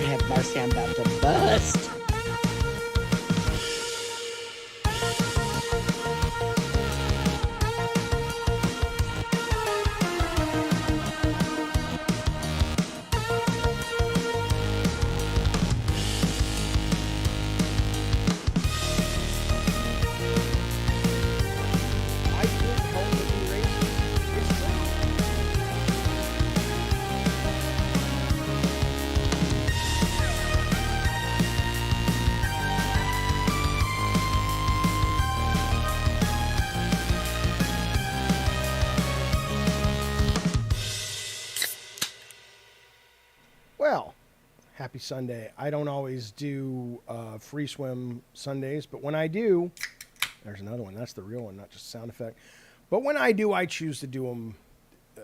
Lord have mercy, I'm about to bust. Well, happy Sunday. I don't always do free swim Sundays, but when I do, there's another one. That's the real one, not just a sound effect. But when I do, I choose to do them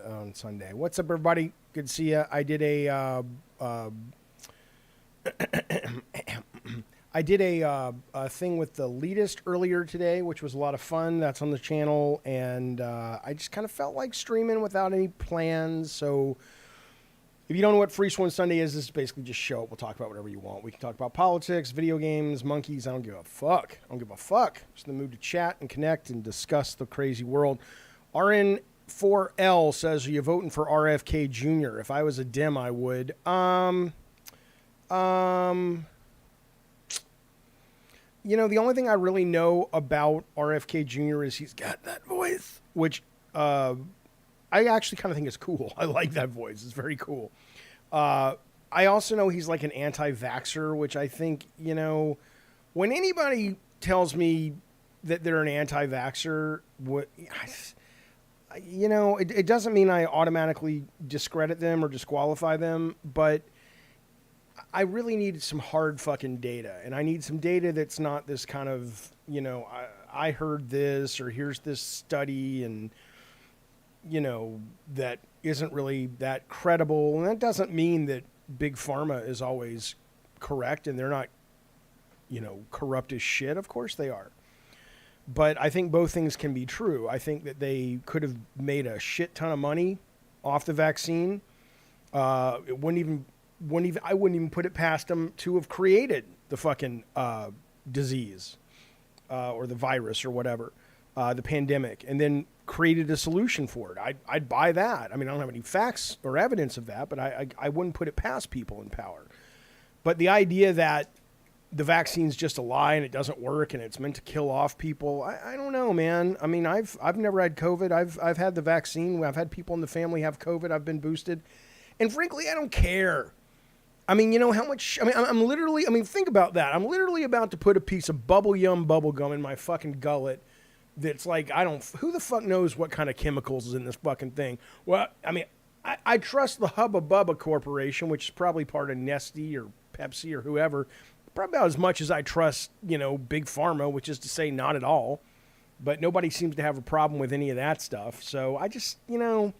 on Sunday. What's up, everybody? Good to see you. I did a thing with the elitist earlier today, which was a lot of fun. That's on the channel, and I just kind of felt like streaming without any plans, so... If you don't know what Free Swim Sunday is, this is basically just show up. We'll talk about whatever you want. We can talk about politics, video games, monkeys. I don't give a fuck. I don't give a fuck. Just in the mood to chat and connect and discuss the crazy world. RN4L says, are you voting for RFK Jr.? If I was a Dem, I would. You know, the only thing I really know about RFK Jr. is he's got that voice, which... I actually kind of think it's cool. I like that voice. It's very cool. I also know he's like an anti-vaxxer, which I think, you know, when anybody tells me that they're an anti-vaxxer, it doesn't mean I automatically discredit them or disqualify them, but I really need some hard fucking data. And I need some data that's not this kind of, you know, I heard this or here's this study and... you know, that isn't really that credible. And that doesn't mean that Big Pharma is always correct and they're not, you know, corrupt as shit. Of course they are. But I think both things can be true. I think that they could have made a shit ton of money off the vaccine. I wouldn't even put it past them to have created the fucking disease or the virus or whatever, the pandemic, and then created a solution for it. I'd buy that. I mean, I don't have any facts or evidence of that, but I wouldn't put it past people in power. But the idea that the vaccine's just a lie and it doesn't work and it's meant to kill off people, I don't know, man. I mean, I've never had COVID. I've had the vaccine. I've had people in the family have COVID. I've been boosted. And frankly, I don't care. I mean, you know how much, think about that. I'm literally about to put a piece of bubble gum in my fucking gullet. That's like, who the fuck knows what kind of chemicals is in this fucking thing? Well, I mean, I trust the Hubba Bubba Corporation, which is probably part of Nestle or Pepsi or whoever, probably about as much as I trust, you know, Big Pharma, which is to say not at all. But nobody seems to have a problem with any of that stuff. So I just, you know,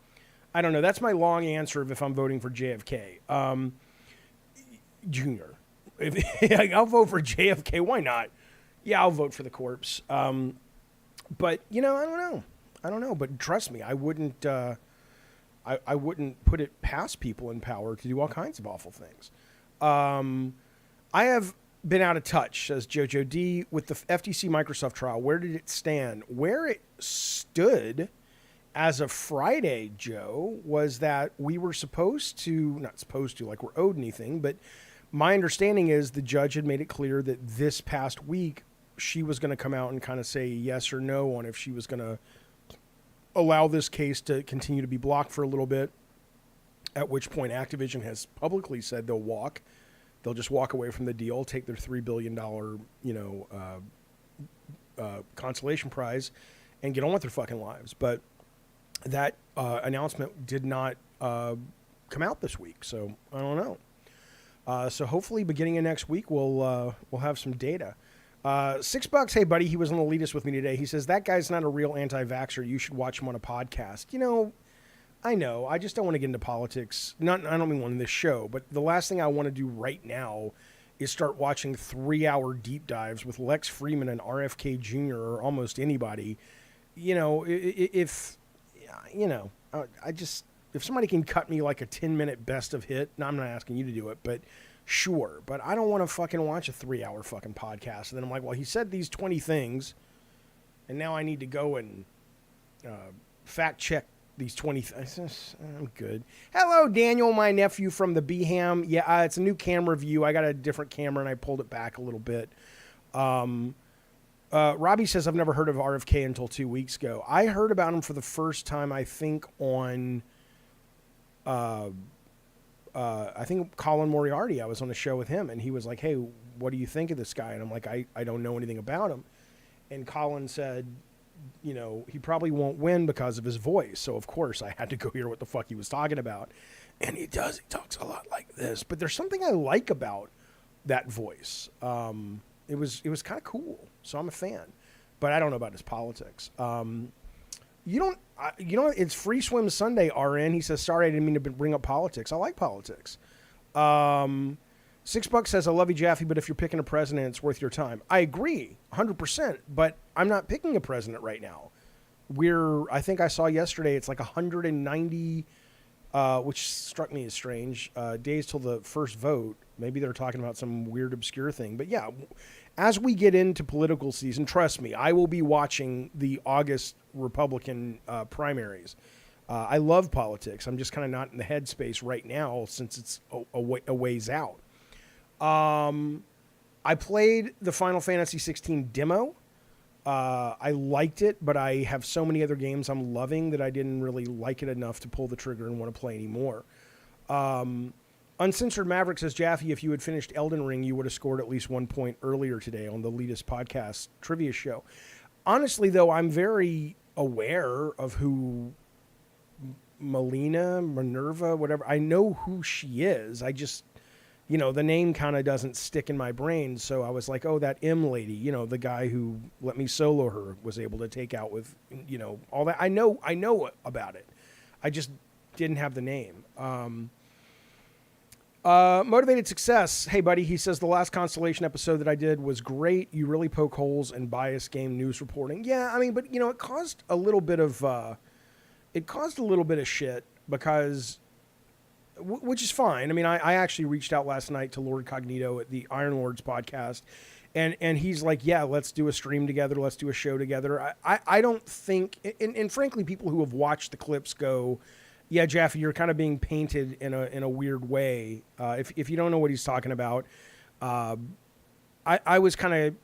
I don't know. That's my long answer of if I'm voting for JFK. Jr. I'll vote for JFK. Why not? Yeah, I'll vote for the corpse. But, you know, I don't know. But trust me, I wouldn't put it past people in power to do all kinds of awful things. I have been out of touch, says Jojo D, with the FTC Microsoft trial. Where did it stand? Where it stood as of Friday, Joe, was that we were not supposed to, like we're owed anything, but my understanding is the judge had made it clear that this past week she was going to come out and kind of say yes or no on if she was going to allow this case to continue to be blocked for a little bit, at which point Activision has publicly said they'll just walk away from the deal, take their $3 billion, consolation prize and get on with their fucking lives. But that announcement did not come out this week. So I don't know. So hopefully beginning of next week, we'll have some data. $6. Hey, buddy, he was on the elitist with me today. He says, that guy's not a real anti-vaxxer. You should watch him on a podcast. You know. I just don't want to get into politics. I don't mean one in this show, but the last thing I want to do right now is start watching 3-hour deep dives with Lex Freeman and RFK Jr. or almost anybody. You know, if somebody can cut me like a 10-minute best of hit, no, I'm not asking you to do it, but Sure, but I don't want to fucking watch a 3-hour fucking podcast. And then I'm like, well, he said these 20 things, and now I need to go and fact check these 20 things. I'm good. Hello, Daniel, my nephew from the Beham. Yeah, it's a new camera view. I got a different camera, and I pulled it back a little bit. Robbie says, I've never heard of RFK until 2 weeks ago. I heard about him for the first time, I think, on... I think Colin Moriarty. I was on a show with him, and he was like, hey, what do you think of this guy? And I'm like, I don't know anything about him. And Colin said, you know, he probably won't win because of his voice. So, of course, I had to go hear what the fuck he was talking about. And he talks a lot like this. But there's something I like about that voice. It was kind of cool. So I'm a fan. But I don't know about his politics. It's Free Swim Sunday, RN. He says, sorry, I didn't mean to bring up politics. I like politics. $6 says, I love you, Jaffe, but if you're picking a president, it's worth your time. I agree, 100%, but I'm not picking a president right now. I think I saw yesterday, it's like 190, which struck me as strange, days till the first vote. Maybe they're talking about some weird, obscure thing. But yeah, as we get into political season, trust me, I will be watching the August Republican primaries. I love politics. I'm just kind of not in the headspace right now since it's a ways out. I played the Final Fantasy 16 demo. I liked it, but I have so many other games I'm loving that I didn't really like it enough to pull the trigger and want to play anymore. Uncensored Maverick says, Jaffe, if you had finished Elden Ring, you would have scored at least 1 point earlier today on the Elitist podcast trivia show. Honestly, though, I'm very aware of who Minerva, whatever. I know who she is. I just, the name kind of doesn't stick in my brain. So I was like, oh, that M lady, the guy who let me solo her was able to take out with, all that. I know about it. I just didn't have the name. Motivated Success. Hey, buddy. He says the last Constellation episode that I did was great. You really poke holes in biased game news reporting. Yeah, I mean, but it caused a little bit of shit because, which is fine. I mean, I actually reached out last night to Lord Cognito at the Iron Lords podcast, and he's like, yeah, let's do a stream together. Let's do a show together. I don't think, and frankly, people who have watched the clips go, yeah, Jaffe, you're kind of being painted in a weird way. If you don't know what he's talking about, I was kind of,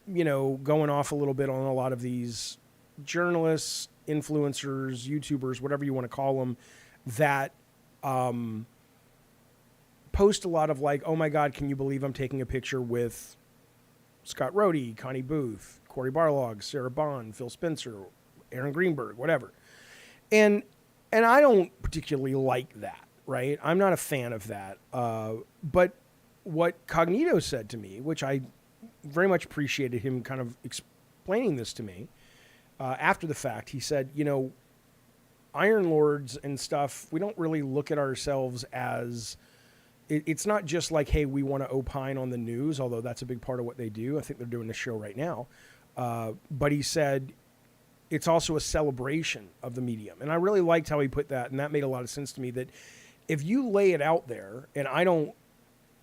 going off a little bit on a lot of these journalists, influencers, YouTubers, whatever you want to call them, that post a lot of like, oh my God, can you believe I'm taking a picture with Scott Rohde, Connie Booth, Cory Barlog, Sarah Bond, Phil Spencer, Aaron Greenberg, whatever. And I don't particularly like that, right? I'm not a fan of that. But what Cognito said to me, which I very much appreciated him kind of explaining this to me after the fact, he said, Iron Lords and stuff, we don't really look at ourselves as... It's not just like, hey, we want to opine on the news, although that's a big part of what they do. I think they're doing the show right now. But he said... it's also a celebration of the medium. And I really liked how he put that, and that made a lot of sense to me, that if you lay it out there, and I don't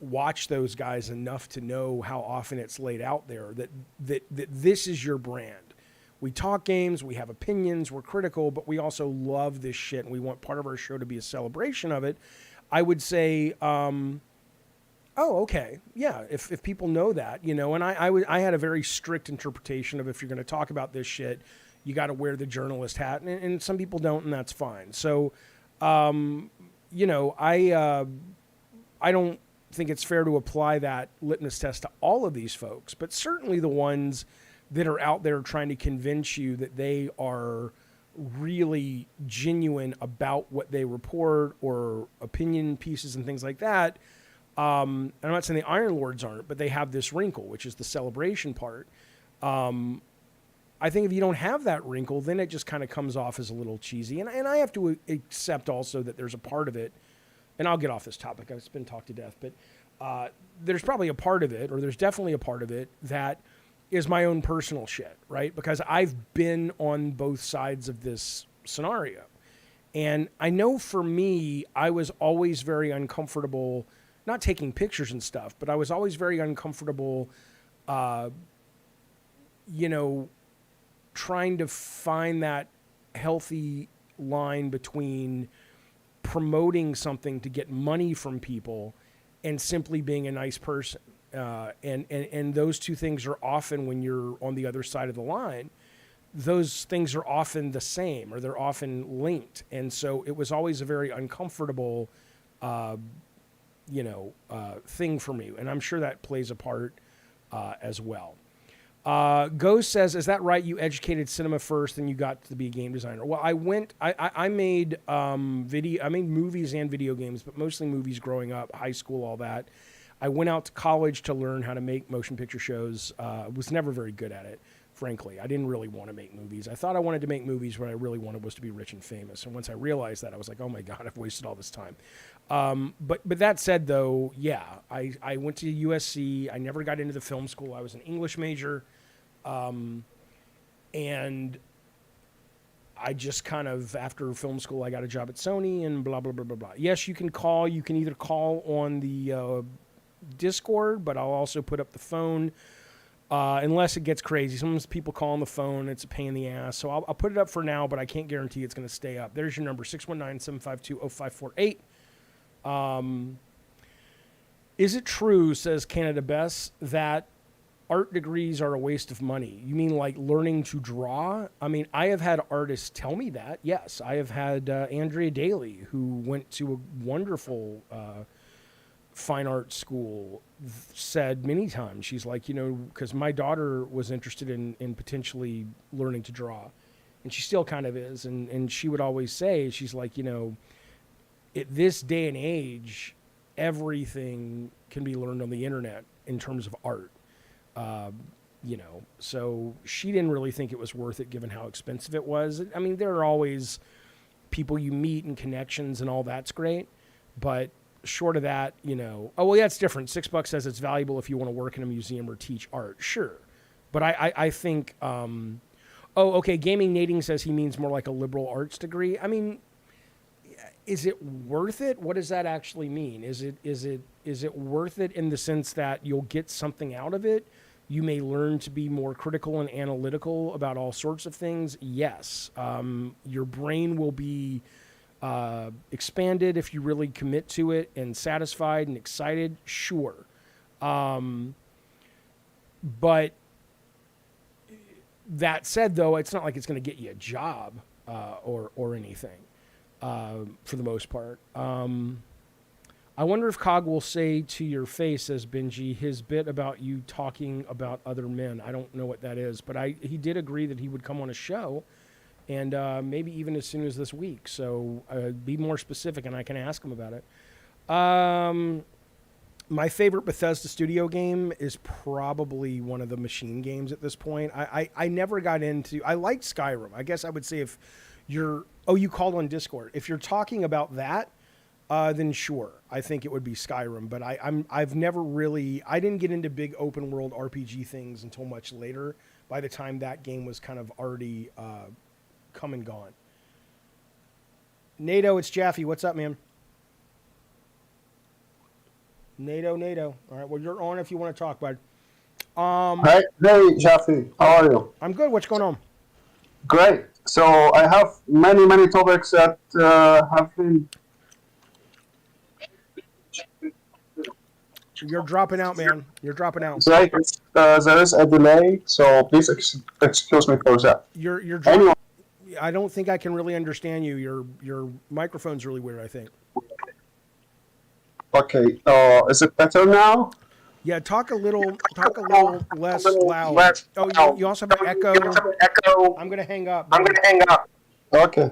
watch those guys enough to know how often it's laid out there, that this is your brand. We talk games, we have opinions, we're critical, but we also love this shit, and we want part of our show to be a celebration of it. I would say, oh, okay, yeah, if people know that, and I had a very strict interpretation of if you're going to talk about this shit, you got to wear the journalist hat, and some people don't, and that's fine. So, I don't think it's fair to apply that litmus test to all of these folks, but certainly the ones that are out there trying to convince you that they are really genuine about what they report or opinion pieces and things like that. And I'm not saying the Iron Lords aren't, but they have this wrinkle, which is the celebration part. I think if you don't have that wrinkle, then it just kind of comes off as a little cheesy. And I have to accept also that there's a part of it, and I'll get off this topic. I've been talked to death, but there's probably a part of it, or there's definitely a part of it that is my own personal shit, right? Because I've been on both sides of this scenario. And I know for me, I was always very uncomfortable not taking pictures and stuff, but I was always very uncomfortable, you know, trying to find that healthy line between promoting something to get money from people and simply being a nice person. And those two things are often, when you're on the other side of the ing, those things are often the same, or they're often linked. And so it was always a very uncomfortable, thing for me. And I'm sure that plays a part as well. Ghost says, is that right? You educated cinema first, then you got to be a game designer. Well, I made I made movies and video games, but mostly movies growing up, high school, all that. I went out to college to learn how to make motion picture shows. Was never very good at it, frankly. I didn't really want to make movies. I thought I wanted to make movies. What I really wanted was to be rich and famous. And once I realized that, I was like, oh my God, I've wasted all this time. But that said, though, yeah, I went to USC. I never got into the film school. I was an English major. And I just kind of, after film school, I got a job at Sony and blah, blah, blah, blah, blah. Yes, you can call. You can either call on the Discord, but I'll also put up the phone unless it gets crazy. Sometimes people call on the phone. It's a pain in the ass. So I'll put it up for now, but I can't guarantee it's going to stay up. There's your number, 619-752-0548. Is it true, says Canada Best, that art degrees are a waste of money? You mean like learning to draw? I mean, I have had artists tell me that. Yes, I have had Andrea Daly, who went to a wonderful fine art school, said many times, she's like, because my daughter was interested in potentially learning to draw, and she still kind of is. And she would always say, she's like, at this day and age, everything can be learned on the internet in terms of art. So she didn't really think it was worth it given how expensive it was. I mean, there are always people you meet and connections and all that's great, but short of that, oh, well, yeah, it's different. $6 says it's valuable if you want to work in a museum or teach art. Sure. But I think, okay. Gaming Nading says he means more like a liberal arts degree. I mean, is it worth it? What does that actually mean? Is it worth it in the sense that you'll get something out of it? You may learn to be more critical and analytical about all sorts of things. Yes. Your brain will be expanded if you really commit to it, and satisfied and excited. Sure. But that said, though, it's not like it's going to get you a job or anything. For the most part. I wonder if Cog will say to your face, says Benji, his bit about you talking about other men. I don't know what that is, but he did agree that he would come on a show, and maybe even as soon as this week. So be more specific, and I can ask him about it. My favorite Bethesda studio game is probably one of the machine games at this point. I never got into... I liked Skyrim. I guess I would say if you're... Oh, you called on Discord. If you're talking about that, then sure. I think it would be Skyrim. But I've never really... I didn't get into big open world RPG things until much later, by the time that game was kind of already come and gone. NATO, it's Jaffe. What's up, man? NATO. All right, well, you're on if you want to talk, bud. Hey, Jaffe. How are you? I'm good. What's going on? Great. So I have many topics that have been... You're dropping out, man. You're dropping out. Right. There is a delay, so please excuse me for that. You're dropping. Anyway. I don't think I can really understand you. Your microphone's really weird, I think. Okay. Is it better now? Yeah, talk a little less loud. Oh, you also have an echo. I'm gonna hang up. Okay.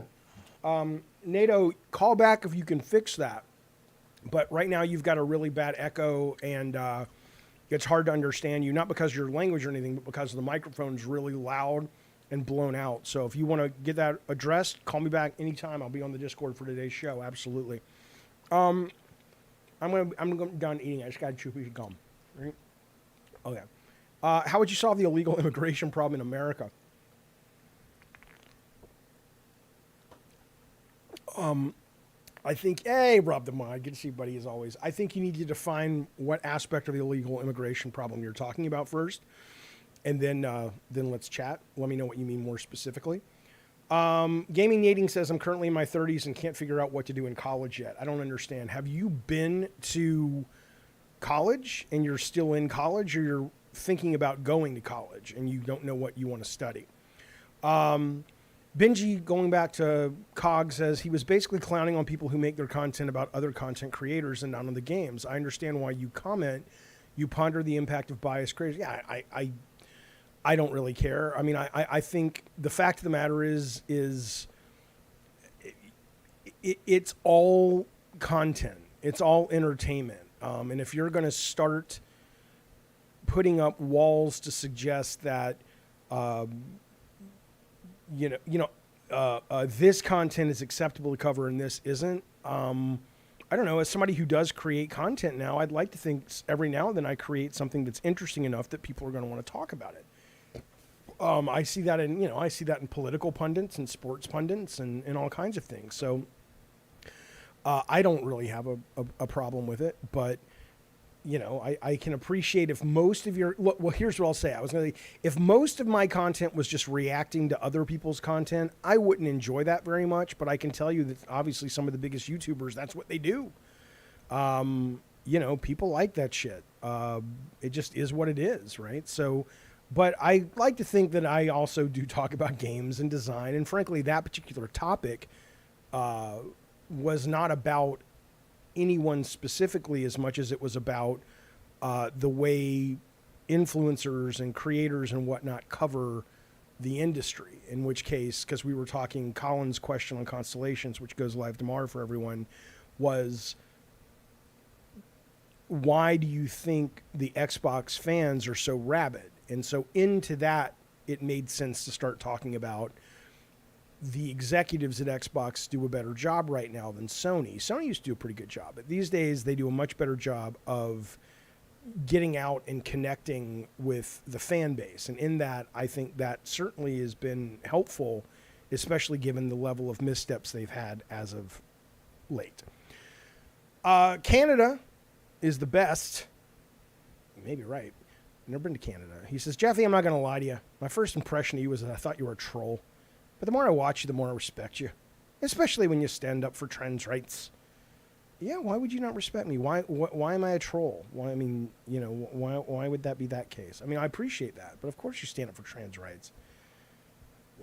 NATO, call back if you can fix that. But right now you've got a really bad echo, and it's hard to understand you. Not because of your language or anything, but because the microphone's really loud and blown out. So if you want to get that addressed, call me back anytime. I'll be on the Discord for today's show. Absolutely. I'm done eating. I just got to chew a piece of gum. Right? Okay. How would you solve the illegal immigration problem in America? I think, hey, Rob the Mod, good to see you, buddy, as always. I think you need to define what aspect of the illegal immigration problem you're talking about first, and then let's chat. Let me know what you mean more specifically. Gaming Nating says, I'm currently in my 30s and can't figure out what to do in college yet. I don't understand. Have you been to college and you're still in college, or you're thinking about going to college and you don't know what you want to study? Benji, going back to Cog, says he was basically clowning on people who make their content about other content creators and not on the games. I understand why you comment. You ponder the impact of bias creators. Yeah, I don't really care. I mean, I think the fact of the matter is it's all content. It's all entertainment. And if you're going to start putting up walls to suggest that, this content is acceptable to cover and this isn't, I don't know, as somebody who does create content now, I'd like to think every now and then I create something that's interesting enough that people are going to want to talk about it. I see that in political pundits and sports pundits and all kinds of things. So I don't really have a problem with it, but I can appreciate if most of your well, here's what I'll say. If most of my content was just reacting to other people's content, I wouldn't enjoy that very much. But I can tell you that obviously some of the biggest YouTubers, that's what they do. People like that shit. It just is what it is, right? So, but I like to think that I also do talk about games and design, and frankly, that particular topic was not about anyone specifically as much as it was about the way influencers and creators and whatnot cover the industry. In which case, because we were talking, Colin's question on Constellations, which goes live tomorrow for everyone, was why do you think the Xbox fans are so rabid? And so into that, it made sense to start talking about the executives at Xbox do a better job right now than Sony. Sony used to do a pretty good job, but these days they do a much better job of getting out and connecting with the fan base. And in that, I think that certainly has been helpful, especially given the level of missteps they've had as of late. Canada is the best. You may be right. I've never been to Canada. He says, Jaffe, I'm not going to lie to you. My first impression of you was that I thought you were a troll. But the more I watch you, the more I respect you, especially when you stand up for trans rights. Yeah, why would you not respect me? Why am I a troll? Why would that be that case? I mean, I appreciate that, but of course you stand up for trans rights.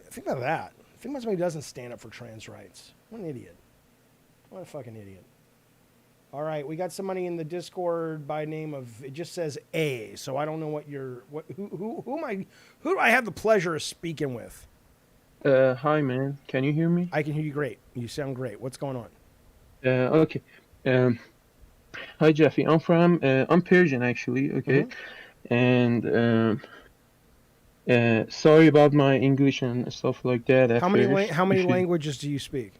Think about that. Think about somebody who doesn't stand up for trans rights. What an idiot. What a fucking idiot. All right, we got somebody in the Discord by name of, it just says A, so I don't know who do I have the pleasure of speaking with? Hi, man. Can you hear me? I can hear you great. You sound great. What's going on? Okay. Hi, Jaffe. I'm Persian, actually. Okay. Mm-hmm. And sorry about my English and stuff like that. How many languages do you speak?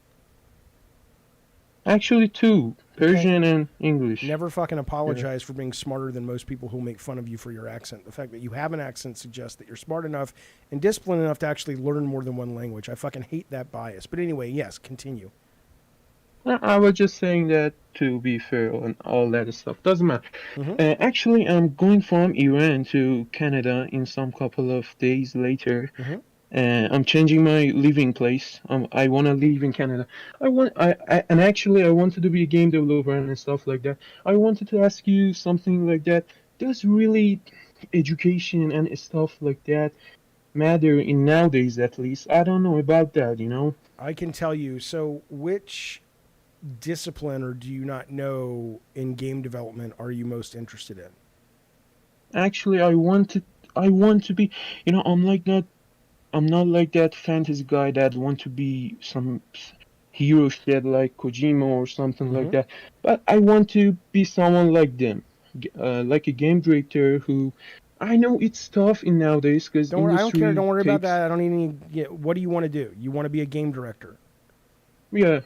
Actually, two. Persian and English. Never fucking apologize for being smarter than most people who make fun of you for your accent. The fact that you have an accent suggests that you're smart enough and disciplined enough to actually learn more than one language. I fucking hate that bias. But anyway, yes, continue. I was just saying that to be fair and all that stuff. Doesn't matter. Mm-hmm. Actually, I'm going from Iran to Canada in some couple of days later. Mm-hmm. I'm changing my living place. I want to live in Canada. I wanted to be a game developer and stuff like that. I wanted to ask you something like that. Does really education and stuff like that matter in nowadays, at least? I don't know about that, I can tell you. So which discipline or do you not know in game development are you most interested in? Actually, I want to be, I'm not like that fantasy guy that want to be some hero shit like Kojima or something like that. But I want to be someone like them, like a game director who, I know it's tough in nowadays because I don't care. Don't worry about that. I don't even get. What do you want to do? You want to be a game director? Yeah.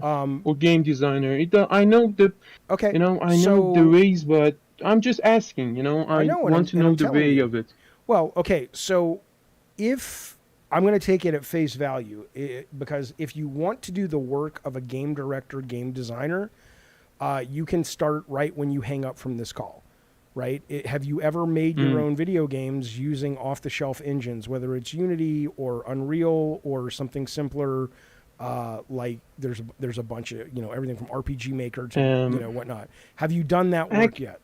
Or game designer. I know the. Okay. I know the ways, but I'm just asking. I want to know the way of it. Well, okay, so if I'm going to take it at face value because if you want to do the work of a game director, game designer, you can start right when you hang up from this call, right? Have you ever made your own video games using off-the-shelf engines, whether it's Unity or Unreal or something simpler? Like there's a bunch of, everything from RPG Maker to, whatnot. Have you done that work yet?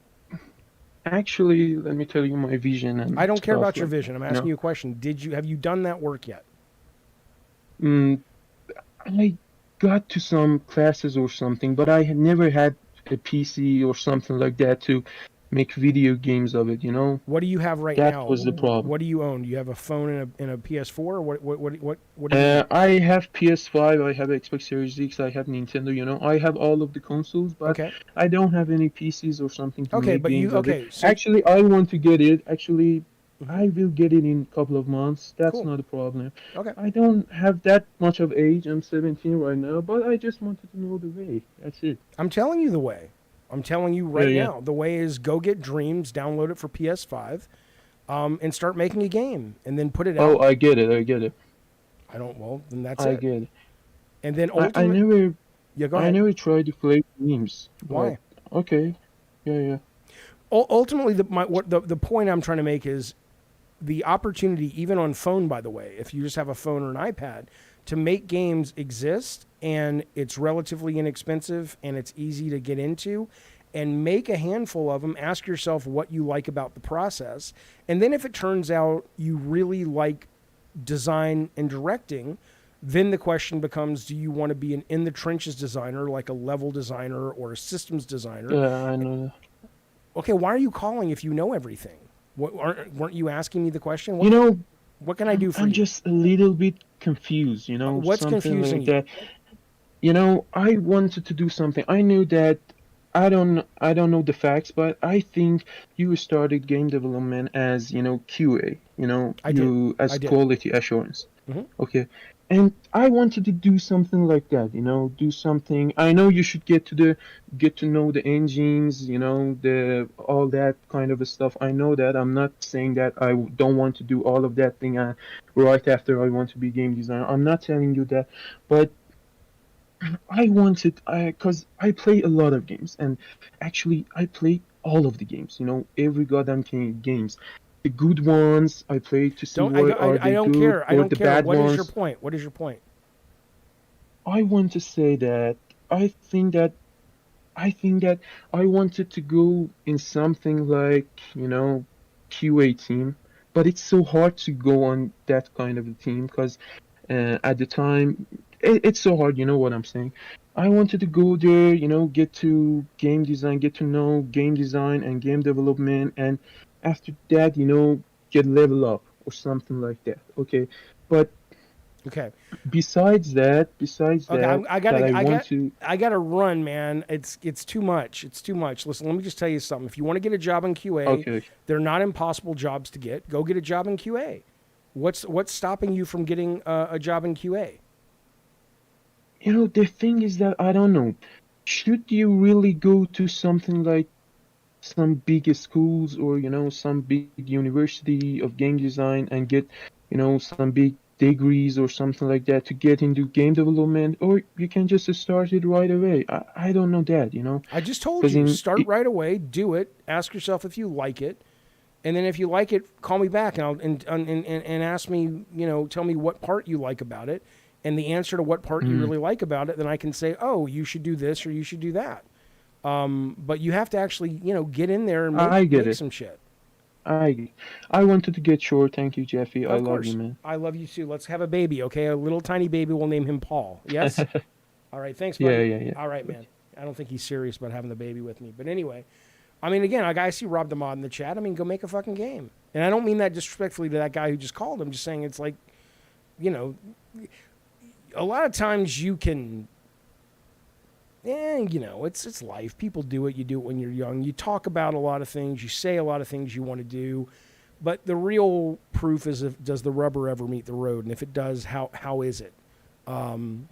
Actually, let me tell you my vision. And I don't care stuff about your like, vision. I'm asking you a question. Have you done that work yet? I got to some classes or something, but I had never had a PC or something like that to make video games of it, What do you have right That now? was the problem. What do you own? Do you have a phone and a PS4? Or what do you I have PS5, I have Xbox Series X, I have Nintendo, I have all of the consoles, but Okay. I don't have any PCs or something to Okay, make but games of okay, it. so- Actually, I want to get it. Actually, I will get it in a couple of months. That's Cool. not a problem. Okay. I don't have that much of age. I'm 17 right now, but I just wanted to know the way. That's it. I'm telling you the way. I'm telling you right Yeah. now. The way is go get Dreams, download it for PS5, and start making a game, and then put it out. Oh, I get it. I get it. Well, then that's I it. get it. And then I never, Yeah, go I ahead. never tried to play games. Why? But, okay. Yeah. Ultimately, the point I'm trying to make is the opportunity, even on phone, by the way, if you just have a phone or an iPad, to make games exist, and it's relatively inexpensive and it's easy to get into, and make a handful of them. Ask yourself what you like about the process, and then if it turns out you really like design and directing, then the question becomes, do you want to be an in the trenches designer, like a level designer or a systems designer? Yeah, I know. Okay, why are you calling if you know everything? Weren't you asking me the question? What can I do for I'm you? just a little bit confused, What's something confusing like you? that. I wanted to do something. I knew that I don't know the facts, but I think you started game development as, QA, I did. as I did. quality assurance. Mhm. Okay. And I wanted to do something like that, do something. I know you should get to know the engines, the all that kind of stuff. I know that. I'm not saying that I don't want to do all of that thing right after I want to be game designer. I'm not telling you that, but because I play a lot of games, and actually I play all of the games, every goddamn games. The good ones I play to see what are I they don't good, care. I or don't the care. bad What is your ones. point? What is your point? I want to say that I think that I wanted to go in something like, QA team, but it's so hard to go on that kind of a team because at the time it's so hard, you know what I'm saying. I wanted to go there, get to game design, get to know game design and game development, and after that, get level up or something like that. Okay. But Okay. besides Okay. that, that I want to. I gotta run, man. It's too much. It's too much. Listen, let me just tell you something. If you want to get a job in QA, Okay. they're not impossible jobs to get. Go get a job in QA. What's stopping you from getting a job in QA? The thing is that I don't know. Should you really go to something like some big schools or, some big university of game design and get, some big degrees or something like that to get into game development, or you can just start it right away? I don't know that, I just told because you, start right away, do it, ask yourself if you like it, and then if you like it, call me back and ask me, tell me what part you like about it, and the answer to what part you really like about it, then I can say, oh, you should do this or you should do that. But you have to actually, get in there and I get make it. some shit. I wanted to get short. Thank you, Jaffe. I Of love you, course. man. I love you too. Let's have a baby, okay? A little tiny baby. We'll name him Paul. Yes? All right. Thanks, buddy. Yeah. All right, man. I don't think he's serious about having the baby with me. But anyway, I mean, again, I see Rob the Mod in the chat. I mean, go make a fucking game. And I don't mean that disrespectfully to that guy who just called. I'm just saying it's like, a lot of times you can, it's life. People do it. You do it when you're young. You talk about a lot of things. You say a lot of things you want to do. But the real proof is, does the rubber ever meet the road? And if it does, how is it? And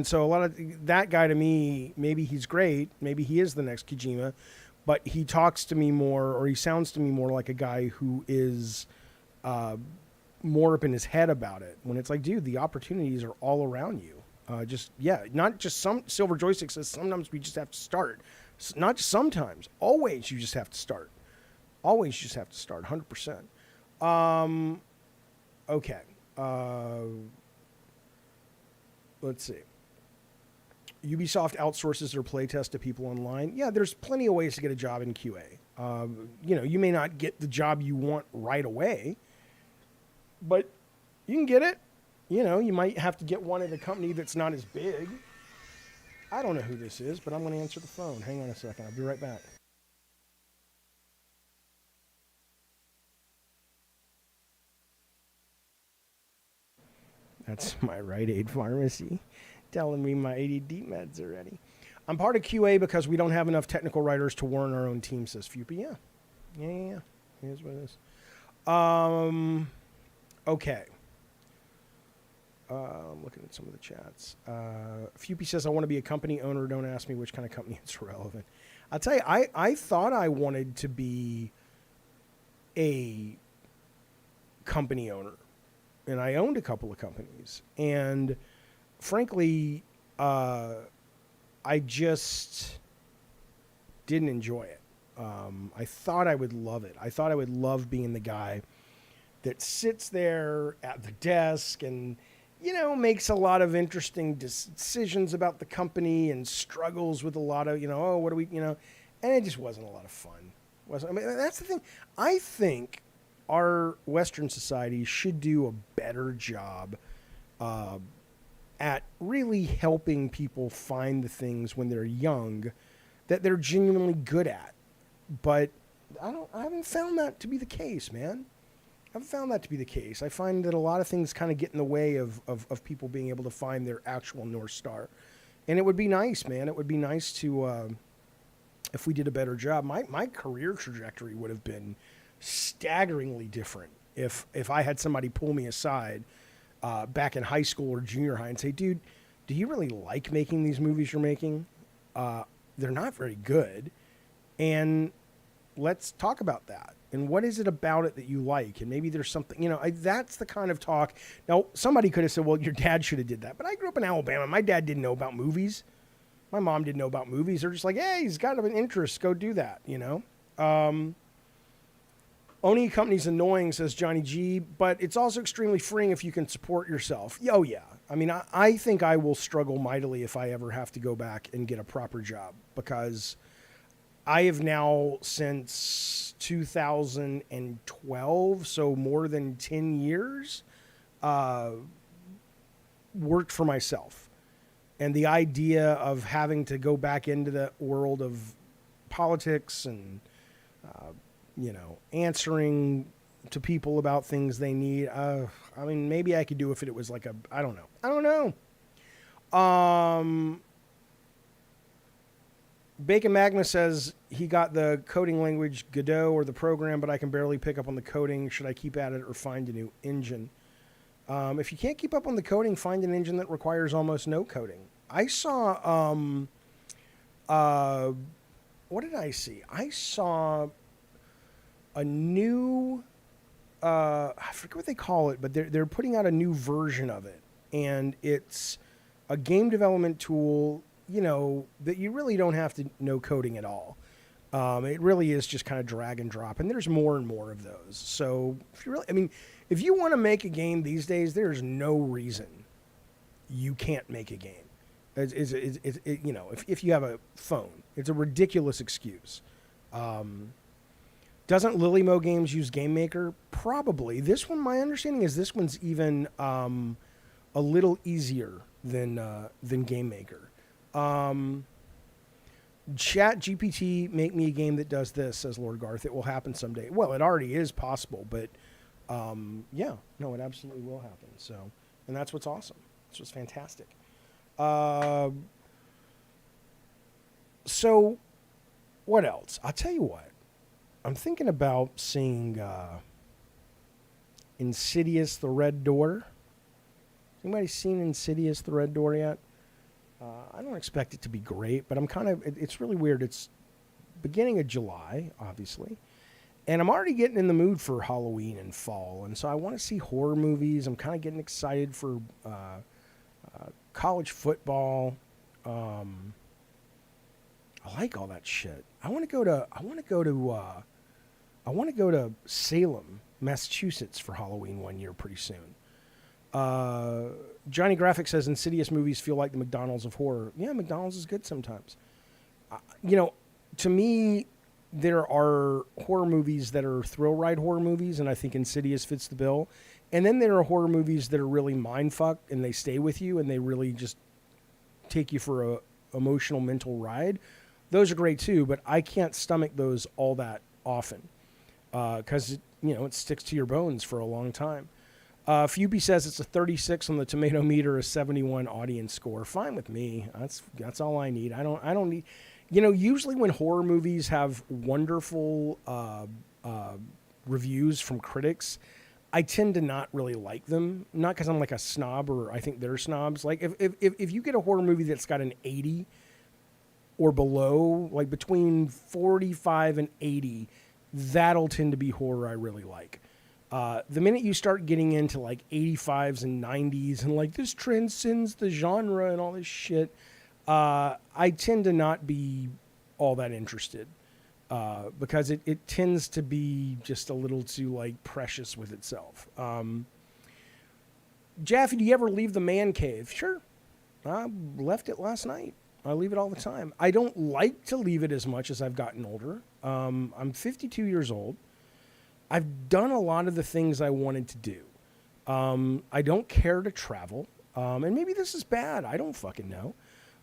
so a lot of that guy to me, maybe he's great. Maybe he is the next Kojima, but he talks to me more, or he sounds to me more like a guy who is more up in his head about it when it's like, dude, the opportunities are all around you. Not just some Silver Joystick says sometimes we just have to start. Not sometimes, always you just have to start. Always you just have to start, 100%. Okay. Let's see. Ubisoft outsources their playtest to people online. Yeah, there's plenty of ways to get a job in QA. You may not get the job you want right away, but you can get it. You might have to get one at a company that's not as big. I don't know who this is, but I'm going to answer the phone. Hang on a second. I'll be right back. That's my Rite Aid pharmacy telling me my ADD meds are ready. I'm part of QA because we don't have enough technical writers to warrant our own team, says Fupi. Yeah. Here's what it is. Okay. I'm looking at some of the chats. Fupi says, I want to be a company owner. Don't ask me which kind of company. It's irrelevant. I'll tell you, I thought I wanted to be a company owner. And I owned a couple of companies. And frankly, I just didn't enjoy it. I thought I would love it. I thought I would love being the guy that sits there at the desk and, makes a lot of interesting decisions about the company and struggles with a lot of, what do we, and it just wasn't a lot of fun. That's the thing. I think our Western society should do a better job at really helping people find the things when they're young that they're genuinely good at. But I haven't found that to be the case, man. I haven't found that to be the case. I find that a lot of things kind of get in the way of people being able to find their actual North Star. And it would be nice, man. It would be nice to, if we did a better job. My career trajectory would have been staggeringly different if I had somebody pull me aside back in high school or junior high and say, dude, do you really like making these movies you're making? They're not very good. And let's talk about that. And what is it about it that you like? And maybe there's something, that's the kind of talk. Now, somebody could have said, well, your dad should have did that. But I grew up in Alabama. My dad didn't know about movies. My mom didn't know about movies. They're just like, hey, he's got an interest. Go do that, Owning a company's annoying, says Johnny G, but it's also extremely freeing if you can support yourself. Oh, yeah. I mean, I think I will struggle mightily if I ever have to go back and get a proper job, because I have now, since 2012, so more than 10 years, worked for myself. And the idea of having to go back into the world of politics and answering to people about things they need. Maybe I could do if it was like I don't know. Bacon Magma says he got the coding language Godot or the program, but I can barely pick up on the coding. Should I keep at it or find a new engine? If you can't keep up on the coding, find an engine that requires almost no coding. I saw, what did I see? I saw a new, I forget what they call it, but they're putting out a new version of it. And it's a game development tool, that you really don't have to know coding at all. It really is just kind of drag and drop. And there's more and more of those. So if you want to make a game these days, there's no reason you can't make a game. If you have a phone, it's a ridiculous excuse. Doesn't Lilymo Games use Game Maker? Probably. This one, my understanding is this one's even a little easier than Game Maker. Chat GPT, make me a game that does this, says Lord Garth. It will happen someday. Well, it already is possible, but it absolutely will happen. So, and that's what's awesome. That's what's fantastic. So what else? I'll tell you what. I'm thinking about seeing Insidious: The Red Door. Anybody seen Insidious: The Red Door yet? I don't expect it to be great, but it's really weird. It's beginning of July, obviously. And I'm already getting in the mood for Halloween and fall. And so I want to see horror movies. I'm kind of getting excited for college football. I like all that shit. I want to go to Salem, Massachusetts for Halloween one year pretty soon. Johnny Graphic says Insidious movies feel like the McDonald's of horror. Yeah, McDonald's is good sometimes. To me, there are horror movies that are thrill ride horror movies, and I think Insidious fits the bill. And then there are horror movies that are really mindfuck, and they stay with you, and they really just take you for a emotional mental ride. Those are great too, but I can't stomach those all that often because it sticks to your bones for a long time. Fuby says it's a 36 on the tomato meter, a 71 audience score. Fine with me. That's all I need. I don't need. Usually when horror movies have wonderful reviews from critics, I tend to not really like them. Not because I'm like a snob or I think they're snobs. Like if you get a horror movie that's got an 80 or below, like between 45 and 80, that'll tend to be horror I really like. The minute you start getting into like 85s and 90s and like this transcends the genre and all this shit, I tend to not be all that interested because it tends to be just a little too like precious with itself. Jaffe, do you ever leave the man cave? Sure. I left it last night. I leave it all the time. I don't like to leave it as much as I've gotten older. I'm 52 years old. I've done a lot of the things I wanted to do. I don't care to travel. And maybe this is bad. I don't fucking know.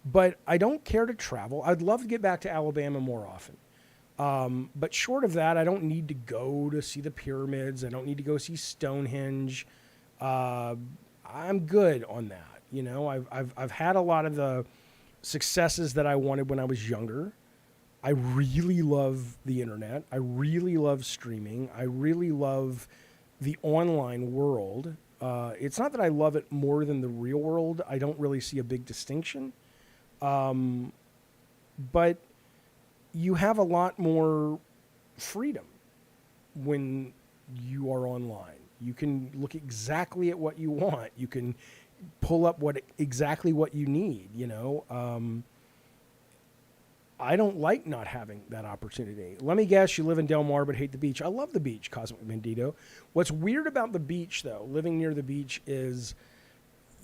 But I don't care to travel. I'd love to get back to Alabama more often. But short of that, I don't need to go to see the pyramids. I don't need to go see Stonehenge. I'm good on that. I've had a lot of the successes that I wanted when I was younger. I really love the internet. I really love streaming. I really love the online world. It's not that I love it more than the real world. I don't really see a big distinction. But you have a lot more freedom when you are online. You can look exactly at what you want. You can pull up exactly what you need, I don't like not having that opportunity. Let me guess, you live in Del Mar but hate the beach. I love the beach, Cosmic Bandito. What's weird about the beach, though, living near the beach, is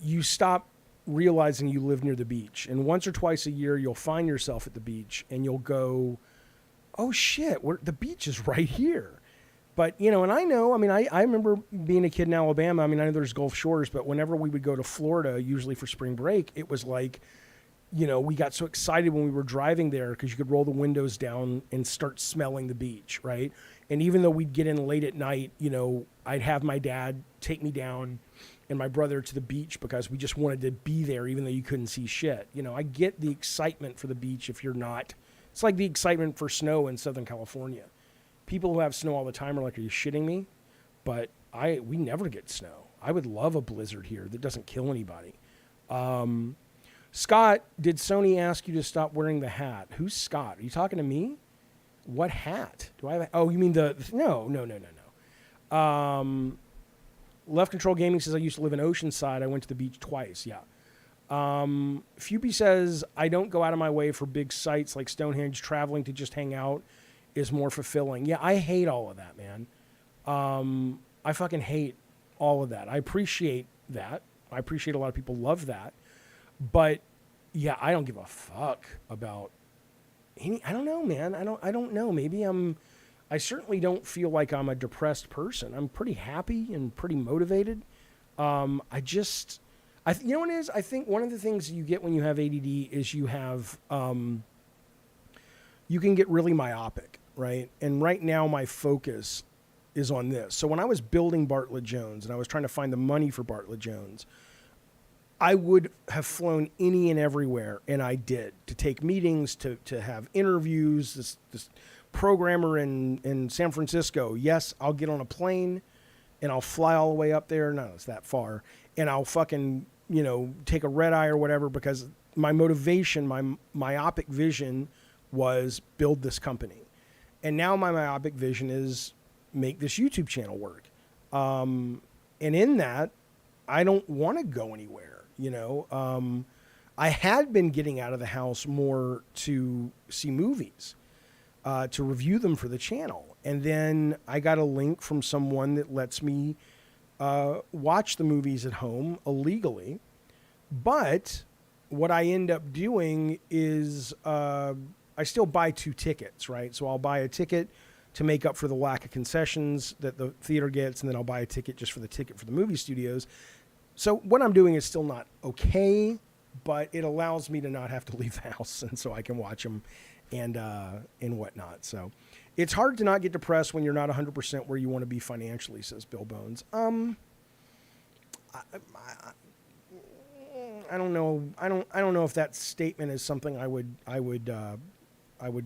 you stop realizing you live near the beach. And once or twice a year, you'll find yourself at the beach and you'll go, oh shit, the beach is right here. But, and I know, I remember being a kid in Alabama. I know there's Gulf Shores, but whenever we would go to Florida, usually for spring break, it was like, we got so excited when we were driving there because you could roll the windows down and start smelling the beach, right? And even though we'd get in late at night, I'd have my dad take me down and my brother to the beach because we just wanted to be there even though you couldn't see shit. I get the excitement for the beach if you're not. It's like the excitement for snow in Southern California. People who have snow all the time are like, are you shitting me? But we never get snow. I would love a blizzard here that doesn't kill anybody. Scott, did Sony ask you to stop wearing the hat? Who's Scott? Are you talking to me? What hat? Do I have oh, you mean no. Left Control Gaming says I used to live in Oceanside. I went to the beach twice. Yeah. Fuby says I don't go out of my way for big sites like Stonehenge. Traveling to just hang out is more fulfilling. Yeah, I hate all of that, man. I fucking hate all of that. I appreciate that. I appreciate a lot of people love that. But yeah, I don't give a fuck about any. I don't know, man. I don't know. Maybe I certainly don't feel like I'm a depressed person. I'm pretty happy and pretty motivated. You know what it is? I think one of the things you get when you have ADD is you have, you can get really myopic, right? And right now my focus is on this. So when I was building Bartlett Jones and I was trying to find the money for Bartlett Jones, I would have flown any and everywhere, and I did, to take meetings, to have interviews. This programmer in San Francisco, yes, I'll get on a plane, and I'll fly all the way up there. No, it's that far. And I'll fucking, take a red eye or whatever, because my motivation, my myopic vision was build this company. And now my myopic vision is make this YouTube channel work. And in that, I don't want to go anywhere, you know. I had been getting out of the house more to see movies, to review them for the channel. And then I got a link from someone that lets me watch the movies at home illegally. But what I end up doing is I still buy 2 tickets, right? So I'll buy a ticket to make up for the lack of concessions that the theater gets, and then I'll buy a ticket just for the ticket for the movie studios. So what I'm doing is still not okay, but it allows me to not have to leave the house, and so I can watch them and whatnot. So it's hard to not get depressed when you're not 100% where you want to be financially, says Bill Bones. I don't know. I don't know if that statement is something I would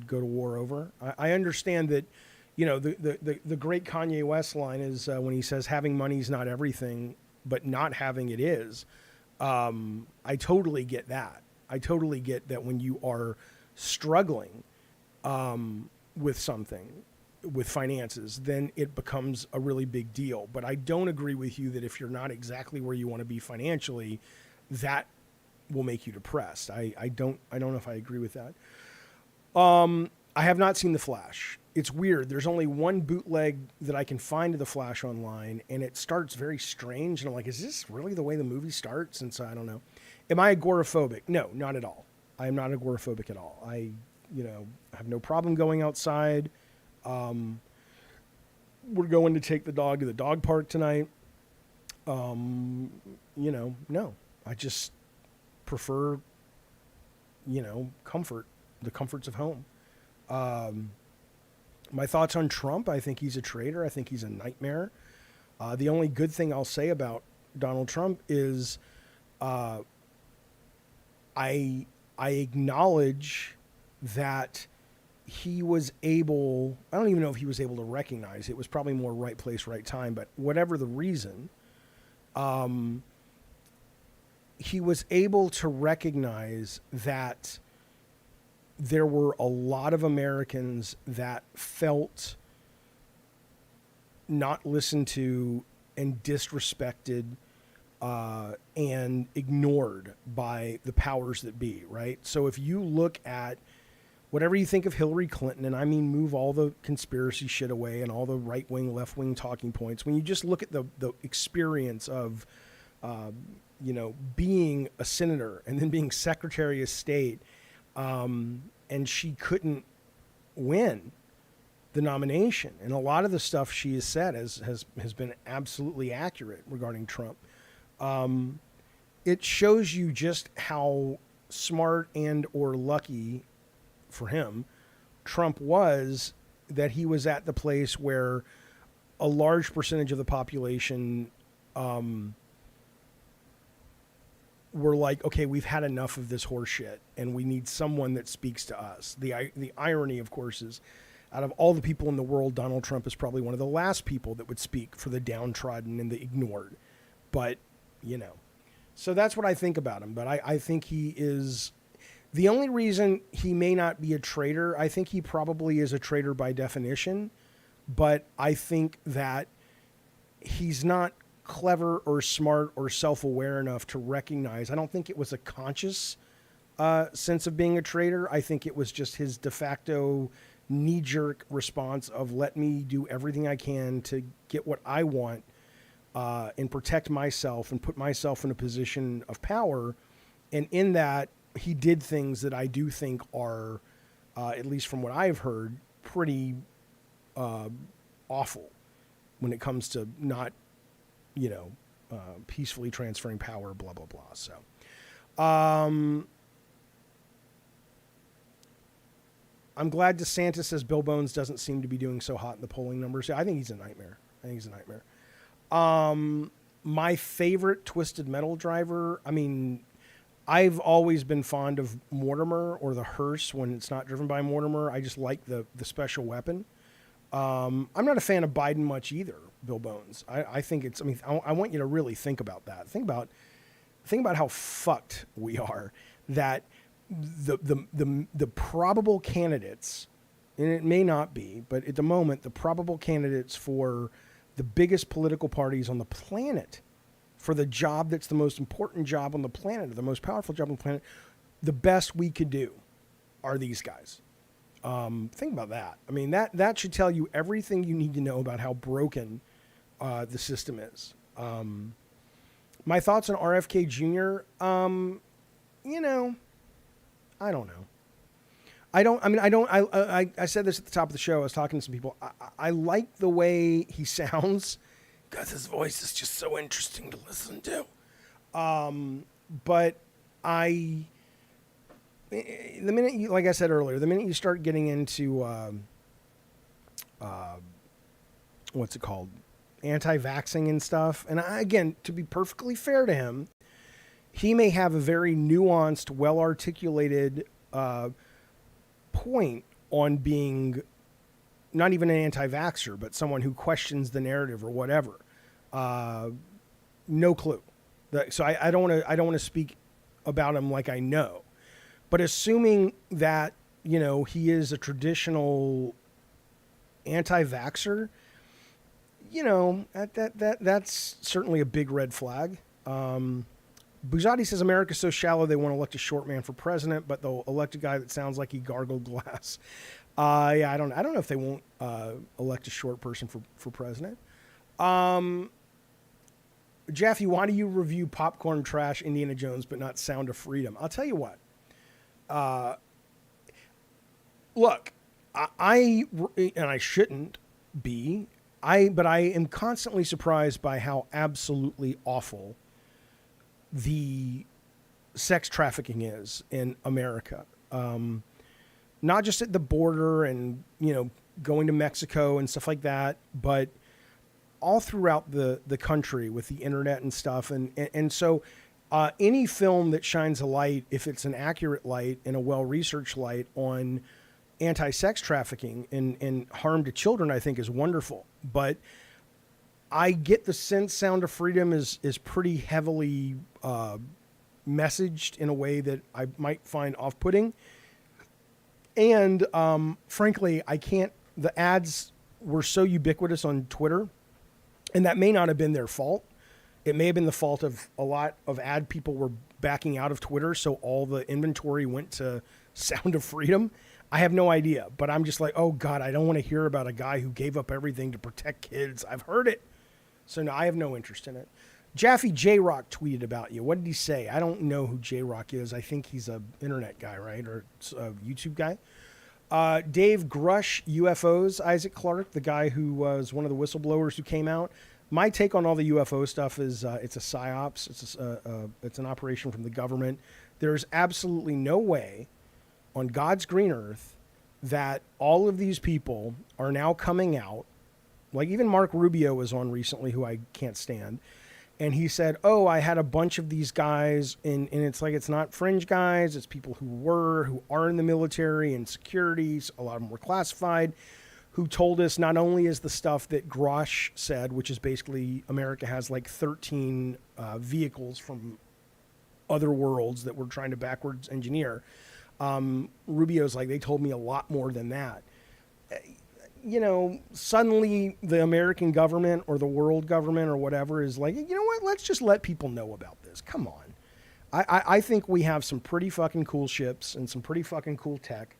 go to war over. I understand that, you know, the great Kanye West line is when he says having money is not everything, but not having it is. I totally get that. I totally get that when you are struggling with something, with finances, then it becomes a really big deal. But I don't agree with you that if you're not exactly where you want to be financially, that will make you depressed. I don't know if I agree with that. I have not seen The Flash. It's weird. There's only one bootleg that I can find of The Flash online, and it starts very strange. And I'm like, is this really the way the movie starts? And so I don't know. Am I agoraphobic? No, not at all. I am not agoraphobic at all. I have no problem going outside. We're going to take the dog to the dog park tonight. No, I just prefer, comfort, the comforts of home. My thoughts on Trump: I think he's a traitor. I think he's a nightmare. The only good thing I'll say about Donald Trump is I acknowledge that he was able, I don't even know if he was able to recognize, it was probably more right place, right time, but whatever the reason, he was able to recognize that there were a lot of Americans that felt not listened to and disrespected and ignored by the powers that be, right? So if you look at whatever you think of Hillary Clinton, and I mean move all the conspiracy shit away and all the right-wing, left-wing talking points, when you just look at the experience of, being a senator and then being Secretary of State, and she couldn't win the nomination. And a lot of the stuff she has said has been absolutely accurate regarding Trump. It shows you just how smart and or lucky for him Trump was, that he was at the place where a large percentage of the population were like, okay, we've had enough of this horse shit and we need someone that speaks to us. The irony, of course, is out of all the people in the world, Donald Trump is probably one of the last people that would speak for the downtrodden and the ignored. But, so that's what I think about him. But I think he is, the only reason he may not be a traitor, I think he probably is a traitor by definition. But I think that he's not clever or smart or self-aware enough to recognize. I don't think it was a conscious sense of being a traitor. I think it was just his de facto knee-jerk response of let me do everything I can to get what I want and protect myself and put myself in a position of power. And in that, he did things that I do think are, at least from what I've heard, pretty awful when it comes to not peacefully transferring power, blah, blah, blah. So, I'm glad DeSantis, says Bill Bones, doesn't seem to be doing so hot in the polling numbers. I think he's a nightmare. My favorite Twisted Metal driver, I've always been fond of Mortimer or the hearse when it's not driven by Mortimer. I just like the special weapon. I'm not a fan of Biden much either, Bill Bones. I think it's, I want you to really think about that. Think about how fucked we are, that the probable candidates and it may not be, but at the moment, the probable candidates for the biggest political parties on the planet, for the job that's the most important job on the planet, or the most powerful job on the planet, the best we could do are these guys. Think about that. I mean, that should tell you everything you need to know about how broken the system is. My thoughts on RFK Jr., you know, I don't know. I said this at the top of the show. I was talking to some people. I like the way he sounds because his voice is just so interesting to listen to. But the minute you, like I said earlier, the minute you start getting into, what's it called? Anti-vaxxing and stuff. And again, to be perfectly fair to him, he may have a very nuanced, well-articulated, point on being not even an anti-vaxxer, but someone who questions the narrative or whatever. No clue. So I don't want to speak about him like I know, but assuming that, you know, he is a traditional anti-vaxxer, you know, that's certainly a big red flag. Buzati says America's so shallow they want to elect a short man for president, but they'll elect a guy that sounds like he gargled glass. Yeah, I don't know if they won't elect a short person for president. Jaffe, why do you review Popcorn Trash, Indiana Jones, but not Sound of Freedom? I'll tell you what. Look, I shouldn't be. But I am constantly surprised by how absolutely awful the sex trafficking is in America. Not just at the border and, you know, going to Mexico and stuff like that, but all throughout the country with the internet and stuff. And so any film that shines a light, if it's an accurate light and a well-researched light on anti-sex trafficking and harm to children, I think is wonderful. But I get the sense Sound of Freedom is pretty heavily messaged in a way that I might find off-putting. And frankly, the ads were so ubiquitous on Twitter, and that may not have been their fault. It may have been the fault of a lot of ad people were backing out of Twitter, so all the inventory went to Sound of Freedom. I have no idea, but I'm just like, oh God, I don't want to hear about a guy who gave up everything to protect kids. I've heard it. So no, I have no interest in it. Jaffe J-Rock tweeted about you. What did he say? I don't know who J-Rock is. I think he's a internet guy, right? Or a YouTube guy. Dave Grush, UFOs, Isaac Clark, the guy who was one of the whistleblowers who came out. My take on all the UFO stuff is it's a psyops. It's an operation from the government. There's absolutely no way on God's green earth that all of these people are now coming out. Like even Mark Rubio was on recently, who I can't stand. And he said, oh, I had a bunch of these guys, and it's like, it's not fringe guys. It's people who are in the military and security. A lot of them were classified, who told us not only is the stuff that Grosh said, which is basically America has like 13 vehicles from other worlds that we're trying to backwards engineer. Rubio's like, they told me a lot more than that. You know, suddenly the American government or the world government or whatever is like, you know what, let's just let people know about this. Come on. I think we have some pretty fucking cool ships and some pretty fucking cool tech.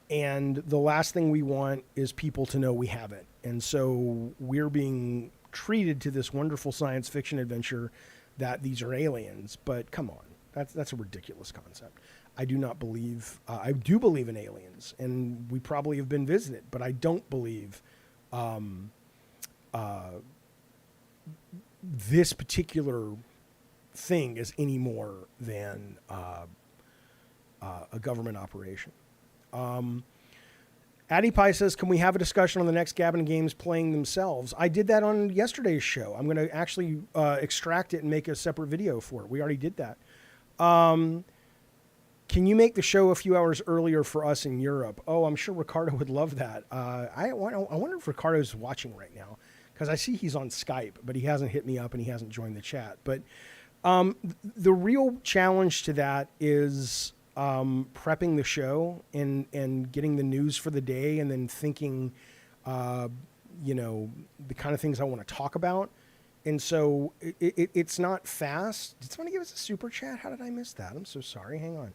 And the last thing we want is people to know we have it. And so we're being treated to this wonderful science fiction adventure that these are aliens. But come on, that's a ridiculous concept. I do not believe, I do believe in aliens, and we probably have been visited, but I don't believe this particular thing is any more than a government operation. Addy Pie says, can we have a discussion on the next Gavin games playing themselves? I did that on yesterday's show. I'm going to actually extract it and make a separate video for it. We already did that. Can you make the show a few hours earlier for us in Europe? Oh, I'm sure Ricardo would love that. I wonder if Ricardo's watching right now, because I see he's on Skype, but he hasn't hit me up and he hasn't joined the chat. But the real challenge to that is prepping the show and getting the news for the day and then thinking, you know, the kind of things I want to talk about. And so it's not fast. Did someone give us a super chat? How did I miss that? I'm so sorry. Hang on.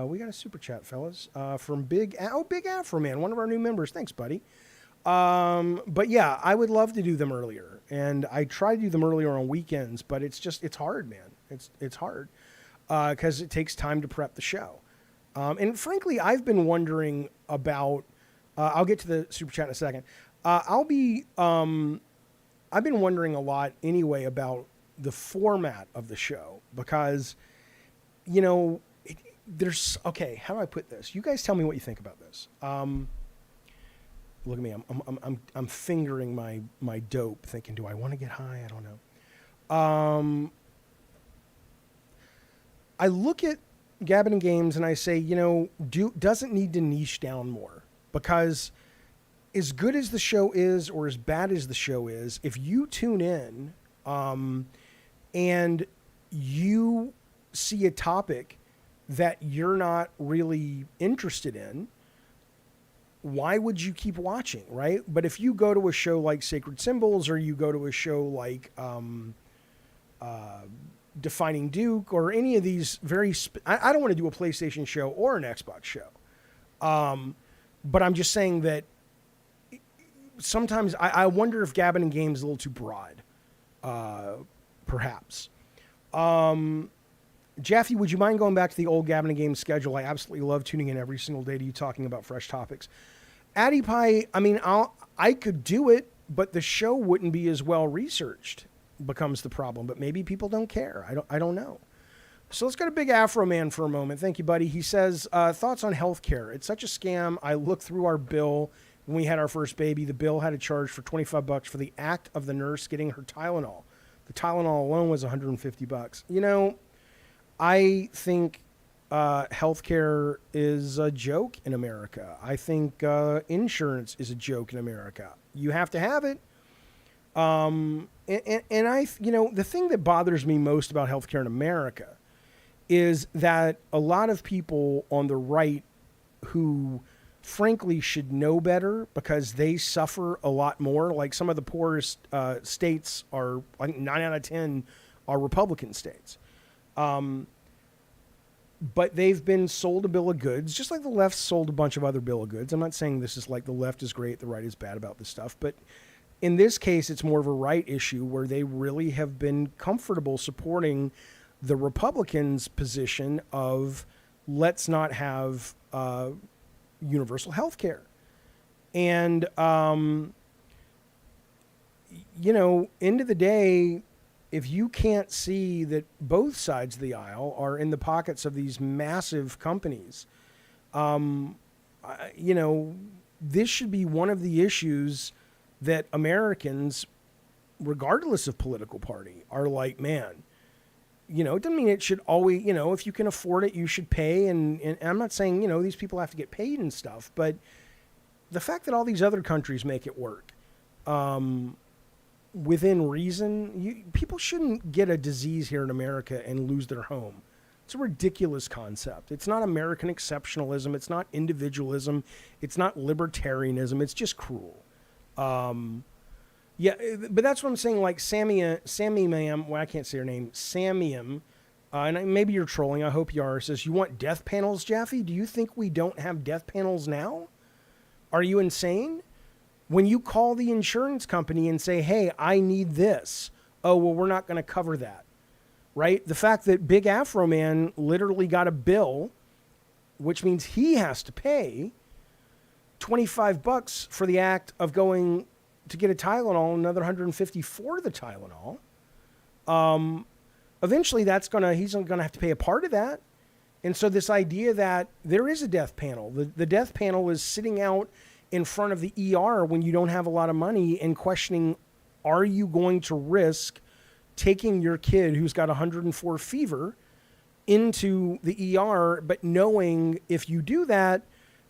We got a super chat, fellas, from Big Afro Man, one of our new members. Thanks, buddy. But yeah, I would love to do them earlier, and I try to do them earlier on weekends, but it's hard, man. It's hard, cause it takes time to prep the show. And frankly, I've been wondering about, I'll get to the super chat in a second. I've been wondering a lot anyway about the format of the show, because, you know, okay, how do I put this? You guys tell me what you think about this. Look at me. I'm fingering my dope, thinking, do I want to get high? I don't know. I look at Gabbin' and Games and I say, you know, doesn't need to niche down more, because as good as the show is, or as bad as the show is, if you tune in, and you see a topic that you're not really interested in, why would you keep watching, right? But if you go to a show like Sacred Symbols, or you go to a show like Defining Duke, or any of these I don't want to do a PlayStation show or an Xbox show. But I'm just saying that sometimes I wonder if Gabbin' and Games is a little too broad, perhaps. Jaffe, would you mind going back to the old Gabbin' and Games schedule? I absolutely love tuning in every single day to you talking about fresh topics. Addy Pie, I mean, I could do it, but the show wouldn't be as well researched, becomes the problem. But maybe people don't care. I don't know. So let's go to Big Afro Man for a moment. Thank you, buddy. He says, thoughts on healthcare. It's such a scam. I looked through our bill when we had our first baby. The bill had a charge for $25 for the act of the nurse getting her Tylenol. The Tylenol alone was $150. You know, I think healthcare is a joke in America. I think insurance is a joke in America. You have to have it. And I, you know, the thing that bothers me most about healthcare in America is that a lot of people on the right who frankly should know better, because they suffer a lot more. Like some of the poorest states are, I think 9 out of 10 are Republican states. But they've been sold a bill of goods, just like the left sold a bunch of other bill of goods. I'm not saying this is like the left is great, the right is bad about this stuff. But in this case, it's more of a right issue where they really have been comfortable supporting the Republicans' position of let's not have universal health care. And, you know, end of the day, if you can't see that both sides of the aisle are in the pockets of these massive companies, you know, this should be one of the issues that Americans, regardless of political party, are like, man, you know, it doesn't mean it should always, you know, if you can afford it, you should pay. And I'm not saying, you know, these people have to get paid and stuff, but the fact that all these other countries make it work, within reason, people shouldn't get a disease here in America and lose their home. It's a ridiculous concept. It's not American exceptionalism. It's not individualism. It's not libertarianism. It's just cruel. Yeah, but that's what I'm saying. Like Sammy Ma'am, well, I can't say her name, Samium, and maybe you're trolling. I hope you are. Says, you want death panels, Jaffe? Do you think we don't have death panels now? Are you insane? When you call the insurance company and say, hey, I need this. Oh, well, we're not going to cover that. Right? The fact that Big Afro Man literally got a bill, which means he has to pay $25 for the act of going to get a Tylenol, another $150 for the Tylenol. Eventually he's going to have to pay a part of that. And so this idea that there is a death panel, the death panel is sitting out in front of the ER when you don't have a lot of money and questioning, are you going to risk taking your kid who's got 104 fever into the ER, but knowing if you do that,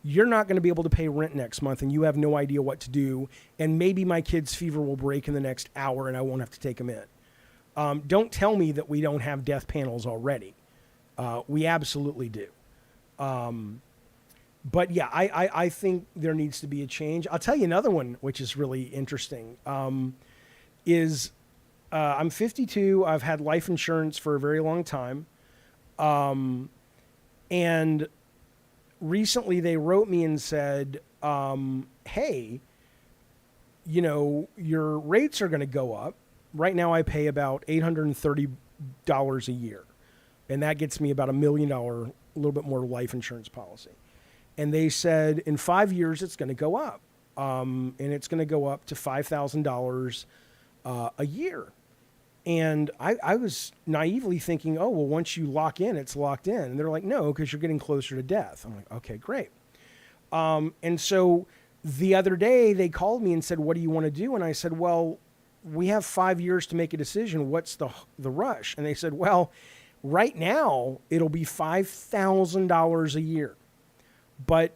you're not going to be able to pay rent next month and you have no idea what to do. And maybe my kid's fever will break in the next hour and I won't have to take him in. Don't tell me that we don't have death panels already. We absolutely do. But yeah, I think there needs to be a change. I'll tell you another one, which is really interesting, is I'm 52. I've had life insurance for a very long time. And recently they wrote me and said, hey, you know, your rates are going to go up. Right now I pay about $830 a year. And that gets me about $1 million, a little bit more life insurance policy. And they said in 5 years, it's going to go up. And it's going to go up to $5,000 a year. And I was naively thinking, oh, well, once you lock in, it's locked in. And they're like, no, because you're getting closer to death. I'm like, okay, great. And so the other day they called me and said, what do you want to do? And I said, well, we have 5 years to make a decision. What's the rush? And they said, well, right now it'll be $5,000 a year, but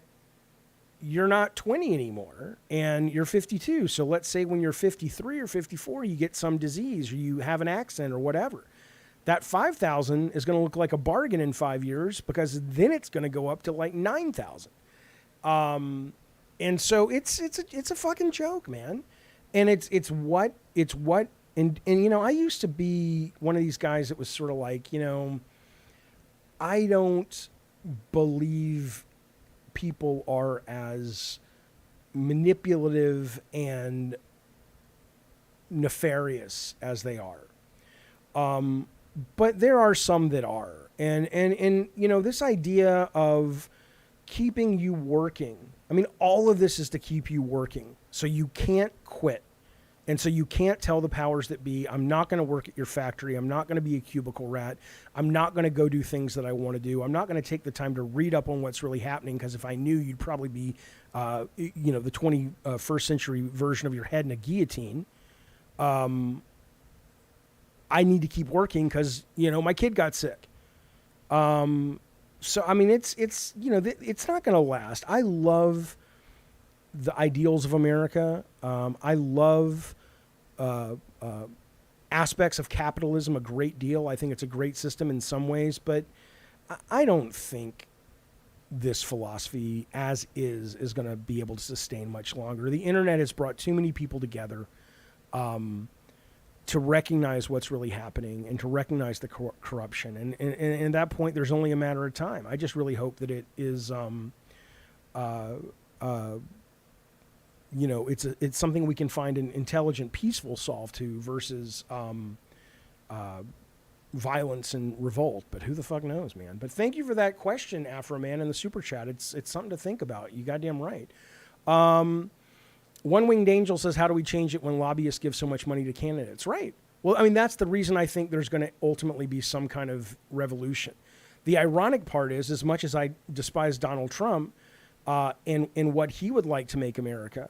you're not 20 anymore and you're 52. So let's say when you're 53 or 54, you get some disease or you have an accident or whatever. That 5,000 is going to look like a bargain in 5 years because then it's going to go up to like 9,000. And so it's a fucking joke, man. And it's what, and you know, I used to be one of these guys that was sort of like, you know, I don't believe people are as manipulative and nefarious as they are. But there are some that are. And you know, this idea of keeping you working, I mean, all of this is to keep you working. So you can't quit. And so you can't tell the powers that be, I'm not going to work at your factory. I'm not going to be a cubicle rat. I'm not going to go do things that I want to do. I'm not going to take the time to read up on what's really happening because if I knew, you'd probably be, you know, the 21st century version of your head in a guillotine. I need to keep working because, you know, my kid got sick. So, I mean, it's you know, it's not going to last. I love the ideals of America. I love aspects of capitalism a great deal. I think it's a great system in some ways, but I don't think this philosophy as is going to be able to sustain much longer. The internet has brought too many people together to recognize what's really happening and to recognize the corruption. And at that point, there's only a matter of time. I just really hope that it is, you know, it's something we can find an intelligent, peaceful solve to versus violence and revolt. But who the fuck knows, man? But thank you for that question, Afro Man, in the super chat. It's something to think about. You goddamn right. One Winged Angel says, how do we change it when lobbyists give so much money to candidates? Right. Well, I mean, that's the reason I think there's going to ultimately be some kind of revolution. The ironic part is, as much as I despise Donald Trump and what he would like to make America,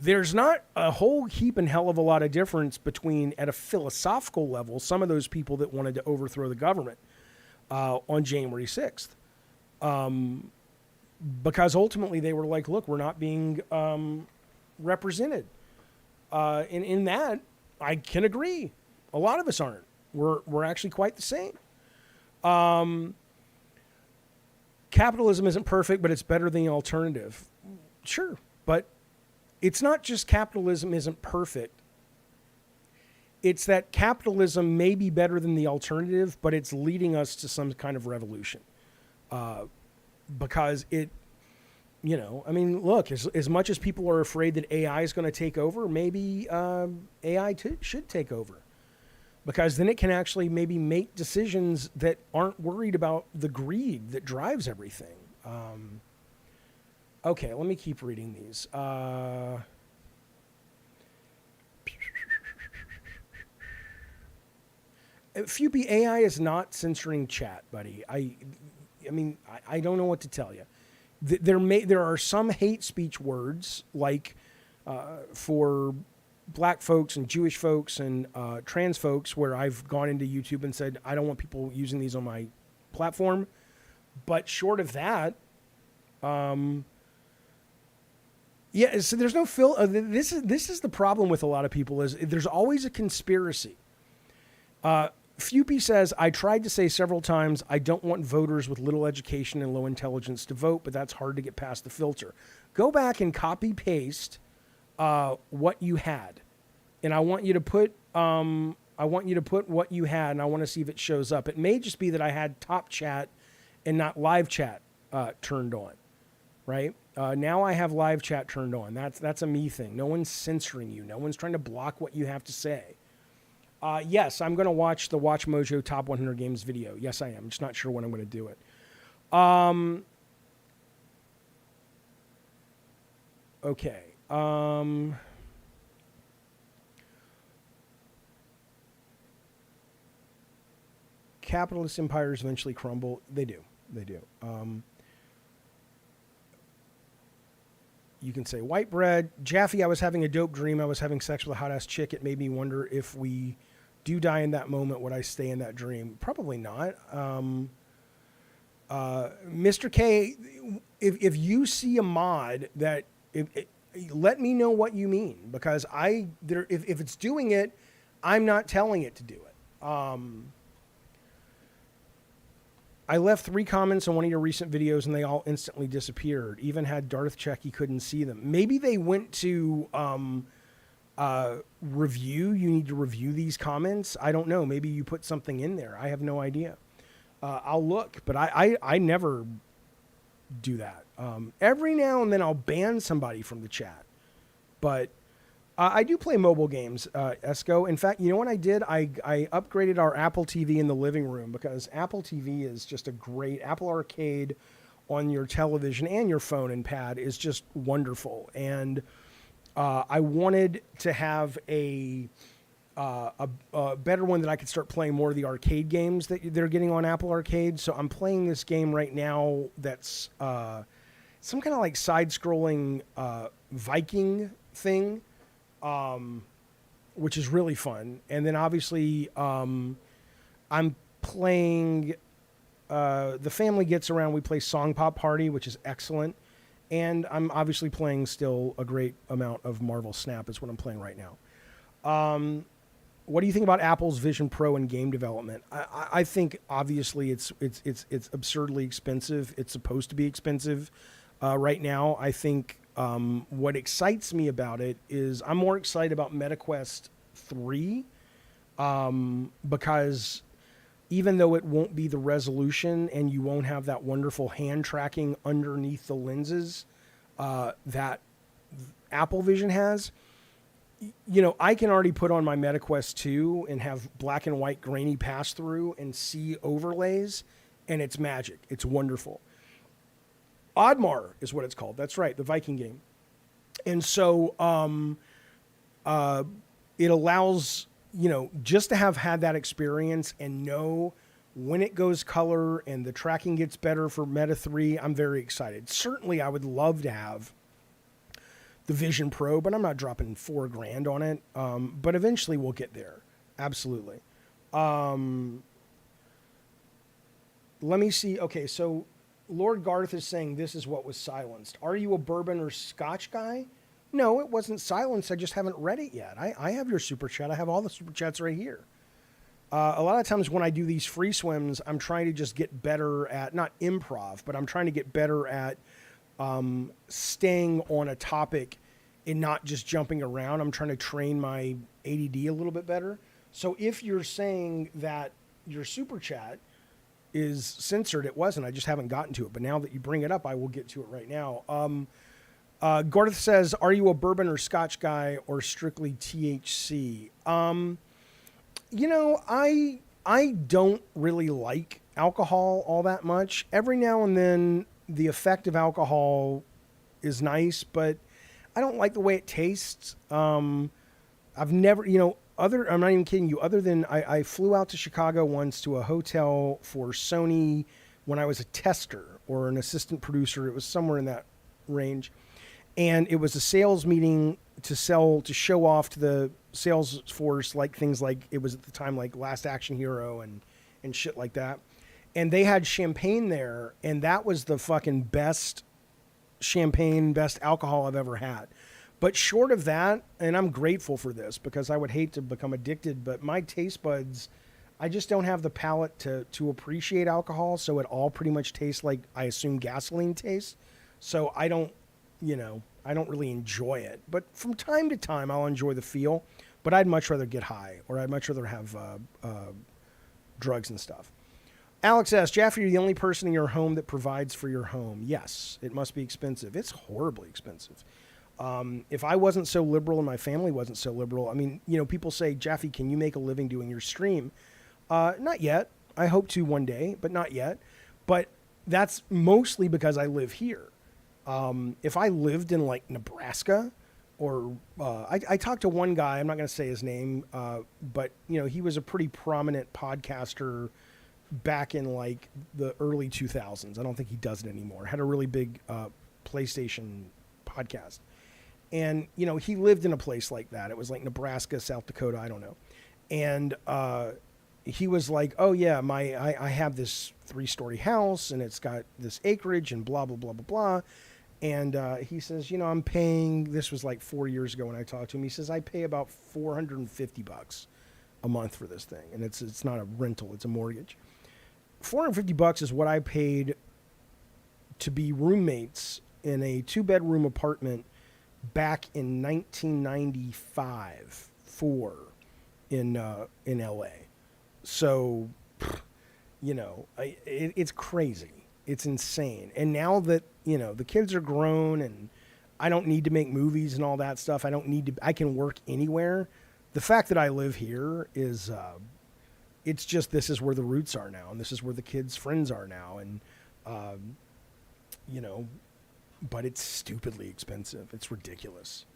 there's not a whole heap and hell of a lot of difference between, at a philosophical level, some of those people that wanted to overthrow the government on January 6th. Because ultimately they were like, look, we're not being represented. And in that, I can agree. A lot of us aren't. We're actually quite the same. Capitalism isn't perfect, but it's better than the alternative. Sure, but it's not just capitalism isn't perfect. It's that capitalism may be better than the alternative, but it's leading us to some kind of revolution. Because it, you know, I mean, look, as much as people are afraid that AI is going to take over, maybe AI should take over. Because then it can actually maybe make decisions that aren't worried about the greed that drives everything. Okay, let me keep reading these. Fupi, AI is not censoring chat, buddy. I mean, I don't know what to tell you. There are some hate speech words, like for black folks and Jewish folks and trans folks, where I've gone into YouTube and said, I don't want people using these on my platform. But short of that, yeah, so there's no this is the problem with a lot of people is there's always a conspiracy. Fupy says, I tried to say several times, I don't want voters with little education and low intelligence to vote, but that's hard to get past the filter. Go back and copy paste what you had. And I want you to put what you had, and I want to see if it shows up. It may just be that I had top chat and not live chat turned on, right? Now I have live chat turned on. That's a me thing. No one's censoring you. No one's trying to block what you have to say. Yes, I'm going to watch the Watch Mojo Top 100 Games video. Yes, I am. I'm just not sure when I'm going to do it. Okay. Capitalist empires eventually crumble. They do. They do. You can say white bread. Jaffe, I was having a dope dream. I was having sex with a hot-ass chick. It made me wonder if we do die in that moment, would I stay in that dream? Probably not. Mr. K, if you see a mod that, let me know what you mean, because if it's doing it, I'm not telling it to do it. I left 3 comments on one of your recent videos and they all instantly disappeared. Even had Darth check, he couldn't see them. Maybe they went to review. You need to review these comments. I don't know. Maybe you put something in there. I have no idea. I'll look, but I never do that. Every now and then I'll ban somebody from the chat, but I do play mobile games, Esco. In fact, you know what I did? I upgraded our Apple TV in the living room, because Apple TV is just a great Apple Arcade on your television and your phone and pad is just wonderful. And I wanted to have a better one that I could start playing more of the arcade games that they're getting on Apple Arcade. So I'm playing this game right now that's some kind of like side-scrolling Viking thing. Which is really fun. And then obviously, I'm playing, the family gets around, we play Song Pop Party, which is excellent. And I'm obviously playing still a great amount of Marvel Snap is what I'm playing right now. What do you think about Apple's Vision Pro in game development? I think obviously it's absurdly expensive. It's supposed to be expensive right now. I think what excites me about it is I'm more excited about MetaQuest 3 because even though it won't be the resolution and you won't have that wonderful hand tracking underneath the lenses that Apple Vision has, you know, I can already put on my MetaQuest 2 and have black and white grainy pass through and see overlays, and it's magic. It's wonderful. Oddmar is what it's called. That's right, the Viking game. And so it allows, you know, just to have had that experience and know when it goes color and the tracking gets better for Meta 3, I'm very excited. Certainly, I would love to have the Vision Pro, but I'm not dropping $4,000 on it. But eventually we'll get there. Absolutely. Let me see. Okay, so Lord Garth is saying this is what was silenced. Are you a bourbon or scotch guy? No, it wasn't silenced. I just haven't read it yet. I have your super chat. I have all the super chats right here. A lot of times when I do these free swims, I'm trying to just get better at, not improv, but I'm trying to get better at staying on a topic and not just jumping around. I'm trying to train my ADD a little bit better. So if you're saying that your super chat is censored, it wasn't. I just haven't gotten to it. But now that you bring it up, I will get to it right now. Garth says, are you a bourbon or scotch guy or strictly THC? You know, I don't really like alcohol all that much. Every now and then the effect of alcohol is nice, but I don't like the way it tastes. I've never, you know, I'm not even kidding you, other than I flew out to Chicago once to a hotel for Sony when I was a tester or an assistant producer. It was somewhere in that range. And it was a sales meeting to show off to the sales force, like things like, it was at the time like Last Action Hero and shit like that. And they had champagne there, and that was the fucking best champagne, best alcohol I've ever had. But short of that, and I'm grateful for this because I would hate to become addicted, but my taste buds, I just don't have the palate to appreciate alcohol, so it all pretty much tastes like I assume gasoline tastes. So I don't, I don't really enjoy it. But from time to time, I'll enjoy the feel. But I'd much rather get high, or I'd much rather have drugs and stuff. Alex S. Jaffe, you're the only person in your home that provides for your home. Yes, it must be expensive. It's horribly expensive. If I wasn't so liberal and my family wasn't so liberal, I mean, people say, Jaffe, can you make a living doing your stream? Not yet. I hope to one day, but not yet. But that's mostly because I live here. If I lived in like Nebraska, or I talked to one guy, I'm not going to say his name, but he was a pretty prominent podcaster back in like the early 2000s. I don't think he does it anymore. Had a really big PlayStation podcast. And, he lived in a place like that. It was like Nebraska, South Dakota, I don't know. And he was like, oh yeah, I have this 3-story house and it's got this acreage and blah, blah, blah, blah, blah. And he says, I'm paying, this was like 4 years ago when I talked to him. He says, I pay about $450 a month for this thing. And it's not a rental, it's a mortgage. $450 is what I paid to be roommates in a 2-bedroom apartment back in 1995 in LA. So, it's crazy. It's insane. And now that, the kids are grown and I don't need to make movies and all that stuff, I can work anywhere. The fact that I live here is, it's just, this is where the roots are now. And this is where the kids' friends are now. And, but it's stupidly expensive. It's ridiculous.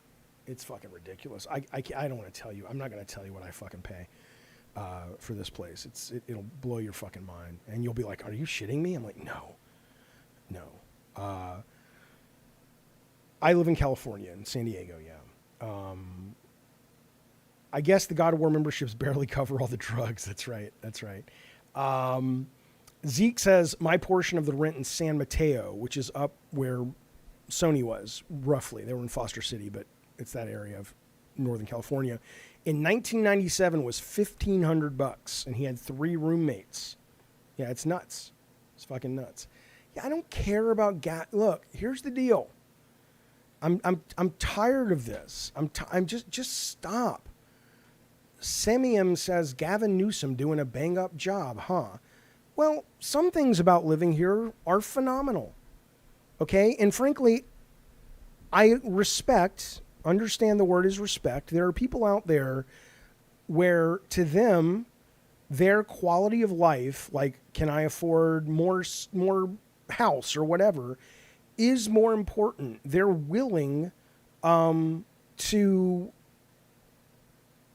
It's fucking ridiculous. I don't want to tell you. I'm not going to tell you what I fucking pay for this place. It'll blow your fucking mind. And you'll be like, are you shitting me? I'm like, no. I live in California, in San Diego, yeah. I guess the God of War memberships barely cover all the drugs. That's right. Zeke says, my portion of the rent in San Mateo, which is up where Sony was, roughly. They were in Foster City, but it's that area of Northern California. In 1997 was $1,500, and he had 3 roommates. Yeah, it's nuts. It's fucking nuts. Yeah, I don't care about Look, here's the deal. I'm tired of this. I'm just stop. Semium says Gavin Newsom doing a bang up job, huh? Well, some things about living here are phenomenal. Okay? And frankly, I understand the word is respect. There are people out there where to them, their quality of life, like can I afford more house or whatever, is more important. They're willing to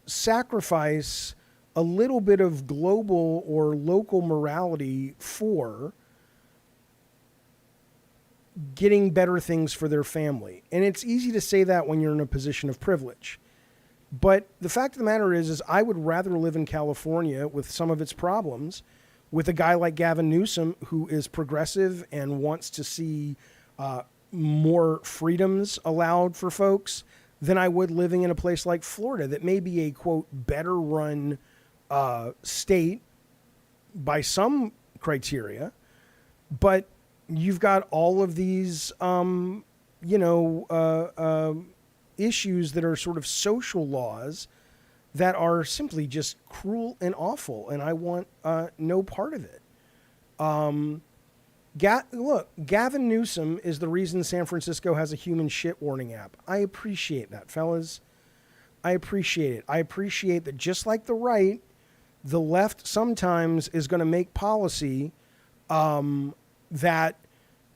sacrifice a little bit of global or local morality for getting better things for their family. And it's easy to say that when you're in a position of privilege. But the fact of the matter is I would rather live in California with some of its problems with a guy like Gavin Newsom, who is progressive and wants to see more freedoms allowed for folks, than I would living in a place like Florida that may be a, quote, better run state by some criteria, but you've got all of these, issues that are sort of social laws that are simply just cruel and awful, and I want no part of it. Look, Gavin Newsom is the reason San Francisco has a human shit warning app. I appreciate that, fellas. I appreciate it. I appreciate that just like the right, the left sometimes is going to make policy that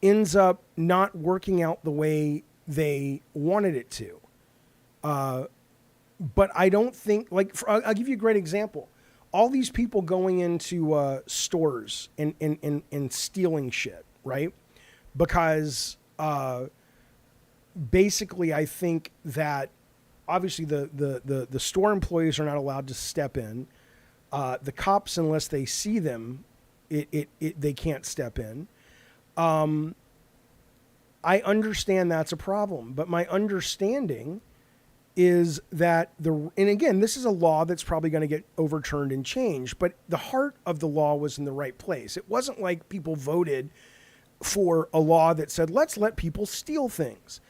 ends up not working out the way they wanted it to. But I don't think, I'll give you a great example. All these people going into stores and stealing shit, right? Because basically I think that obviously the store employees are not allowed to step in. The cops, unless they see them, they can't step in. I understand that's a problem, but my understanding is that and again, this is a law that's probably going to get overturned and changed, but the heart of the law was in the right place. It wasn't like people voted for a law that said, let's let people steal things.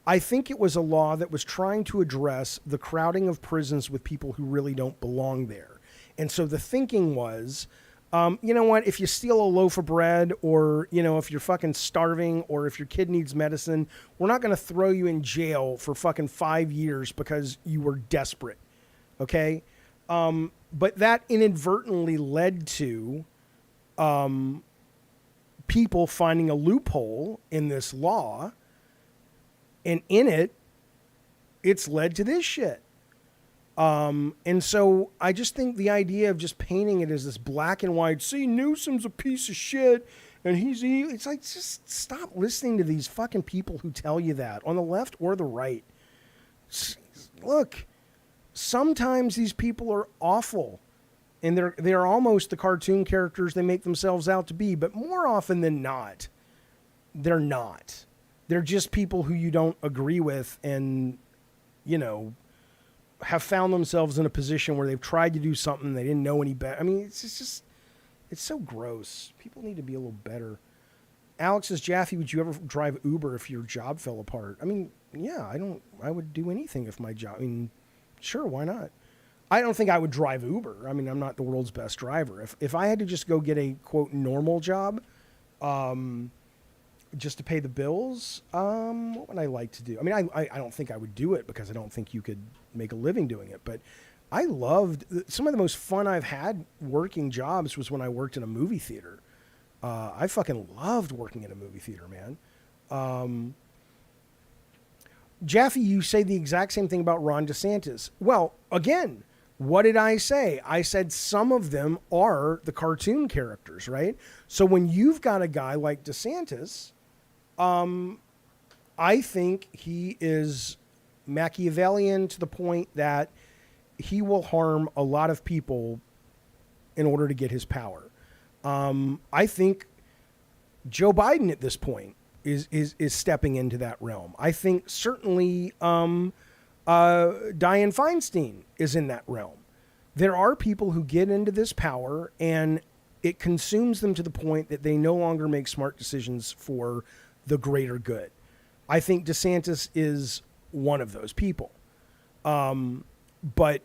I think it was a law that was trying to address the crowding of prisons with people who really don't belong there. And so the thinking was, you know what, if you steal a loaf of bread, or, you know, if you're fucking starving, or if your kid needs medicine, we're not going to throw you in jail for fucking 5 years because you were desperate. Okay. But that inadvertently led to, people finding a loophole in this law, and in it, it's led to this shit. And so I just think the idea of just painting it as this black and white, see, Newsom's a piece of shit and it's like, just stop listening to these fucking people who tell you that on the left or the right. Look, sometimes these people are awful and they're almost the cartoon characters they make themselves out to be, but more often than not, they're not. They're just people who you don't agree with and, you know, have found themselves in a position where they've tried to do something they didn't know any better. I mean, it's so gross. People need to be a little better. Alex says, Jaffe, would you ever drive Uber if your job fell apart? I mean, yeah, I would do anything if my job, I mean, sure, why not? I don't think I would drive Uber. I mean, I'm not the world's best driver. If I had to just go get a quote normal job, just to pay the bills, what would I like to do? I mean, I don't think I would do it because I don't think you could make a living doing it. But I loved some of the most fun I've had working jobs was when I worked in a movie theater. I fucking loved working in a movie theater, man. Jaffe, you say the exact same thing about Ron DeSantis. Well, again, what did I say? I said some of them are the cartoon characters, right? So when you've got a guy like DeSantis, I think he is Machiavellian to the point that he will harm a lot of people in order to get his power. I think Joe Biden at this point is stepping into that realm. I think certainly Dianne Feinstein is in that realm. There are people who get into this power and it consumes them to the point that they no longer make smart decisions for the greater good. I think DeSantis is one of those people. But,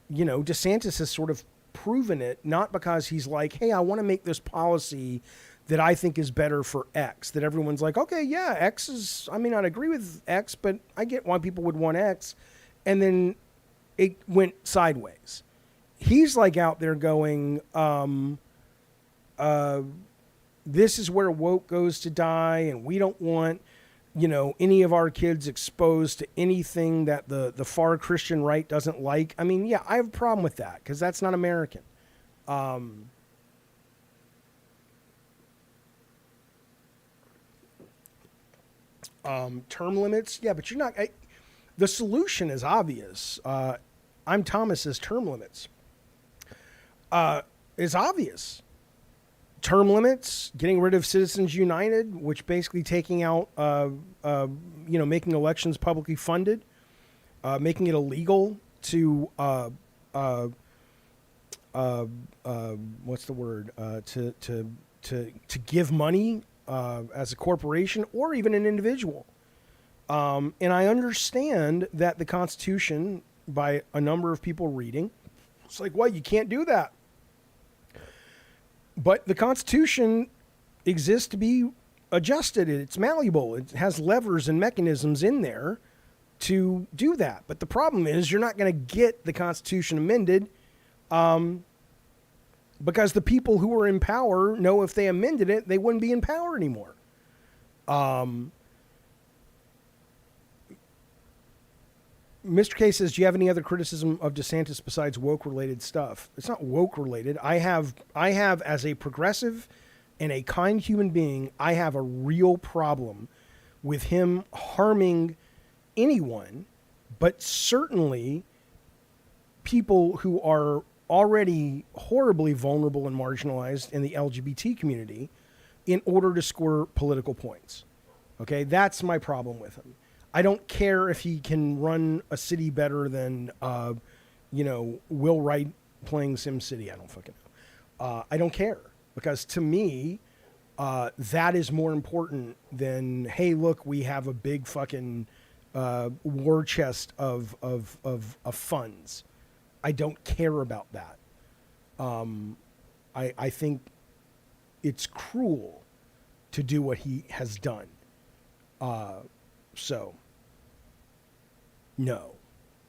you know, DeSantis has sort of proven it, not because he's like, hey, I want to make this policy that I think is better for X, that everyone's like, okay, yeah, X is, I may not agree with X, but I get why people would want X. And then it went sideways. He's like out there going, this is where woke goes to die, and we don't want, you know, any of our kids exposed to anything that the far Christian right doesn't like. I mean, yeah, I have a problem with that because that's not American. Term limits, yeah, but you're not. The solution is obvious. I'm Thomas's term limits. Is obvious. Term limits, getting rid of Citizens United, which basically taking out, making elections publicly funded, making it illegal to, what's the word, to give money as a corporation or even an individual. And I understand that the Constitution, by a number of people reading, it's like, well, you can't do that. But the Constitution exists to be adjusted. It's malleable. It has levers and mechanisms in there to do that. But the problem is you're not going to get the Constitution amended because the people who are in power know if they amended it, they wouldn't be in power anymore. Mr. K says, do you have any other criticism of DeSantis besides woke-related stuff? It's not woke-related. I have, as a progressive and a kind human being, I have a real problem with him harming anyone, but certainly people who are already horribly vulnerable and marginalized in the LGBT community in order to score political points. Okay, that's my problem with him. I don't care if he can run a city better than, Will Wright playing SimCity. I don't fucking know. I don't care, because to me, that is more important than, hey, look, we have a big fucking war chest of funds. I don't care about that. I think it's cruel to do what he has done. So, no,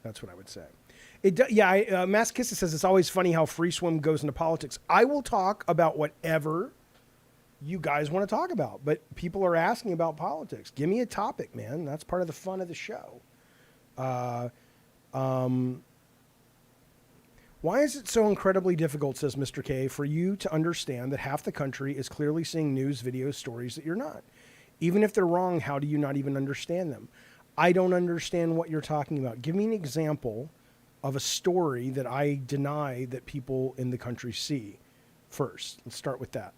that's what I would say. Massachusetts says it's always funny how Free Swim goes into politics. I will talk about whatever you guys want to talk about, but people are asking about politics. Give me a topic, man. That's part of the fun of the show. Why is it so incredibly difficult, says Mr. K, for you to understand that half the country is clearly seeing news, videos, stories that you're not? Even if they're wrong, how do you not even understand them? I don't understand what you're talking about. Give me an example of a story that I deny that people in the country see first. Let's start with that.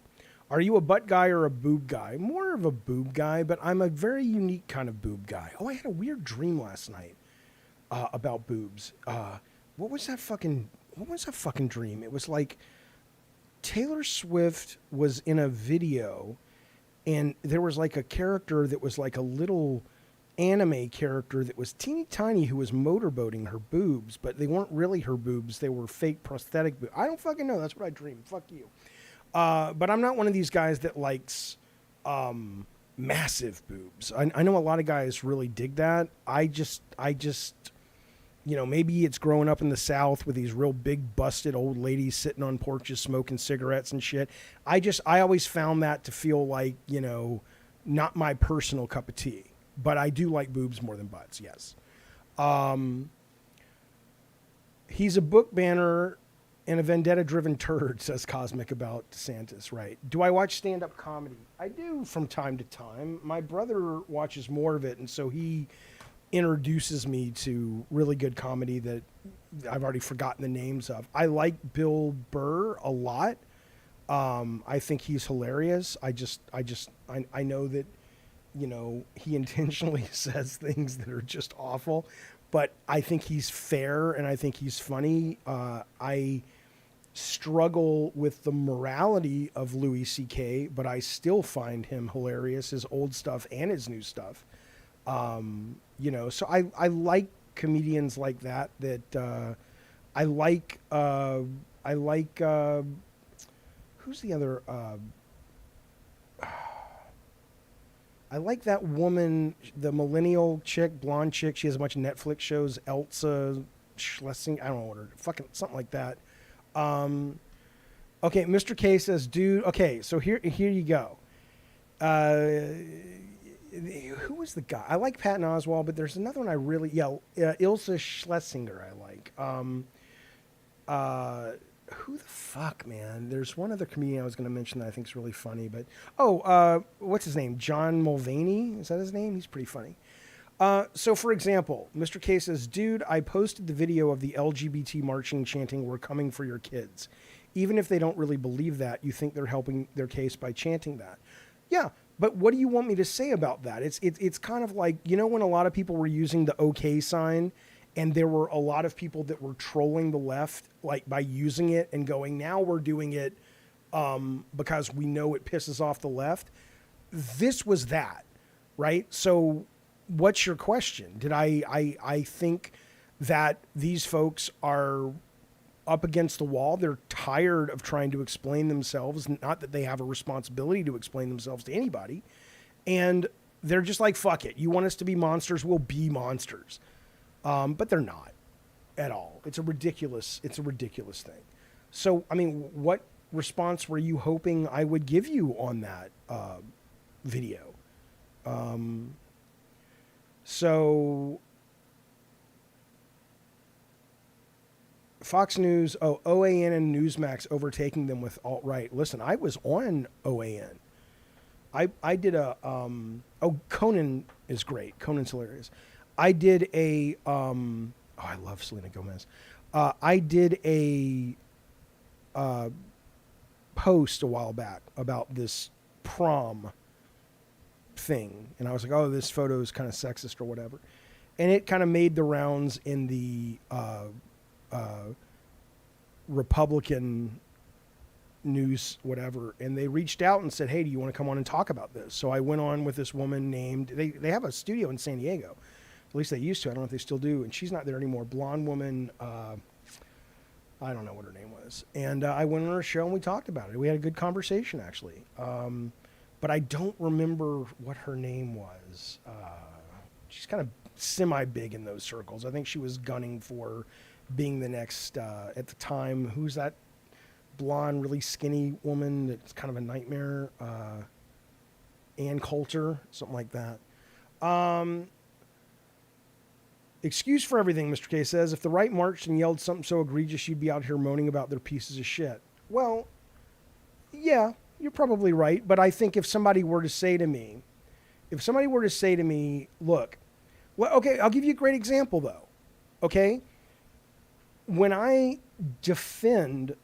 Are you a butt guy or a boob guy? More of a boob guy, but I'm a very unique kind of boob guy. Oh, I had a weird dream last night about boobs. What was that fucking dream? It was like Taylor Swift was in a video, and there was like a character that was like a little anime character that was teeny tiny who was motorboating her boobs, but they weren't really her boobs. They were fake prosthetic boobs. I don't fucking know. That's what I dreamed. Fuck you. But I'm not one of these guys that likes massive boobs. I know a lot of guys really dig that. I just, maybe it's growing up in the South with these real big busted old ladies sitting on porches smoking cigarettes and shit. I always found that to feel like, not my personal cup of tea. But I do like boobs more than butts, yes. He's a book banner and a vendetta-driven turd, says Cosmic about DeSantis, right? Do I watch stand-up comedy? I do from time to time. My brother watches more of it, and so he introduces me to really good comedy that I've already forgotten the names of. I like Bill Burr a lot. I think he's hilarious. I know that, he intentionally says things that are just awful, but I think he's fair and I think he's funny. I struggle with the morality of Louis C.K., but I still find him hilarious, his old stuff and his new stuff. So I like comedians like that, I like, who's the other, I like that woman, the millennial chick, blonde chick. She has a bunch of Netflix shows. Elsa Schlesinger. I don't know what her, fucking something like that. Okay, Mr. K says, dude. Okay, so here you go. Who was the guy? I like Patton Oswalt, but there's another one I really, Ilsa Schlesinger. I like. Who the fuck, man? There's one other comedian I was going to mention that I think is really funny, but what's his name? John Mulvaney? Is that his name? He's pretty funny. So for example, Mr. K says, dude, I posted the video of the LGBT marching chanting, "We're coming for your kids." Even if they don't really believe that, you think they're helping their case by chanting that. Yeah, but what do you want me to say about that? It's kind of like, when a lot of people were using the OK sign, and there were a lot of people that were trolling the left, like by using it and going, now we're doing it because we know it pisses off the left. This was that, right? So what's your question? Did I think that these folks are up against the wall? They're tired of trying to explain themselves. Not that they have a responsibility to explain themselves to anybody. And they're just like, fuck it. You want us to be monsters? We'll be monsters. But they're not at all. It's a ridiculous thing. So, I mean, what response were you hoping I would give you on that video? So Fox News, OAN and Newsmax overtaking them with alt-right. Listen, I was on OAN. I did a, Conan is great. Conan's hilarious. I did a, I love Selena Gomez. I did a post a while back about this prom thing. And I was like, oh, this photo is kind of sexist or whatever. And it kind of made the rounds in the Republican news, whatever. And they reached out and said, hey, do you want to come on and talk about this? So I went on with this woman named, they have a studio in San Diego. At least they used to. I don't know if they still do. And she's not there anymore. Blonde woman. I don't know what her name was. And I went on her show and we talked about it. We had a good conversation, actually. But I don't remember what her name was. She's kind of semi-big in those circles. I think she was gunning for being the next, at the time, who's that blonde, really skinny woman that's kind of a nightmare? Ann Coulter, something like that. Excuse for everything, Mr. K says. If the right marched and yelled something so egregious, you'd be out here moaning about their pieces of shit. Well, yeah, you're probably right. But I think if somebody were to say to me, look, well, okay, I'll give you a great example, though. Okay? When I defend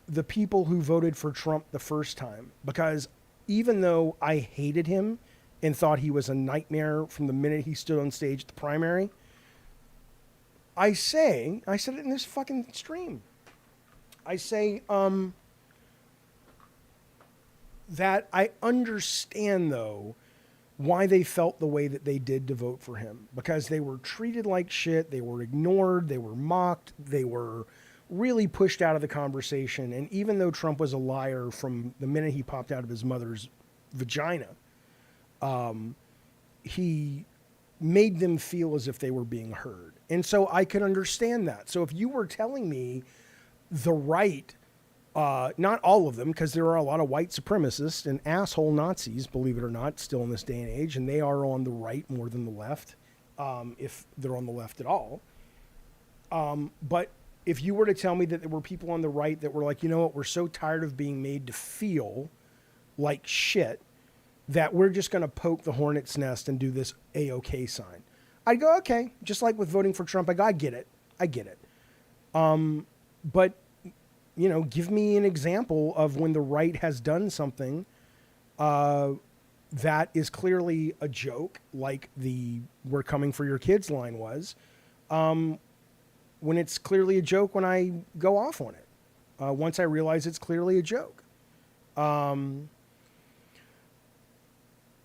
the people who voted for Trump the first time, because even though I hated him and thought he was a nightmare from the minute he stood on stage at the primary, I said it in this fucking stream. I say, that I understand, though, why they felt the way that they did to vote for him. Because they were treated like shit, they were ignored, they were mocked, they were really pushed out of the conversation. And even though Trump was a liar from the minute he popped out of his mother's vagina, he made them feel as if they were being heard. And so I could understand that. So if you were telling me the right, not all of them, because there are a lot of white supremacists and asshole Nazis, believe it or not, still in this day and age, and they are on the right more than the left, if they're on the left at all. But if you were to tell me that there were people on the right that were like, you know what, we're so tired of being made to feel like shit that we're just going to poke the hornet's nest and do this A-OK sign, I'd go, okay. Just like with voting for Trump, I go, I get it. But, you know, give me an example of when the right has done something that is clearly a joke, like the "we're coming for your kids" line was, when it's clearly a joke when I go off on it. Once I realize it's clearly a joke.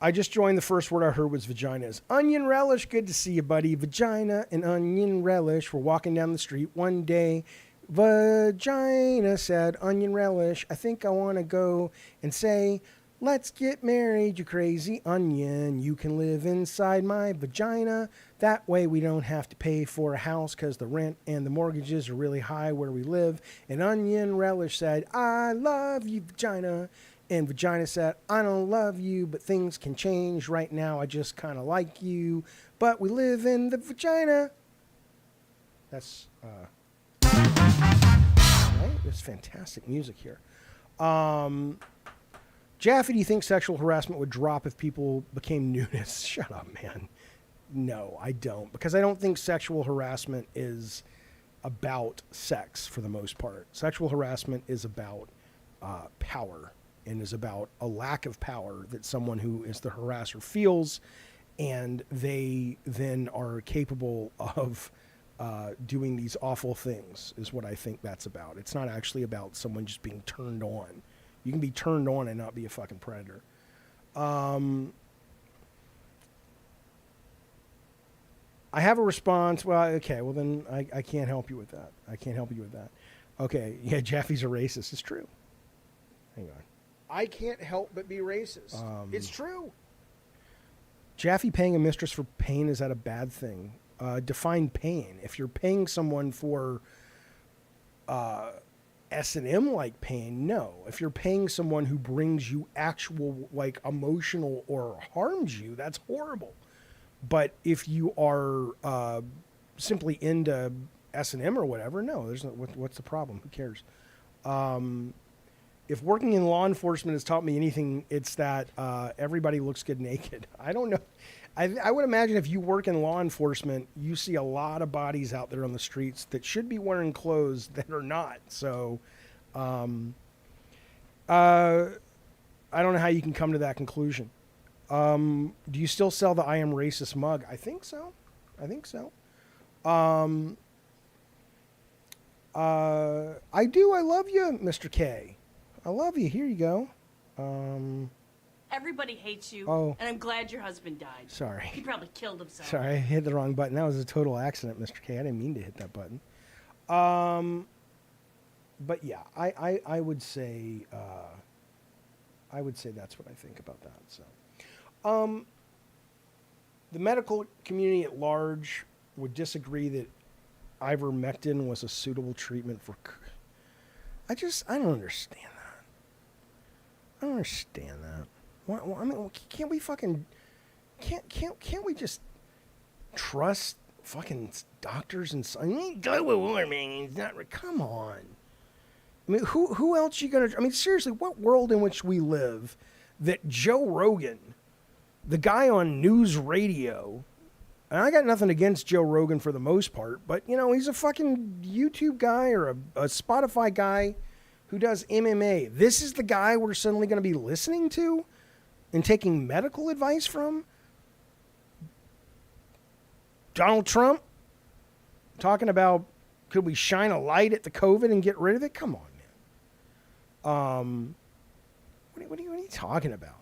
I just joined. The first word I heard was vaginas. Onion relish. Good to see you, buddy. Vagina and onion relish. We're walking down the street one day. Vagina said, onion relish. I think I want to go and say, let's get married, you crazy onion. You can live inside my vagina. That way we don't have to pay for a house because the rent and the mortgages are really high where we live. And onion relish said, I love you, vagina. And vagina said, I don't love you, but things can change. Right now, I just kind of like you. But we live in the vagina. That's, right? There's fantastic music here. Jaffe, do you think sexual harassment would drop if people became nudists? Shut up, man. No, I don't. Because I don't think sexual harassment is about sex for the most part. Sexual harassment is about power. And is about a lack of power that someone who is the harasser feels, and they then are capable of doing these awful things, is what I think that's about. It's not actually about someone just being turned on. You can be turned on and not be a fucking predator. I have a response. Well, okay, well then I can't help you with that. Okay, yeah, Jaffe's a racist. It's true. Hang on. I can't help but be racist. It's true. Jaffe paying a mistress for pain, is that a bad thing? Define pain. If you're paying someone for S&M like pain, no. If you're paying someone who brings you actual like emotional or harms you, that's horrible. But if you are simply into S&M or whatever, no. There's no. What's the problem? Who cares? If working in law enforcement has taught me anything, it's that everybody looks good naked. I don't know. I would imagine if you work in law enforcement, you see a lot of bodies out there on the streets that should be wearing clothes that are not. So I don't know how you can come to that conclusion. Do you still sell the I Am Racist mug? I think so. I do. I love you, Mr. K. I love you. Here you go. Everybody hates you, Oh. and I'm glad your husband died. Sorry. He probably killed himself. Sorry, I hit the wrong button. That was a total accident, Mr. K. I didn't mean to hit that button. But yeah, I would say that's what I think about that. So, the medical community at large would disagree that ivermectin was a suitable treatment for. I don't understand that. I don't understand that. I mean, can't we fucking can't we just trust fucking doctors and global warming? It's not. Come on. I mean, who else you gonna? I mean, seriously, what world in which we live that Joe Rogan, the guy on news radio, and I got nothing against Joe Rogan for the most part, but he's a fucking YouTube guy or a Spotify guy who does MMA. This is the guy we're suddenly going to be listening to and taking medical advice from? Donald Trump talking about, could we shine a light at the COVID and get rid of it? Come on, man. What are you talking about?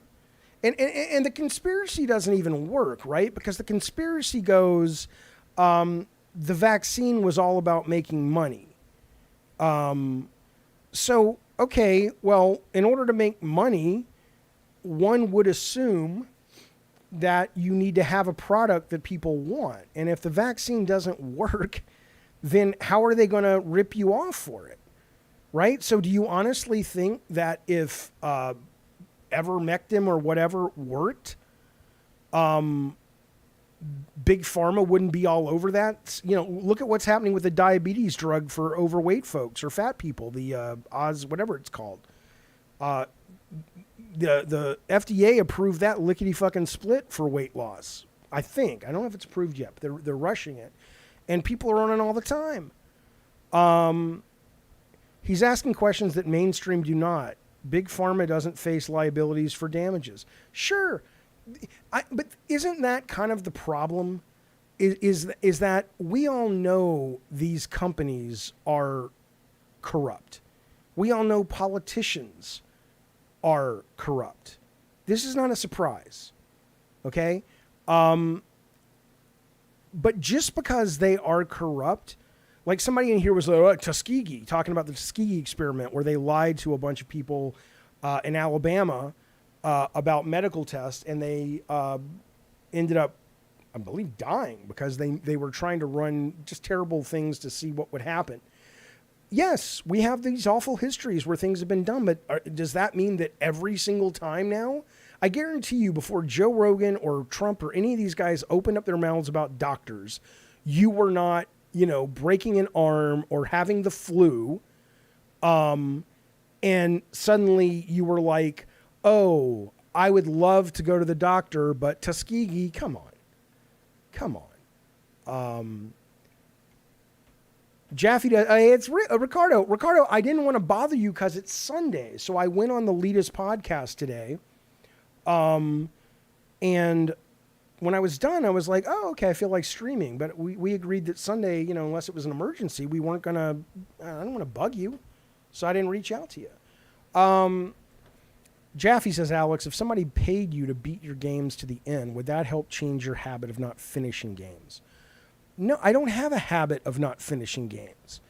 And the conspiracy doesn't even work, right? Because the conspiracy goes, the vaccine was all about making money. So, okay, well, in order to make money, one would assume that you need to have a product that people want. And if the vaccine doesn't work, then how are they going to rip you off for it? Right? So do you honestly think that if ivermectin or whatever worked, Big Pharma wouldn't be all over that? Look at what's happening with the diabetes drug for overweight folks or fat people, the whatever it's called. The FDA approved that lickety fucking split for weight loss. I think. I don't know if it's approved yet, but they're rushing it. And people are on it all the time. He's asking questions that mainstream do not. Big Pharma doesn't face liabilities for damages. Sure. But isn't that kind of the problem? Is that we all know these companies are corrupt. We all know politicians are corrupt. This is not a surprise. Okay? But just because they are corrupt, like somebody in here was like, Tuskegee, talking about the Tuskegee experiment where they lied to a bunch of people in Alabama about medical tests, and they ended up, I believe, dying because they were trying to run just terrible things to see what would happen. Yes, we have these awful histories where things have been done, but does that mean that every single time now? I guarantee you, before Joe Rogan or Trump or any of these guys opened up their mouths about doctors, you were not, breaking an arm or having the flu, and suddenly you were like, oh, I would love to go to the doctor, but Tuskegee, come on. Jaffe, it's Ricardo. Ricardo, I didn't want to bother you because it's Sunday, so I went on the Leaders podcast today. And when I was done, I was like, oh, okay, I feel like streaming. But we agreed that Sunday, unless it was an emergency, we weren't going to, I don't want to bug you. So I didn't reach out to you. Jaffe says, Alex, if somebody paid you to beat your games to the end, would that help change your habit of not finishing games? No, I don't have a habit of not finishing games.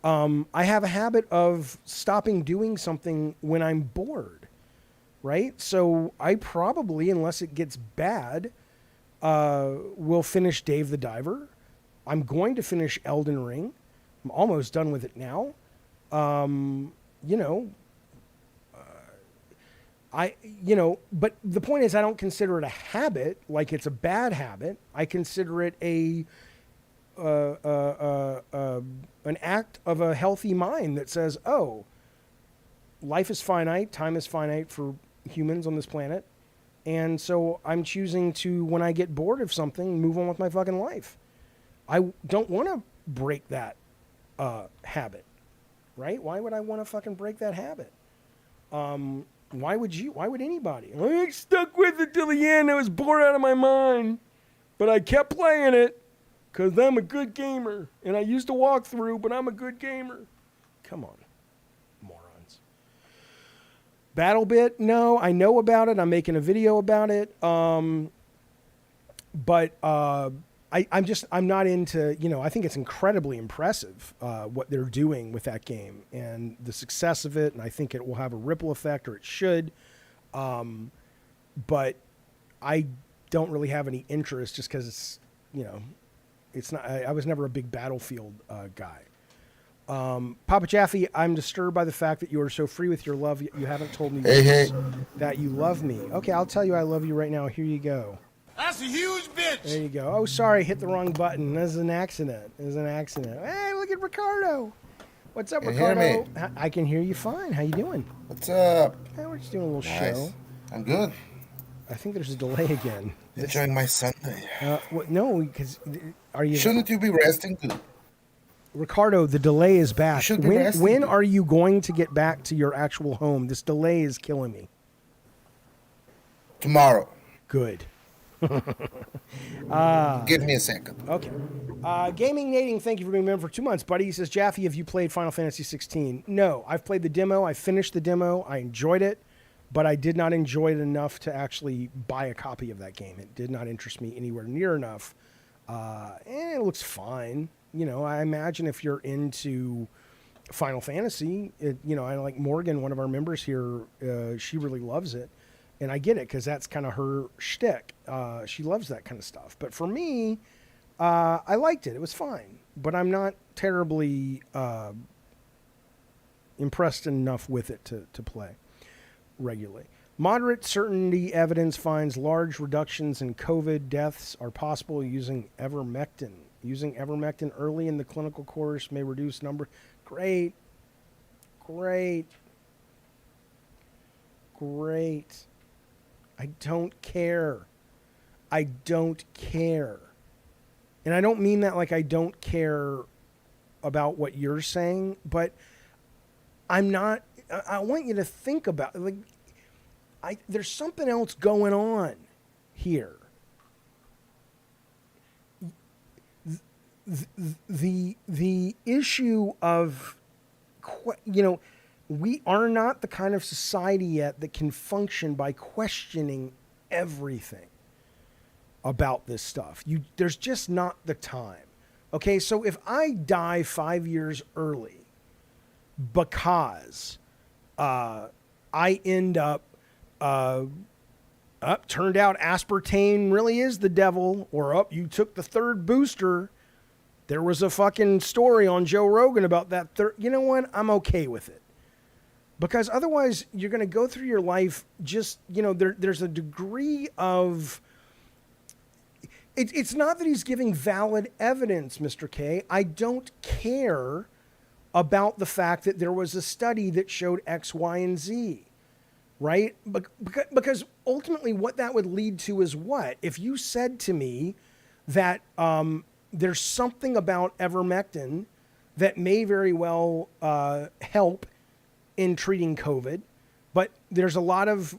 I have a habit of stopping doing something when I'm bored, right? So I probably, unless it gets bad, will finish Dave the Diver. I'm going to finish Elden Ring. I'm almost done with it now. But the point is I don't consider it a habit, like it's a bad habit. I consider it an act of a healthy mind that says, oh, life is finite, time is finite for humans on this planet, and so I'm choosing to, when I get bored of something, move on with my fucking life. I don't want to break that habit, right? Why would I want to fucking break that habit? Why would you? Why would anybody? I stuck with it till the end. I was bored out of my mind. But I kept playing it because I'm a good gamer. And I used to walk through, but I'm a good gamer. Come on, morons. BattleBit, no, I know about it. I'm making a video about it. I'm not into, I think it's incredibly impressive what they're doing with that game and the success of it. And I think it will have a ripple effect, or it should. But I don't really have any interest just because it's, it's not, I was never a big Battlefield guy. Papa Jaffe, I'm disturbed by the fact that you are so free with your love. You haven't told me that you love me. Okay, I'll tell you I love you right now. Here you go. That's a huge bitch. There you go. Oh, sorry, hit the wrong button. This is an accident. Hey, look at Ricardo. What's up, Ricardo? Hear me? I can hear you fine. How you doing? What's up? Hey, we're just doing a little Nice. show. I'm good. I think there's a delay again. Enjoying my Sunday. No, because are you? Shouldn't you be resting too? Ricardo, the delay is back. You should be When resting. are you going to get back to your actual home? This delay is killing me. Tomorrow. Good. Give me a second. Okay. Gaming Nating, thank you for being a member for 2 months, buddy. He says, Jaffe, have you played Final Fantasy 16? No, I've played the demo. I finished the demo. I enjoyed it, but I did not enjoy it enough to actually buy a copy of that game. It did not interest me anywhere near enough. And it looks fine. I imagine if you're into Final Fantasy, I like Morgan, one of our members here, she really loves it. And I get it because that's kind of her shtick. She loves that kind of stuff. But for me, I liked it. It was fine. But I'm not terribly impressed enough with it to play regularly. Moderate certainty evidence finds large reductions in COVID deaths are possible using ivermectin. Using ivermectin early in the clinical course may reduce number. Great. I don't care. And I don't mean that like I don't care about what you're saying, but I want you to think about, there's something else going on here. The issue of, we are not the kind of society yet that can function by questioning everything about this stuff. There's just not the time. Okay, so if I die 5 years early because I end up turned out aspartame really is the devil, or you took the third booster. There was a fucking story on Joe Rogan about that third. You know what? I'm okay with it. Because otherwise, you're going to go through your life just, there's a degree of... It's not that he's giving valid evidence, Mr. K. I don't care about the fact that there was a study that showed X, Y, and Z, right? Because ultimately what that would lead to is what? If you said to me that there's something about ivermectin that may very well help in treating COVID, but there's a lot of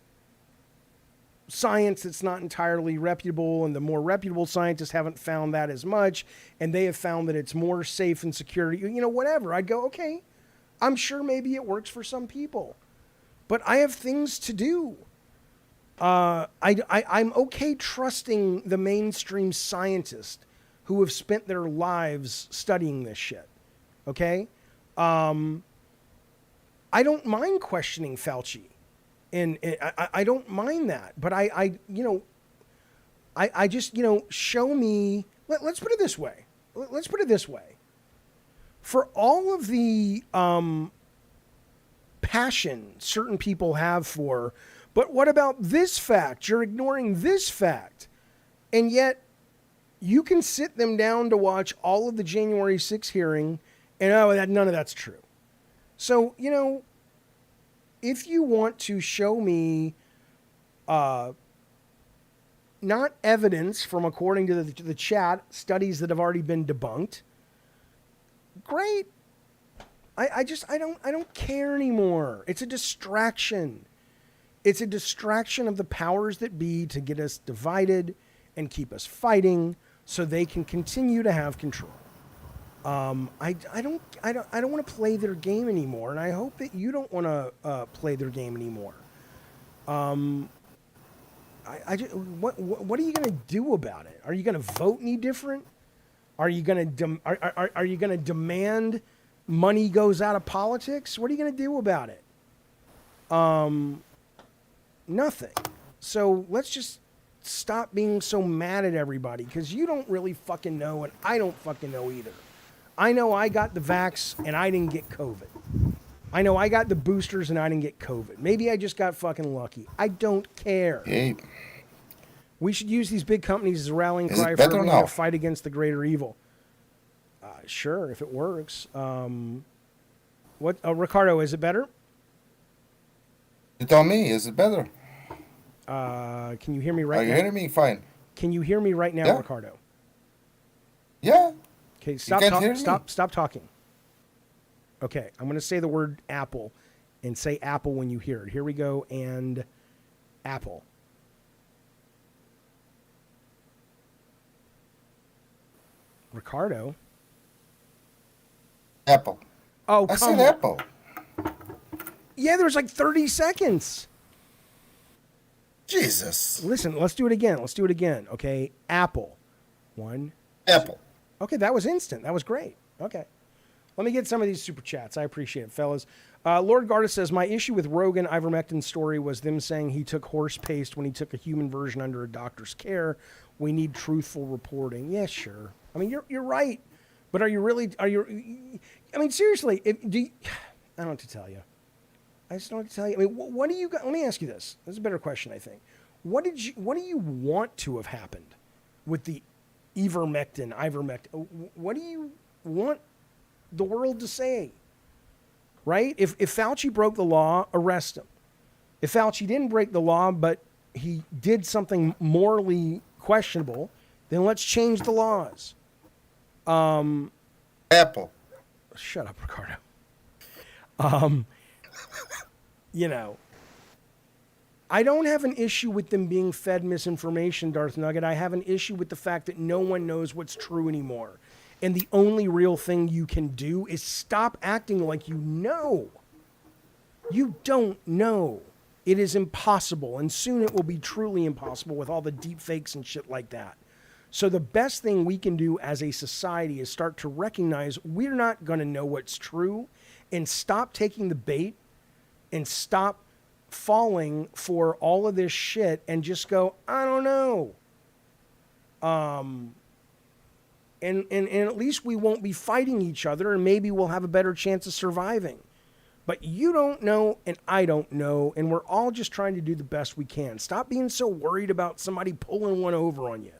science that's not entirely reputable, and the more reputable scientists haven't found that as much, and they have found that it's more safe and secure, whatever. I'd go, okay, I'm sure maybe it works for some people, but I have things to do. I'm okay trusting the mainstream scientists who have spent their lives studying this shit. Okay? I don't mind questioning Fauci. And I don't mind that, but I just, show me, let's put it this way. For all of the passion certain people have for, but what about this fact? You're ignoring this fact. And yet you can sit them down to watch all of the January 6th hearing and none of that's true. So, if you want to show me not evidence from, according to the chat, studies that have already been debunked, great. I don't care anymore. It's a distraction. It's a distraction of the powers that be to get us divided and keep us fighting so they can continue to have control. I don't want to play their game anymore, and I hope that you don't want to play their game anymore. What are you going to do about it? Are you going to vote any different? Are you going to are you going to demand money goes out of politics? What are you going to do about it? Nothing. So let's just stop being so mad at everybody, because you don't really fucking know, and I don't fucking know either. I know I got the vax and I didn't get COVID. I know I got the boosters and I didn't get COVID. Maybe I just got fucking lucky. I don't care. Hey, We should use these big companies as a rallying Is it cry for better everyone now? to fight against the greater evil. Sure, if it works. Ricardo, is it better? you tell me, is it better? Can you hear me Are right you now? hearing me fine? Can you hear me right now, Yeah. Ricardo? Yeah. Okay, can't hear me? stop talking. Okay, I'm going to say the word apple and say apple when you hear it. Here we go, and apple. Ricardo. Apple. Oh, I come said on. apple. Yeah, there's like 30 seconds. Jesus. Listen, let's do it again. Okay, apple. One. Apple. Okay, that was instant. That was great. Okay. Let me get some of these super chats. I appreciate it, fellas. Lord Garda says, my issue with Rogan ivermectin's story was them saying he took horse paste when he took a human version under a doctor's care. We need truthful reporting. Yeah, sure. I mean, you're right. But are you really, I mean, seriously, I don't know what to tell you. I just don't know what to tell you. I mean, what do you, let me ask you this. This is a better question, I think. What do you want to have happened with the ivermectin? What do you want the world to say? Right? If Fauci broke the law, arrest him. If Fauci didn't break the law, but he did something morally questionable, then let's change the laws. Apple. Shut up, Ricardo. You know, I don't have an issue with them being fed misinformation, Darth Nugget. I have an issue with the fact that no one knows what's true anymore. And the only real thing you can do is stop acting like you know. You don't know. It is impossible, and soon it will be truly impossible with all the deep fakes and shit like that. So the best thing we can do as a society is start to recognize we're not going to know what's true, and stop taking the bait and stop falling for all of this shit and just go, I don't know. And at least we won't be fighting each other, and maybe we'll have a better chance of surviving. But you don't know, and I don't know, and we're all just trying to do the best we can. Stop being so worried about somebody pulling one over on you.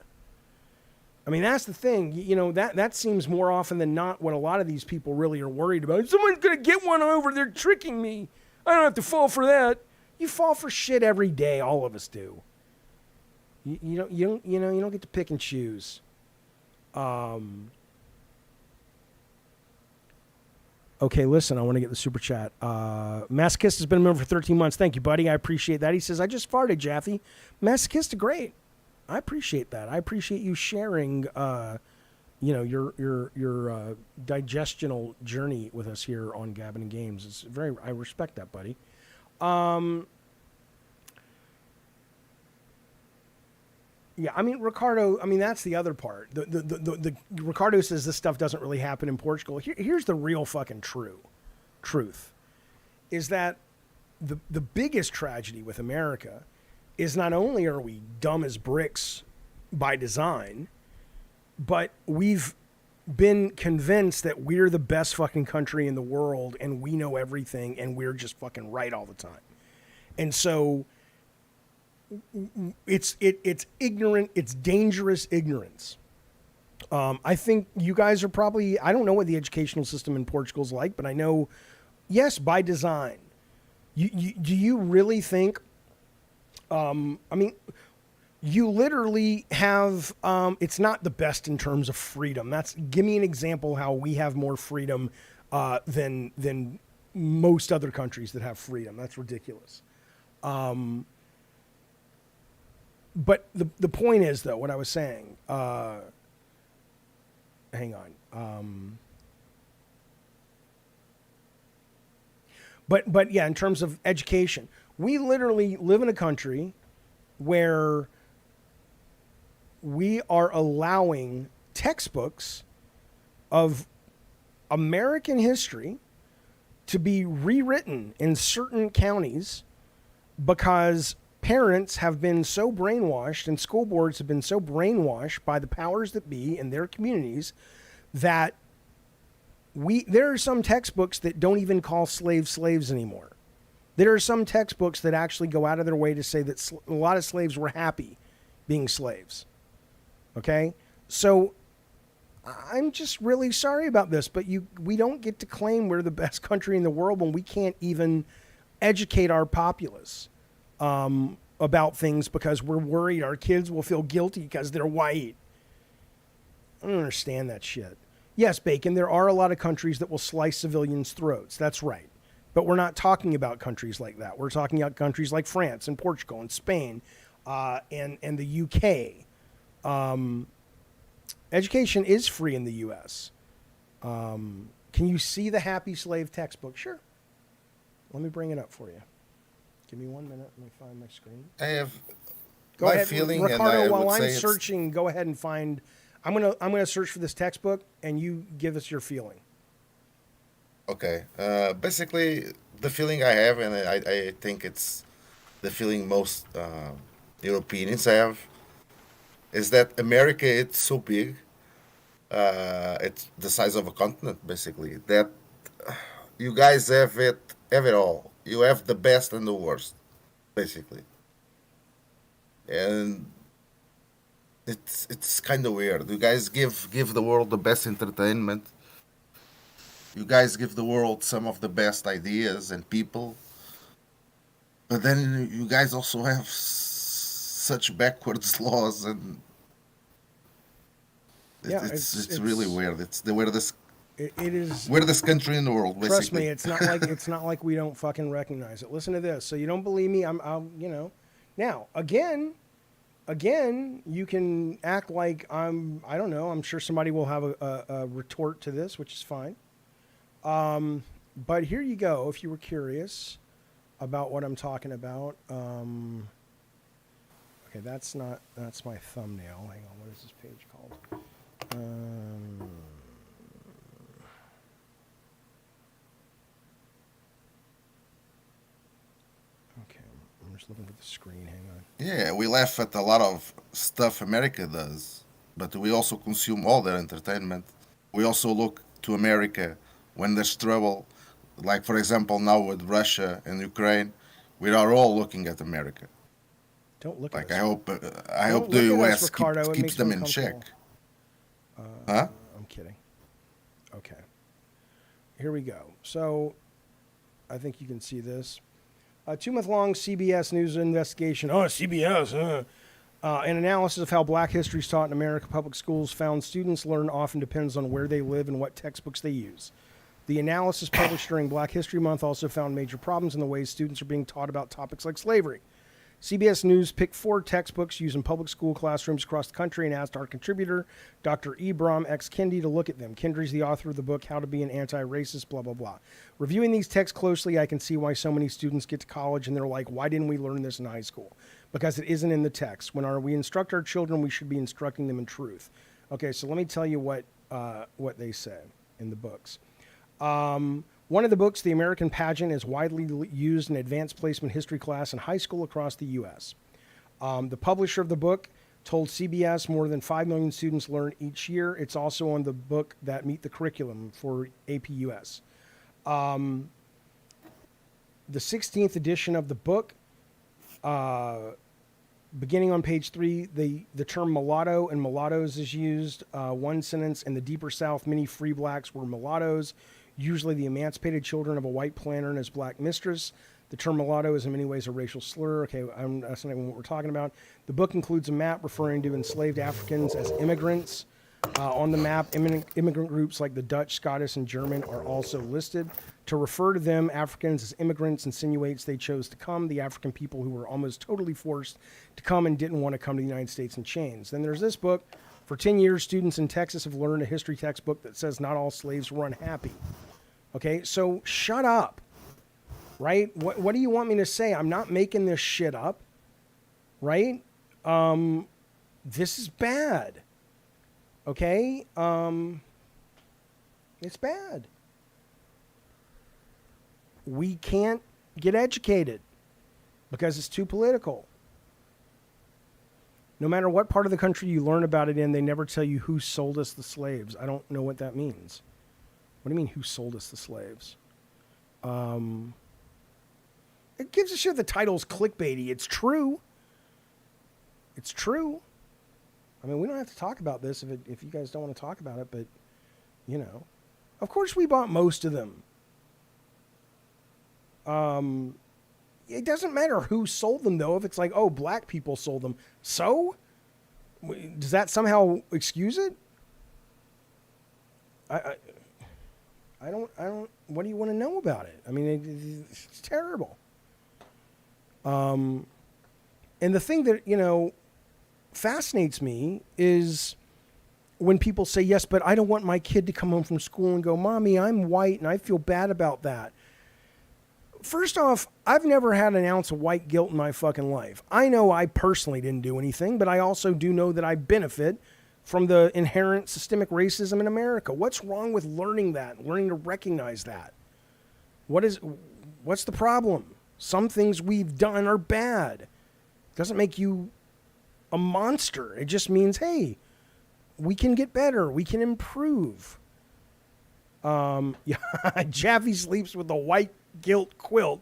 I mean, that's the thing. You know, that seems more often than not what a lot of these people really are worried about. Someone's going to get one over. They're tricking me. I don't have to fall for that. You fall for shit every day. All of us do. You don't get to pick and choose. Okay, listen, I want to get the super chat. Masochist has been a member for 13 months. Thank you, buddy. I appreciate that. He says, I just farted, Jaffe. Masochist are great. I appreciate that. I appreciate you sharing, your digestional journey with us here on Gavin and Games. I respect that, buddy. Yeah, I mean, Ricardo, that's the other part. The Ricardo says this stuff doesn't really happen in Portugal. Here's the real fucking truth, is that the biggest tragedy with America is not only are we dumb as bricks by design, but we've been convinced that we're the best fucking country in the world and we know everything and we're just fucking right all the time. And so it's ignorant, it's dangerous ignorance. I think you guys are probably, I don't know what the educational system in Portugal's like, but I know, yes, by design. Do you really think, you literally have, it's not the best in terms of freedom. Give me an example how we have more freedom than most other countries that have freedom. That's ridiculous. But the point is, though, what I was saying, hang on. But yeah, in terms of education, we literally live in a country where we are allowing textbooks of American history to be rewritten in certain counties because parents have been so brainwashed and school boards have been so brainwashed by the powers that be in their communities that there are some textbooks that don't even call slaves anymore. There are some textbooks that actually go out of their way to say that a lot of slaves were happy being slaves. Okay? So I'm just really sorry about this, but we don't get to claim we're the best country in the world when we can't even educate our populace about things because we're worried our kids will feel guilty because they're white. I don't understand that shit. Yes, Bacon, there are a lot of countries that will slice civilians' throats. That's right. But we're not talking about countries like that. We're talking about countries like France and Portugal and Spain and the UK. Education is free in the U.S. Can you see the Happy Slave textbook? Sure. Let me bring it up for you. Give me 1 minute. Let me find my screen. I have Go my ahead, feeling, Ricardo, and I while would I'm say searching, go ahead and find. I'm gonna search for this textbook, and you give us your feeling. okay. Basically, the feeling I have, and I think it's the feeling most Europeans have, is that America, it's so big. It's the size of a continent, basically. That you guys have it all. You have the best and the worst, basically. And it's kind of weird. You guys give the world the best entertainment. You guys give the world some of the best ideas and people. But then you guys also have such backwards laws, and Yeah, it's really weird. It's the weirdest it is. weirdest country in the world, basically. Trust me, it's not like we don't fucking recognize it. Listen to this. So you don't believe me? I'm Now again, you can act like I don't know. I'm sure somebody will have a retort to this, which is fine. But here you go. If you were curious about what I'm talking about. Okay, that's my thumbnail. Hang on. What is this page called? Okay, I'm just looking at the screen. Hang on. Yeah, we laugh at a lot of stuff America does, but we also consume all their entertainment. We also look to America when there's trouble, like for example now with Russia and Ukraine. We are all looking at America. Don't look Like at us. I hope the look at us, U.S. Ricardo. It keeps makes them me in check. uncomfortable. Huh? I'm kidding. Okay. Here we go. So, I think you can see this. A 2-month-long CBS News investigation. Oh, CBS. An analysis of how black history is taught in American public schools found students learn often depends on where they live and what textbooks they use. The analysis published during Black History Month also found major problems in the ways students are being taught about topics like slavery. CBS News picked 4 textbooks used in public school classrooms across the country and asked our contributor, Dr. Ibram X. Kendi, to look at them. Kendi's the author of the book, How to Be an Anti-Racist, blah, blah, blah. Reviewing these texts closely, I can see why so many students get to college and they're like, why didn't we learn this in high school? Because it isn't in the text. When we instruct our children, we should be instructing them in truth. Okay, so let me tell you what they say in the books. One of the books, The American Pageant, is widely used in advanced placement history class in high school across the U.S. The publisher of the book told CBS more than 5 million students learn each year. It's also on the book that meet the curriculum for APUS. The 16th edition of the book, beginning on page 3, the term mulatto and mulattoes is used. One sentence, in the deeper South, many free blacks were mulattoes, usually the emancipated children of a white planter and his black mistress. The term mulatto is in many ways a racial slur. Okay, that's not even what we're talking about. The book includes a map referring to enslaved Africans as immigrants. On the map, immigrant groups like the Dutch, Scottish, and German are also listed. To refer to them, Africans, as immigrants insinuates they chose to come, the African people who were almost totally forced to come and didn't want to come to the United States in chains. Then there's this book. For 10 years, students in Texas have learned a history textbook that says not all slaves were unhappy. Okay, so shut up, right? What do you want me to say? I'm not making this shit up, right? This is bad, okay? It's bad. We can't get educated because it's too political. No matter what part of the country you learn about it in, they never tell you who sold us the slaves. I don't know what that means. What do you mean, who sold us the slaves? It gives a shit the title's clickbaity. It's true. It's true. I mean, we don't have to talk about this if you guys don't want to talk about it, but, you know. Of course we bought most of them. It doesn't matter who sold them, though. If it's like, oh, black people sold them. So? Does that somehow excuse it? I don't, what do you want to know about it? I mean, it's terrible. And the thing that, you know, fascinates me is when people say, yes, but I don't want my kid to come home from school and go, Mommy, I'm white and I feel bad about that. First off, I've never had an ounce of white guilt in my fucking life. I know I personally didn't do anything, but I also do know that I benefit from the inherent systemic racism in America. What's wrong with learning that, learning to recognize that? What's the problem? Some things we've done are bad. It doesn't make you a monster. It just means, hey, we can get better. We can improve. Yeah, Jaffe sleeps with a white guilt quilt.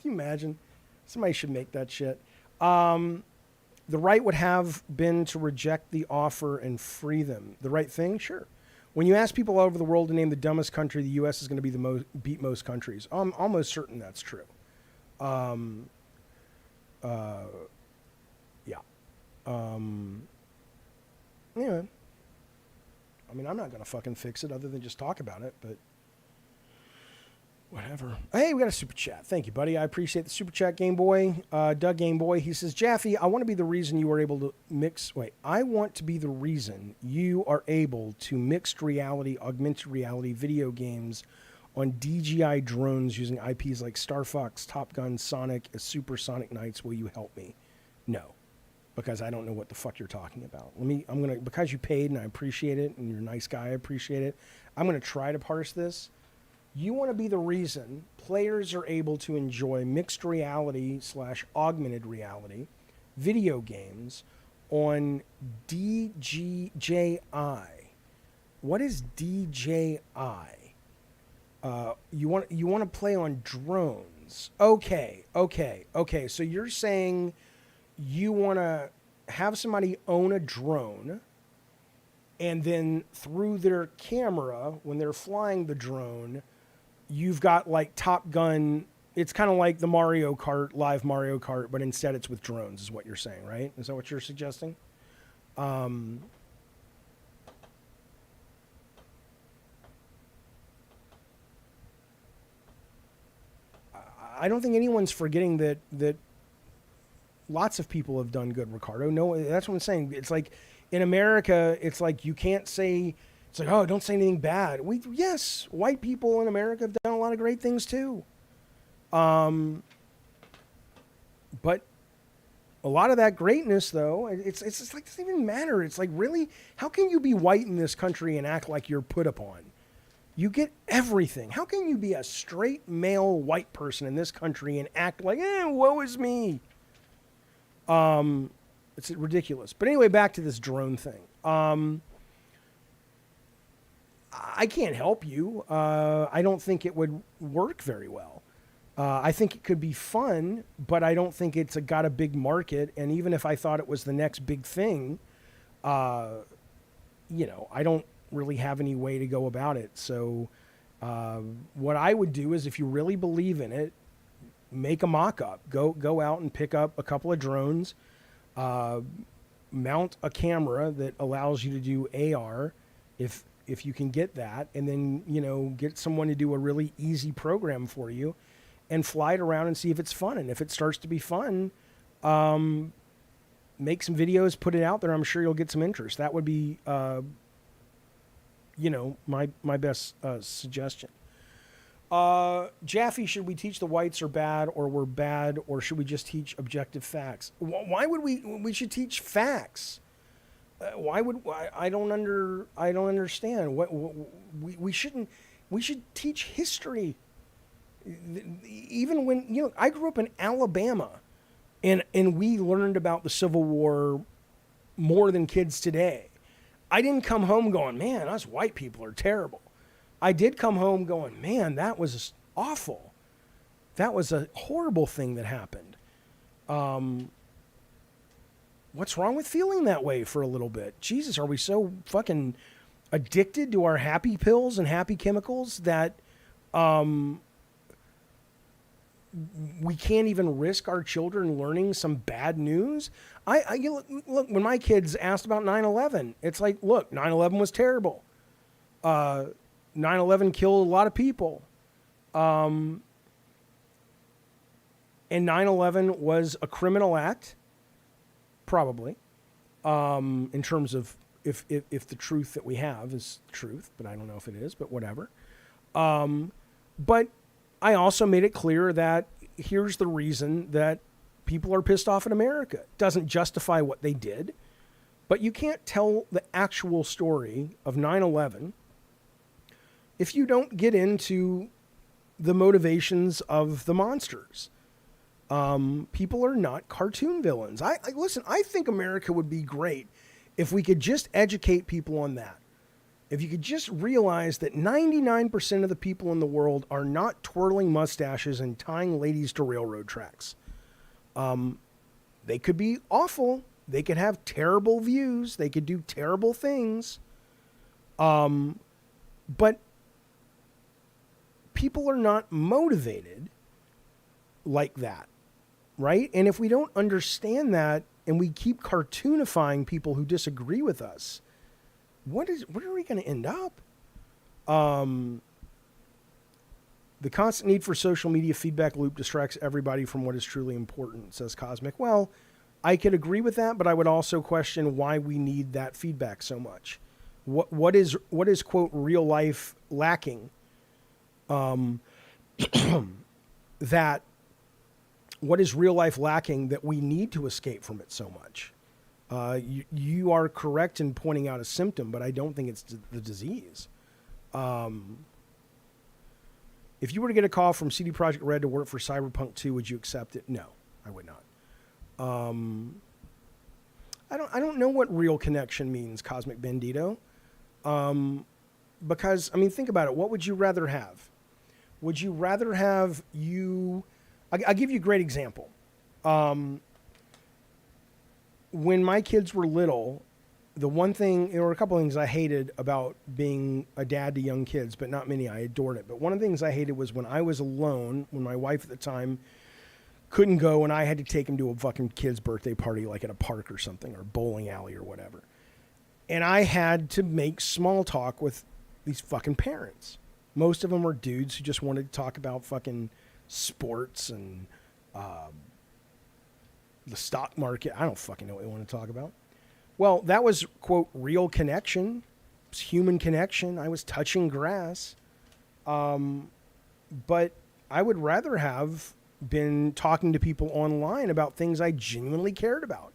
Can you imagine? Somebody should make that shit. The right would have been to reject the offer and free them. The right thing? Sure. When you ask people all over the world to name the dumbest country, the U.S. is going to be beat most countries. I'm almost certain that's true. Yeah. Anyway. I mean, I'm not going to fucking fix it other than just talk about it, but whatever. Hey, we got a super chat. Thank you, buddy. I appreciate the super chat, Game Boy. Doug Game Boy, he says, Jaffe, I want to be the reason you are able to I want to be the reason you are able to mixed reality, augmented reality video games on DJI drones using IPs like Star Fox, Top Gun, Sonic, Supersonic Knights. Will you help me? No, because I don't know what the fuck you're talking about. Because you paid and I appreciate it and you're a nice guy, I appreciate it. I'm going to try to parse this. You want to be the reason players are able to enjoy mixed reality / augmented reality video games on DJI. What is DJI? You want to play on drones. Okay. So you're saying you want to have somebody own a drone and then through their camera, when they're flying the drone, you've got like Top Gun. It's kind of like the Mario Kart, live Mario Kart, but instead it's with drones is what you're saying, right? Is that what you're suggesting? I don't think anyone's forgetting that lots of people have done good, Ricardo. No, that's what I'm saying. It's like in America, it's like you can't say, it's like, oh, don't say anything bad. Yes, white people in America have done a lot of great things too. But a lot of that greatness, though, it's like, it doesn't even matter. It's like, really, how can you be white in this country and act like you're put upon? You get everything. How can you be a straight male white person in this country and act like, woe is me? It's ridiculous. But anyway, back to this drone thing. I can't help you. I don't think it would work very well. I think it could be fun, but I don't think it's got a big market. And even if I thought it was the next big thing, I don't really have any way to go about it. So what I would do is if you really believe in it, make a mock-up. Go out and pick up a couple of drones, mount a camera that allows you to do AR. If if you can get that, and then, you know, get someone to do a really easy program for you and fly it around and see if it's fun. And if it starts to be fun, make some videos, put it out there. I'm sure you'll get some interest. That would be, you know, my best suggestion. Jaffe, should we teach the whites are bad or we're bad, or should we just teach objective facts? Why would we should teach facts? Why would I don't understand. We shouldn't. We should teach history. Even when, you know, I grew up in Alabama, and we learned about the Civil War more than kids today. I didn't come home going, man, us white people are terrible. I did come home going, man, that was awful. That was a horrible thing that happened. What's wrong with feeling that way for a little bit? Jesus, are we so fucking addicted to our happy pills and happy chemicals that we can't even risk our children learning some bad news? Look, when my kids asked about 9/11, it's like, look, 9/11 was terrible. 9/11 killed a lot of people. And 9/11 was a criminal act, probably, in terms of if the truth that we have is truth, but I don't know if it is, but whatever. But I also made it clear that here's the reason that people are pissed off in America. It doesn't justify what they did, but you can't tell the actual story of 9/11 if you don't get into the motivations of the monsters. People are not cartoon villains. Listen, I think America would be great if we could just educate people on that. If you could just realize that 99% of the people in the world are not twirling mustaches and tying ladies to railroad tracks. They could be awful. They could have terrible views. They could do terrible things. But people are not motivated like that, right? And if we don't understand that and we keep cartoonifying people who disagree with us, where are we going to end up? The constant need for social media feedback loop distracts everybody from what is truly important, says Cosmic. Well, I could agree with that, but I would also question why we need that feedback so much. What is quote real life lacking? That what is real life lacking that we need to escape from it so much? You are correct in pointing out a symptom, but I don't think it's the disease. If you were to get a call from CD Projekt Red to work for Cyberpunk 2, would you accept it? No, I would not. I don't know what real connection means, Cosmic Bandito. Because, I mean, think about it. What would you rather have? Would you rather have you... I'll give you a great example. When my kids were little, the one thing... There were a couple of things I hated about being a dad to young kids, but not many. I adored it. But one of the things I hated was when I was alone, when my wife at the time couldn't go, and I had to take him to a fucking kid's birthday party, like at a park or something, or bowling alley or whatever. And I had to make small talk with these fucking parents. Most of them were dudes who just wanted to talk about fucking sports and the stock market. I don't fucking know what they want to talk about. Well, that was, quote, real connection. It was human connection. I was touching grass. But I would rather have been talking to people online about things I genuinely cared about,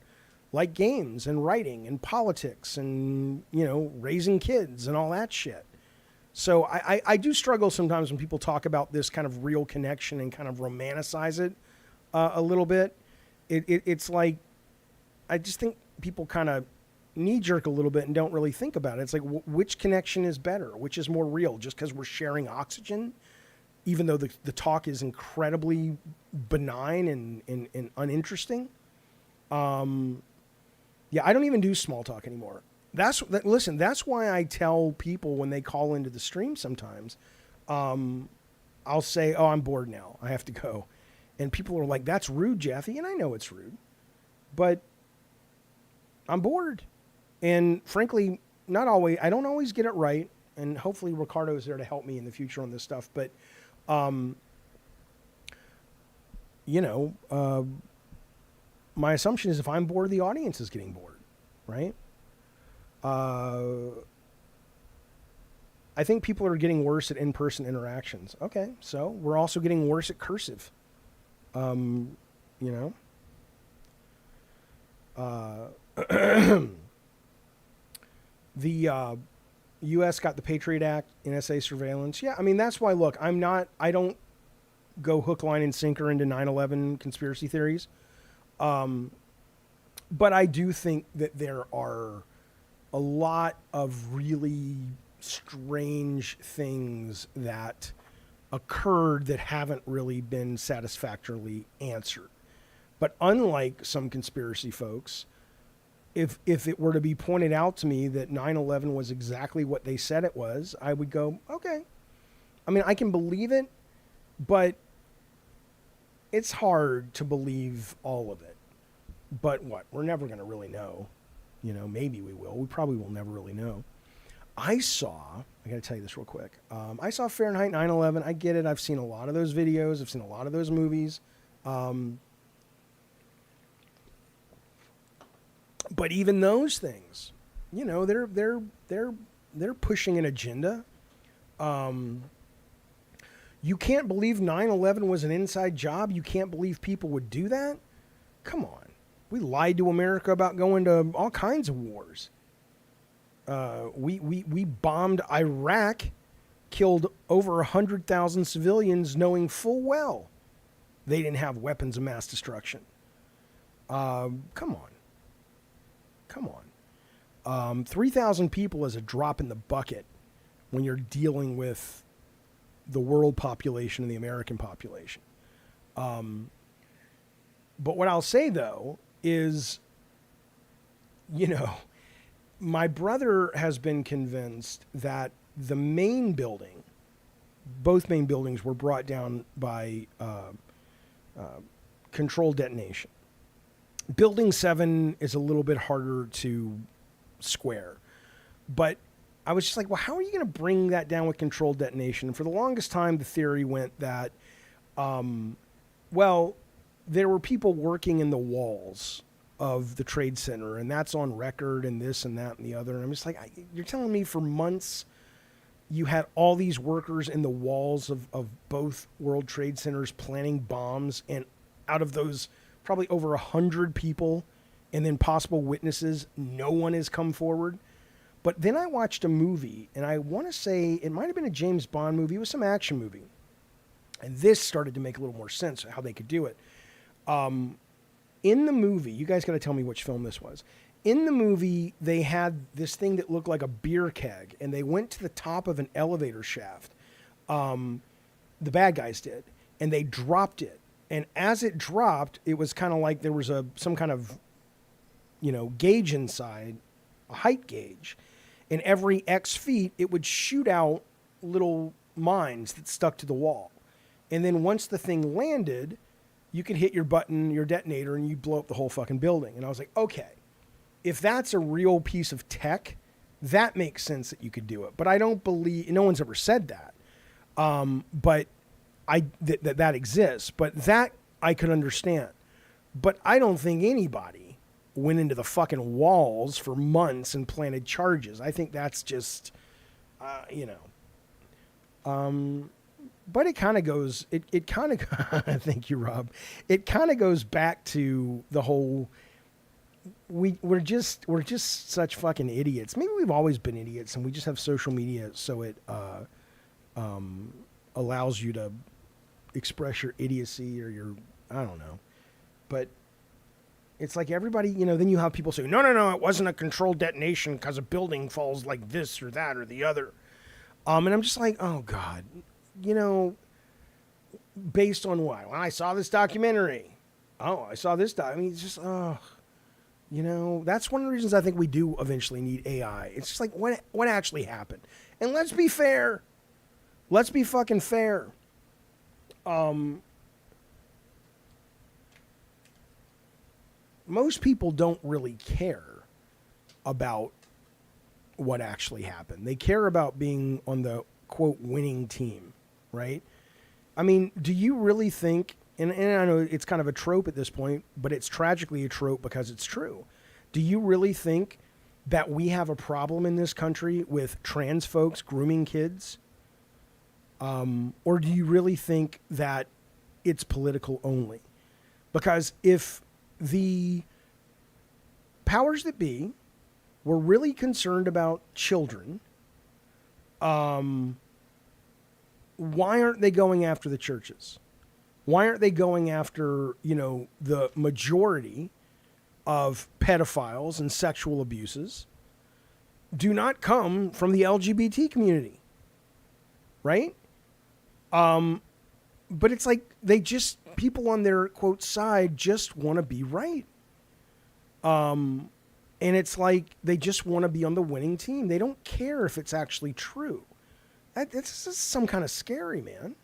like games and writing and politics and, you know, raising kids and all that shit. So I do struggle sometimes when people talk about this kind of real connection and kind of romanticize it a little bit. It's like, I just think people kind of knee jerk a little bit and don't really think about it. It's like, which connection is better? Which is more real? Just because we're sharing oxygen, even though the talk is incredibly benign and uninteresting. Yeah, I don't even do small talk anymore. Listen, that's why I tell people when they call into the stream sometimes, I'll say, oh, I'm bored now. I have to go. And people are like, that's rude, Jaffe. And I know it's rude, but I'm bored. And frankly, I don't always get it right. and hopefully Ricardo is there to help me in the future on this stuff. But, my assumption is if I'm bored, the audience is getting bored, right? I think people are getting worse at in-person interactions. Okay, so we're also getting worse at cursive. The U.S. got the Patriot Act, NSA surveillance. Yeah, I mean, that's why, look, I don't go hook, line, and sinker into 9/11 conspiracy theories. But I do think that there are a lot of really strange things that occurred that haven't really been satisfactorily answered. But unlike some conspiracy folks, if it were to be pointed out to me that 9/11 was exactly what they said it was, I would go, okay. I mean, I can believe it, but it's hard to believe all of it. But what? We're never going to really know. Maybe we will. We probably will never really know. I got to tell you this real quick. I saw Fahrenheit 9/11. I get it. I've seen a lot of those videos. I've seen a lot of those movies. But even those things, they're pushing an agenda. You can't believe 9/11 was an inside job? You can't believe people would do that? Come on. We lied to America about going to all kinds of wars. We bombed Iraq, killed over 100,000 civilians, knowing full well they didn't have weapons of mass destruction. Come on. 3,000 people is a drop in the bucket when you're dealing with the world population and the American population. But what I'll say, though, is, my brother has been convinced that the main building, both main buildings were brought down by controlled detonation. Building 7 is a little bit harder to square. But I was just like, well, how are you going to bring that down with controlled detonation? And for the longest time, the theory went that, there were people working in the walls of the Trade Center, and that's on record, and this and that and the other. And I'm just like, you're telling me for months you had all these workers in the walls of both World Trade Centers planning bombs, and out of those probably over 100 people and then possible witnesses, no one has come forward. But then I watched a movie, and I want to say it might have been a James Bond movie. It was some action movie. And this started to make a little more sense how they could do it. In the movie, you guys got to tell me which film this was. In the movie, they had this thing that looked like a beer keg, and they went to the top of an elevator shaft. The bad guys did, and they dropped it. And as it dropped, it was kind of like there was some kind of, gauge inside, a height gauge. And every X feet, it would shoot out little mines that stuck to the wall. And then once the thing landed, you could hit your button, your detonator, and you'd blow up the whole fucking building. And I was like, okay, if that's a real piece of tech, that makes sense that you could do it. But I don't believe, no one's ever said that. But that exists. But that I could understand. But I don't think anybody went into the fucking walls for months and planted charges. I think that's just, but it kind of goes, it kind of, thank you, Rob. It kind of goes back to the whole, we're just such fucking idiots. Maybe we've always been idiots, and we just have social media so it allows you to express your idiocy or your, I don't know. But it's like everybody, then you have people say, no, it wasn't a controlled detonation because a building falls like this or that or the other. And I'm just like, oh God. Based on what? Well, I saw this documentary. Oh, I saw this I mean, it's just, that's one of the reasons I think we do eventually need AI. It's just like, what actually happened? And let's be fair. Let's be fucking fair. Most people don't really care about what actually happened. They care about being on the quote winning team, right? I mean, do you really think, and I know it's kind of a trope at this point, but it's tragically a trope because it's true. Do you really think that we have a problem in this country with trans folks grooming kids? Or do you really think that it's political only? Because if the powers that be were really concerned about children, why aren't they going after the churches? Why aren't they going after, the majority of pedophiles and sexual abuses do not come from the LGBT community, right? But it's like people on their quote side just want to be right. And it's like they just want to be on the winning team. They don't care if it's actually true. It's just some kind of scary, man.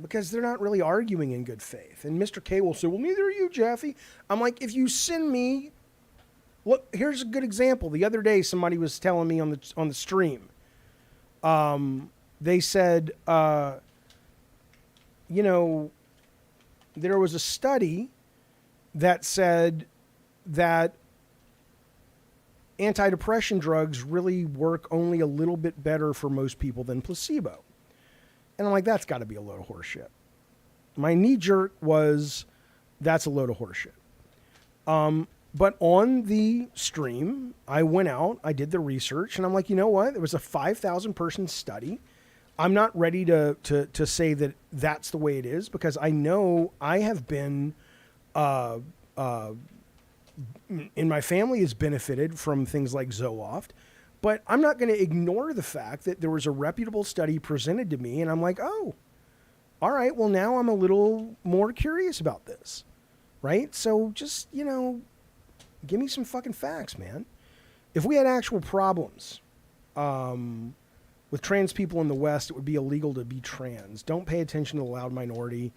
Because they're not really arguing in good faith. And Mr. K will say, well, neither are you, Jaffe. I'm like, if you send me, look, here's a good example. The other day, somebody was telling me on the stream, they said, there was a study that said that antidepressant drugs really work only a little bit better for most people than placebo. And I'm like, that's got to be a load of horseshit. My knee jerk was, that's a load of horseshit. But on the stream, I went out, I did the research, and I'm like, you know what? It was a 5,000 person study. I'm not ready to say that that's the way it is, because I know I have been, in my family has benefited from things like Zoloft. But I'm not going to ignore the fact that there was a reputable study presented to me, and I'm like, oh, all right, well, now I'm a little more curious about this, right? So just, give me some fucking facts, man. If we had actual problems with trans people in the West, it would be illegal to be trans. Don't pay attention to the loud minority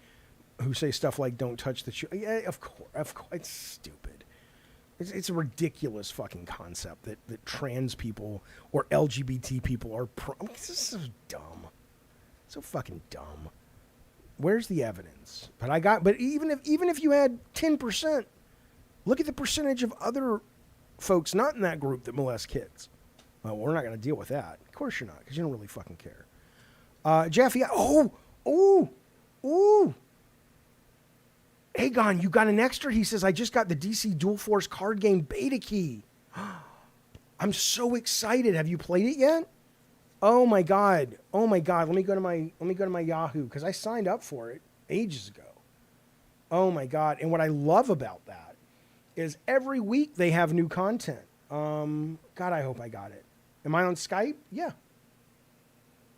who say stuff like, don't touch the children. Yeah, of course, it's stupid. It's a ridiculous fucking concept that trans people or LGBT people are this is so dumb. So fucking dumb. Where's the evidence? But even if you had 10%, look at the percentage of other folks not in that group that molest kids. Well, we're not going to deal with that. Of course you're not, because you don't really fucking care. Jaffe, ooh. Aegon, you got an extra? He says, I just got the DC Dual Force card game beta key. I'm so excited. Have you played it yet? Oh my God. Let me go to my Yahoo, because I signed up for it ages ago. Oh my God. And what I love about that is every week they have new content. God, I hope I got it. Am I on Skype? Yeah.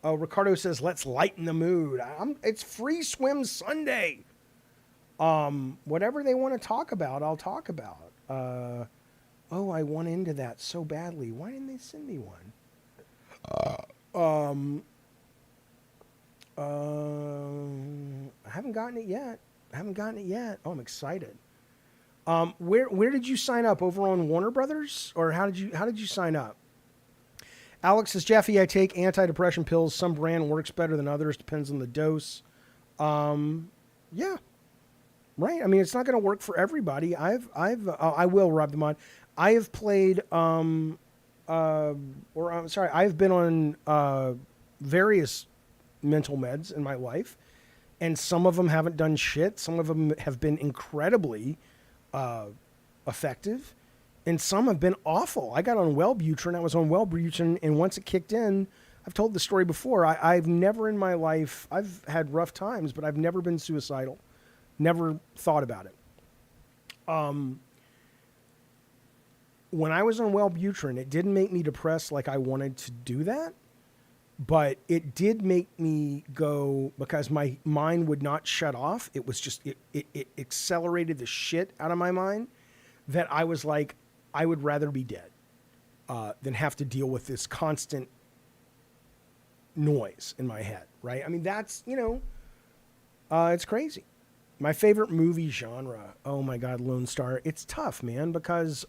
Oh, Ricardo says, let's lighten the mood. It's Free Swim Sunday. Whatever they want to talk about, I'll talk about. I want into that so badly. Why didn't they send me one? I haven't gotten it yet. Oh, I'm excited. Where did you sign up? Over on Warner Brothers? Or how did you sign up? Alex says, Jaffe, I take antidepressant pills. Some brand works better than others. Depends on the dose. Yeah. Right. I mean, it's not going to work for everybody. I will rub them on. I have played, I've been on various mental meds in my life, and some of them haven't done shit. Some of them have been incredibly effective, and some have been awful. I got on Wellbutrin. I was on Wellbutrin, and once it kicked in, I've told the story before. I've never in my life, I've had rough times, but I've never been suicidal. Never thought about it. When I was on Wellbutrin, it didn't make me depressed like I wanted to do that, but it did make me go, because my mind would not shut off. It was just, it accelerated the shit out of my mind, that I was like, I would rather be dead than have to deal with this constant noise in my head, right? I mean, that's, it's crazy. My favorite movie genre, oh my God, Lone Star. It's tough, man, because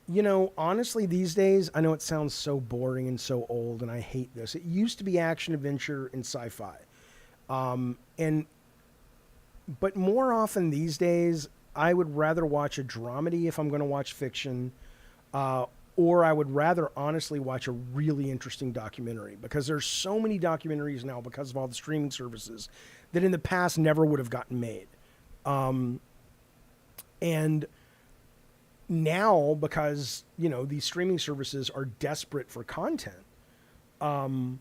You know, honestly, these days, I know it sounds so boring and so old, and I hate this. It used to be action, adventure, and sci-fi, and but more often these days, I would rather watch a dramedy if I'm going to watch fiction, or I would rather honestly watch a really interesting documentary, because there's so many documentaries now because of all the streaming services that in the past never would have gotten made, and now, because these streaming services are desperate for content, they'll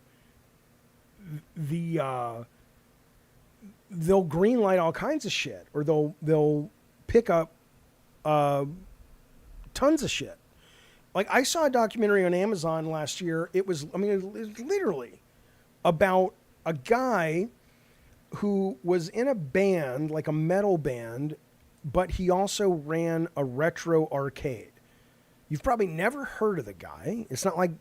greenlight all kinds of shit, or they'll pick up tons of shit. Like, I saw a documentary on Amazon last year. It was literally about a guy who was in a band, like a metal band, but he also ran a retro arcade. You've probably never heard of the guy. It's not like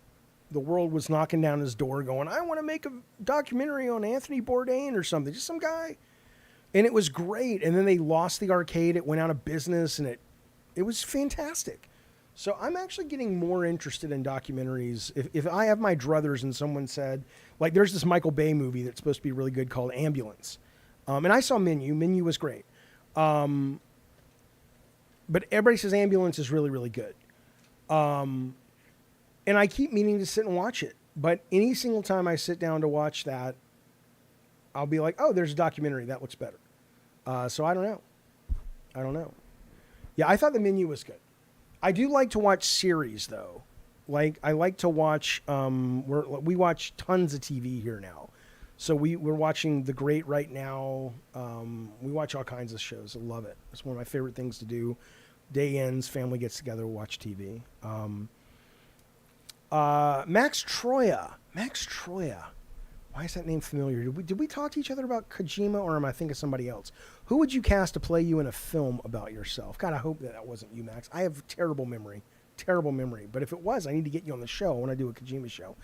the world was knocking down his door going, I want to make a documentary on Anthony Bourdain or something. Just some guy. And it was great. And then they lost the arcade. It went out of business, and it was fantastic. So I'm actually getting more interested in documentaries. If I have my druthers and someone said, like, there's this Michael Bay movie that's supposed to be really good called Ambulance. And I saw Menu. Menu was great. But everybody says Ambulance is really, really good. And I keep meaning to sit and watch it. But any single time I sit down to watch that, I'll be like, oh, there's a documentary. That looks better. So I don't know. Yeah, I thought The Menu was good. I do like to watch series, though. Like, I like to watch, we watch tons of TV here now. So we're watching The Great right now. We watch all kinds of shows. I love it. It's one of my favorite things to do. Day ends, family gets together, watch TV. Max Troya. Why is that name familiar? Did we talk to each other about Kojima, or am I thinking of somebody else? Who would you cast to play you in a film about yourself? God, I hope that wasn't you, Max. I have terrible memory. But if it was, I need to get you on the show when I do a Kojima show.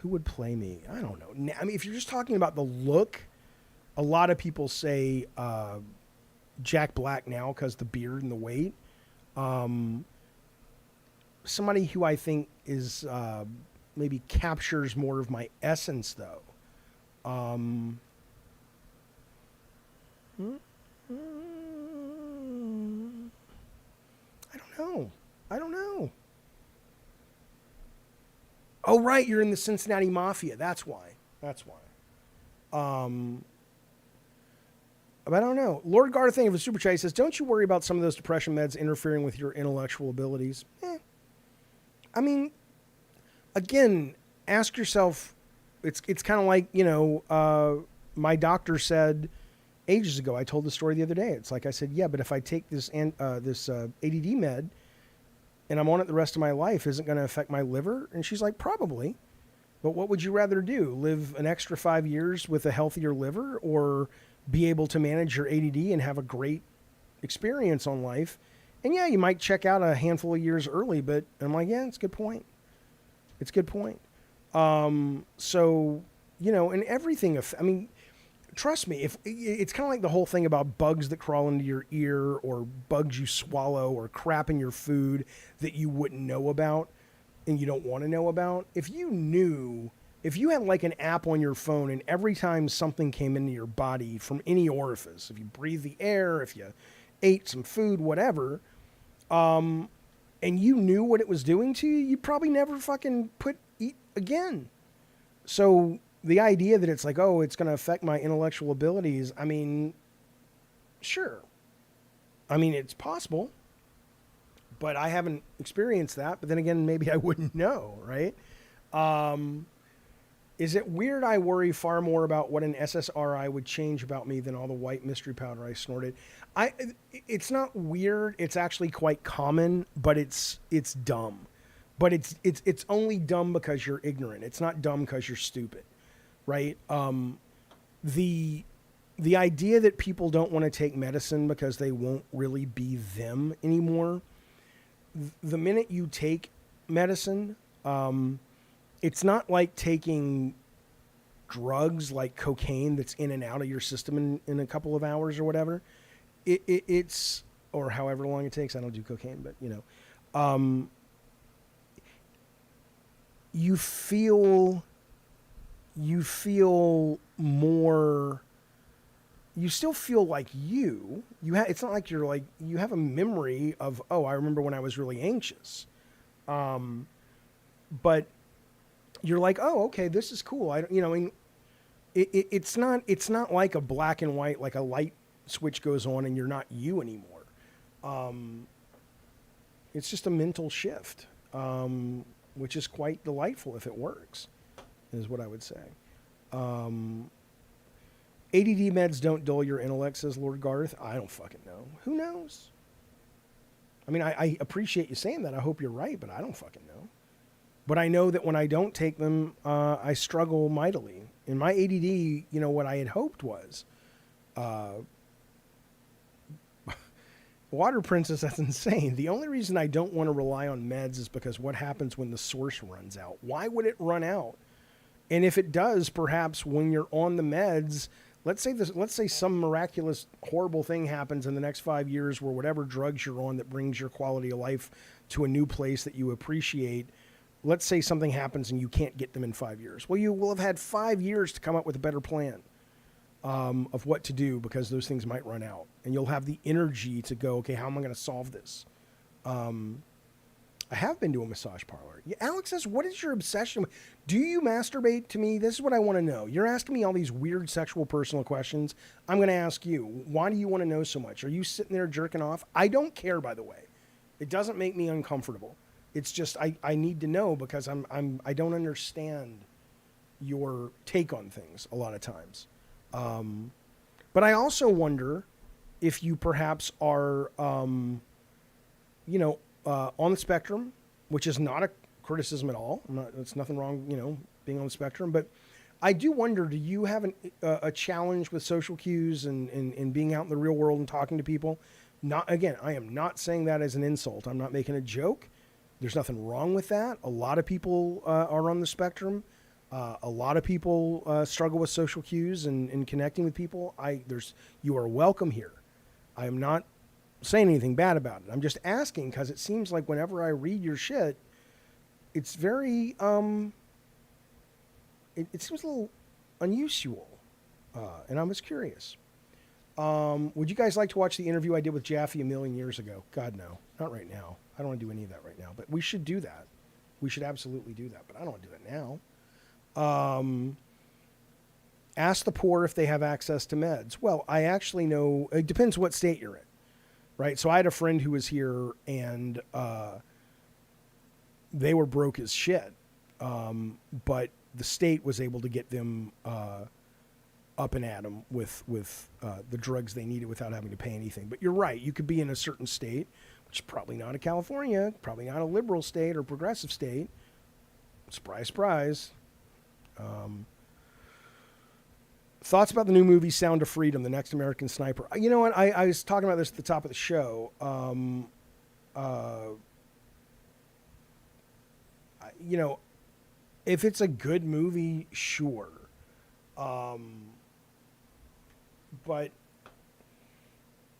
Who would play me? I don't know. I mean, if you're just talking about the look, a lot of people say Jack Black now because the beard and the weight. Somebody who I think is maybe captures more of my essence, though. I don't know. Oh, right, you're in the Cincinnati Mafia. That's why. But I don't know. Lord Garth, thank you for the super chat. He says, don't you worry about some of those depression meds interfering with your intellectual abilities? I mean, again, ask yourself, it's kind of like, my doctor said ages ago, I told the story the other day. It's like I said, yeah, but if I take this ADD med and I'm on it the rest of my life, isn't going to affect my liver? And she's like, probably. But what would you rather do? Live an extra 5 years with a healthier liver, or be able to manage your ADD and have a great experience on life? And yeah, you might check out a handful of years early, but I'm like, yeah, it's a good point. So, and everything, I mean, trust me, if it's kind of like the whole thing about bugs that crawl into your ear, or bugs you swallow, or crap in your food that you wouldn't know about and you don't want to know about. If you had like an app on your phone, and every time something came into your body from any orifice, if you breathe the air, if you ate some food, whatever, and you knew what it was doing to you, you'd probably never fucking eat again. So the idea that it's like, oh, it's going to affect my intellectual abilities, I mean, sure. I mean, it's possible, but I haven't experienced that. But then again, maybe I wouldn't know, right? Is it weird I worry far more about what an SSRI would change about me than all the white mystery powder I snorted? It's not weird. It's actually quite common, but it's dumb. But it's only dumb because you're ignorant. It's not dumb because you're stupid, right? The idea that people don't want to take medicine because they won't really be them anymore. The minute you take medicine, it's not like taking drugs like cocaine that's in and out of your system in a couple of hours or whatever, it's, or however long it takes. I don't do cocaine, but you feel more, you still feel like it's not like you're like, you have a memory of, oh, I remember when I was really anxious. But you're like, oh, okay, this is cool. It's not like a black and white, like a light switch goes on and you're not you anymore. It's just a mental shift, which is quite delightful if it works, is what I would say. ADD meds don't dull your intellect, says Lord Garth. I don't fucking know. Who knows? I mean, I appreciate you saying that. I hope you're right, but I don't fucking know. But I know that when I don't take them, I struggle mightily. In my ADD, what I had hoped was, Water Princess, that's insane. The only reason I don't want to rely on meds is because what happens when the source runs out? Why would it run out? And if it does, perhaps when you're on the meds, let's say some miraculous, horrible thing happens in the next 5 years where whatever drugs you're on that brings your quality of life to a new place that you appreciate, let's say something happens and you can't get them in 5 years. Well, you will have had 5 years to come up with a better plan of what to do, because those things might run out. And you'll have the energy to go, okay, how am I going to solve this? I have been to a massage parlor. Yeah, Alex says, what is your obsession? Do you masturbate? To me, this is what I want to know. You're asking me all these weird sexual personal questions. I'm going to ask you, why do you want to know so much? Are you sitting there jerking off? I don't care, by the way. It doesn't make me uncomfortable. It's just I need to know, because I don't understand your take on things a lot of times. But I also wonder if you perhaps are, on the spectrum, which is not a criticism at all. It's nothing wrong, being on the spectrum. But I do wonder, do you have a challenge with social cues and being out in the real world and talking to people? Again, I am not saying that as an insult. I'm not making a joke. There's nothing wrong with that. A lot of people are on the spectrum. A lot of people struggle with social cues and connecting with people. You are welcome here. I am not saying anything bad about it. I'm just asking because it seems like whenever I read your shit, it's very it seems a little unusual, and I was curious. Would you guys like to watch the interview I did with Jaffe a million years ago? God, no, not right now. I don't want to do any of that right now, but we should do that. We should absolutely do that, but I don't want to do it now. Ask the poor if they have access to meds. Well, I actually know, it depends what state you're in, right? So I had a friend who was here and they were broke as shit, but the state was able to get them up and at them with the drugs they needed without having to pay anything. But you're right, you could be in a certain state, which is probably not a California, probably not a liberal state or progressive state. Surprise, surprise. Thoughts about the new movie Sound of Freedom, The Next American Sniper. You know what? I was talking about this at the top of the show. If it's a good movie, sure. But,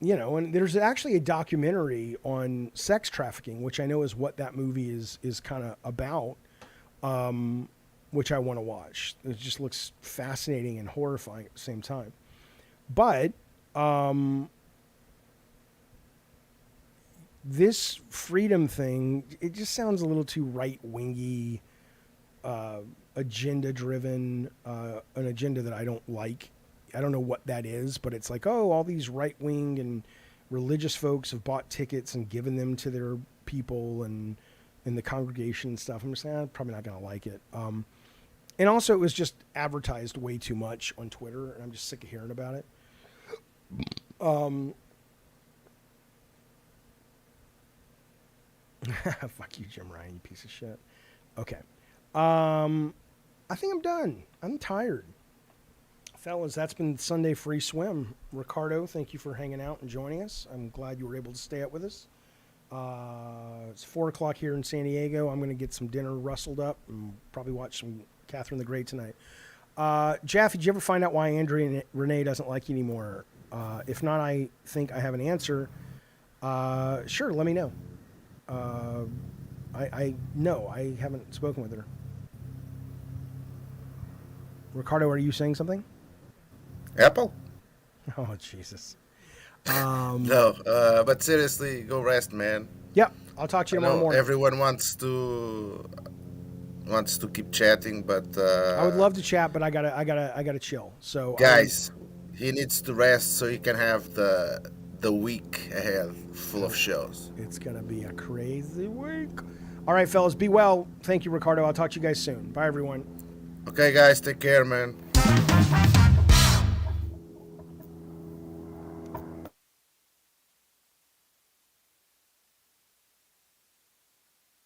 and there's actually a documentary on sex trafficking, which I know is what that movie is kind of about. Which I want to watch. It just looks fascinating and horrifying at the same time. But this freedom thing, it just sounds a little too right-wingy, agenda-driven, an agenda that I don't like. I don't know what that is, but it's like, oh, all these right-wing and religious folks have bought tickets and given them to their people and in the congregation and stuff. I'm just saying, I'm probably not going to like it. And also, it was just advertised way too much on Twitter, and I'm just sick of hearing about it. Fuck you, Jim Ryan, you piece of shit. Okay. I think I'm done. I'm tired. Fellas, that's been Sunday Free Swim. Ricardo, thank you for hanging out and joining us. I'm glad you were able to stay up with us. It's 4 o'clock here in San Diego. I'm going to get some dinner rustled up and probably watch some Catherine the Great tonight. Jaffe, did you ever find out why Andrea and Renee doesn't like you anymore? If not, I think I have an answer. Sure, let me know. I haven't spoken with her. Ricardo, are you saying something? Apple? Oh, Jesus. No, but seriously, go rest, man. Yep, I'll talk to you I tomorrow know morning. everyone wants to keep chatting, but I would love to chat, but I gotta chill. So guys, he needs to rest so he can have the week ahead full of shows. it's gonna be a crazy week. All right, fellas, be well. Thank you, Ricardo. I'll talk to you guys soon. Bye, everyone. Okay, guys, take care, man.